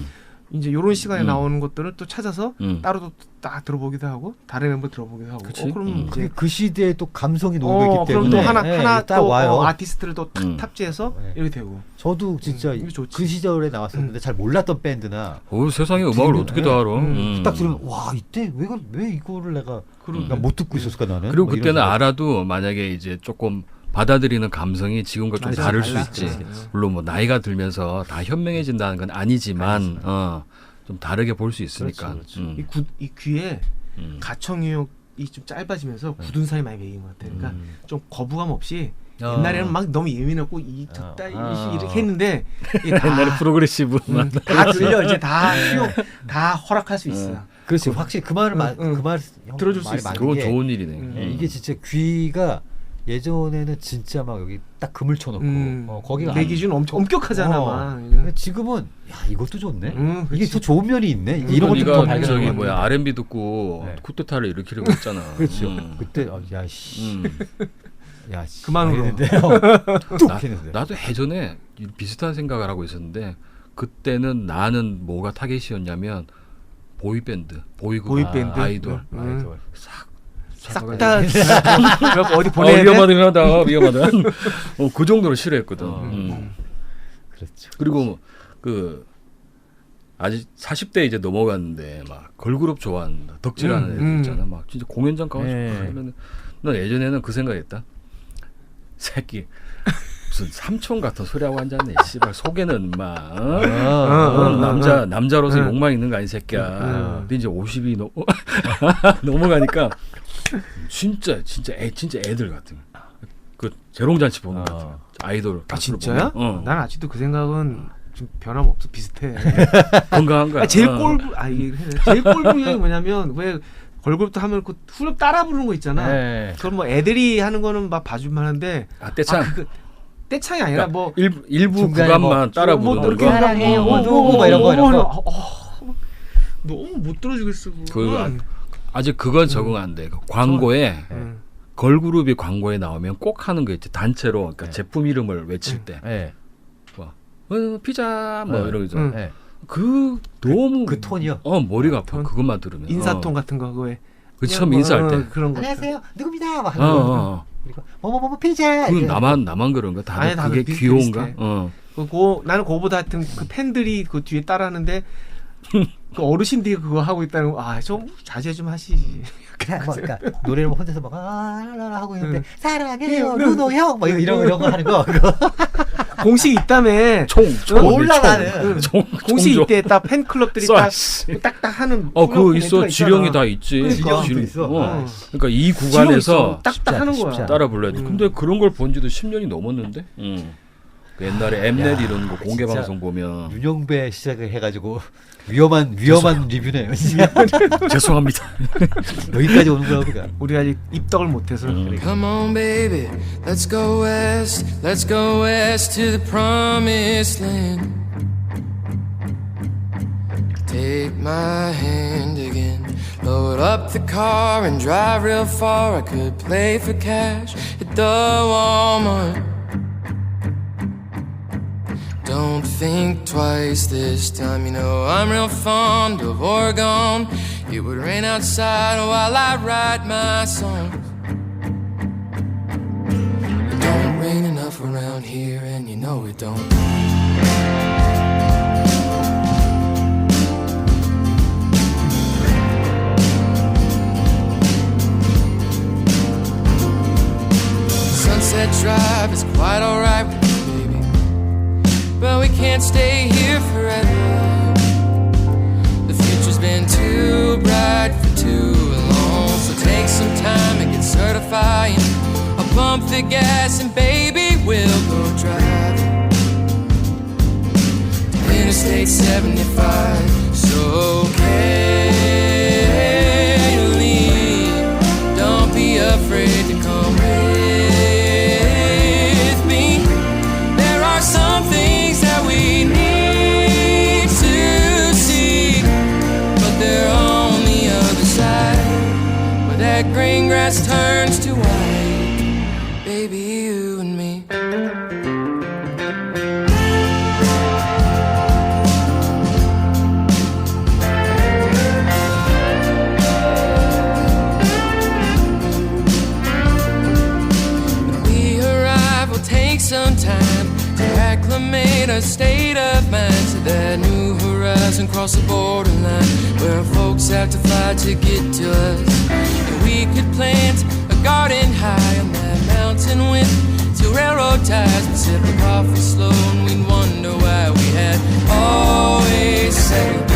이제 이런 시간에 나오는 것들을 또 찾아서 따로 딱 들어보기도 하고 다른 멤버 들어보기도 하고. 그럼 이제 그 시대에 또 감성이 녹고 있기 그럼 때문에 또 하나 딱 또 와요. 아티스트를 또 탁 탑재해서 이렇게 되고. 저도 진짜 이게 좋지. 그 시절에 나왔었는데 잘 몰랐던 밴드나 세상에 음악을 어떻게 다 알아? 딱 들으면 와 이때 왜 이거를 내가 못 듣고 있었을까 나는. 그리고 뭐 그때는 이런 생각. 알아도 만약에 이제 조금 받아들이는 감성이 지금과 좀 맞아, 다를 달라. 수 있지. 그렇지. 물론 뭐 나이가 들면서 다 현명해진다는 건 아니지만 좀 다르게 볼 수 있으니까. 그렇지. 이 귀에 가청유역이 좀 짧아지면서 굳은 살이 많이 배긴 것 같아. 그러니까 좀 거부감 없이 옛날에는 막 너무 예민했고 이 듣다 이렇게 했는데 이게 다, 옛날에 프로그레시브 다 들려 이제 다 허락할 수 있어. 그렇지 확실히 그 말을 그말 들어줄 수 있어. 그건 좋은 일이네. 이게 진짜 귀가 예전에는 진짜 막 여기 딱 금을 쳐놓고 거기가 내 기준 엄청 엄격하잖아. 막. 근데 지금은 야 이것도 좋네. 이게 더 좋은 면이 있네. 이런 것도 더 네가 발견하는 저기 것 뭐야 같아. R&B 듣고 네. 쿠데타를 일으키려고 했잖아. 그렇죠. 그때 야씨 야씨 그만 울어. 뚝 했는데. 나도 예전에 비슷한 생각을 하고 있었는데 그때는 나는 뭐가 타겟이었냐면 보이밴드, 보이그룹, 보이밴드? 아이돌 아이돌. 싹 다 어디 보내야 돼? 위험하다. 그 정도로 싫어했거든. 그렇죠. 그리고 그 아직 40대 이제 넘어갔는데 막 걸그룹 좋아한다, 덕질하는 애들 있잖아. 막 진짜 공연장 가서 하면 난 예전에는 그 생각했다. 새끼 무슨 삼촌 같은 소리하고 앉았네. 씨발 속에는 막 남자로서 욕망 있는 거 아니 새끼야. 근데 이제 50이 넘어가니까 진짜 애들 같은 그 재롱잔치 보는 거 같은 아이돌 가수를 진짜야? 보면, 난 아직도 그 생각은 좀 변함없어 비슷해. 건강한 거야. 제일 꼴불이 뭐냐면 왜 걸그룹도 하면 그 후렴 따라 부르는 거 있잖아. 그건 뭐 애들이 하는 거는 막 봐줄만 한데 떼창. 떼창이 아니라 뭐 일부 구간만 따라 부르는 거. 사랑해요 뭐 이런 거. 너무 못 들어주겠어. 그거. 아직 그건 적응 안 돼. 광고에 걸그룹이 광고에 나오면 꼭 하는 거 있지. 단체로 그러니까 제품 이름을 외칠 때. 뭐 피자 뭐 이러죠. 그 너무 그 톤이요. 머리가 아파. 그것만 들으면. 인사통 같은 거 그거에. 그 처음 인사할 때. 그런 거. 안녕하세요 누굽니다. 막 하는 거. 그리고 뭐뭐뭐 피자. 그 나만 그런가? 다들 아니, 그게 비슷해, 귀여운가? 비슷해. 나는 그거보다 하여튼 그 팬들이 그 뒤에 따라하는데 그 어르신들이 그거 하고 있다는 거 좀 자제 좀 하시지. 그러니까 노래를 혼자서 막 하고 있는데 사랑해요 루노 형 막 이런 거 하는 거 그거 공식 있다며. 총 올라가는 공식 이때 딱 팬클럽들이 딱딱 하는. 그거 있어. 지령이 다 있지. 지령도 있어. 그러니까 이 구간에서 딱딱 하는 거야. 따라 불러야 돼. 근데 그런 걸 본 지도 10년이 넘었는데. 그 옛날에 엠넷 야, 이런 거 공개 진짜 방송 보면 윤영배 시작을 해가지고 위험한 리뷰네요. 진짜. 죄송합니다. 여기까지 오는구나 우리가. 우리가 아직 입덕을 못해서. Come on, baby, let's go west. Let's go west to the promised land. Take my hand again. Load up the car and drive real far. I could play for cash at the Walmart. Don't think twice this time, you know I'm real fond of Oregon. It would rain outside while I write my songs. It don't rain enough around here, and you know it don't. Sunset Drive is quite alright with me, baby, but we can't stay here forever. The future's been too bright for too long, so take some time and get certified. I'll pump the gas and baby we'll go driving to Interstate 75. So Kaylee, don't be afraid to come with me. There are some things that we need to see, but they're on the other side, where that green grass turns to white. Baby, you and me. When we arrive, we'll take some time to acclimate our state of mind to that new horizon, cross the borderline where our folks have to fly to get to us. And we could plant a garden high on that mountain with till railroad ties would sip the coffee slow, and we'd wonder why we had always said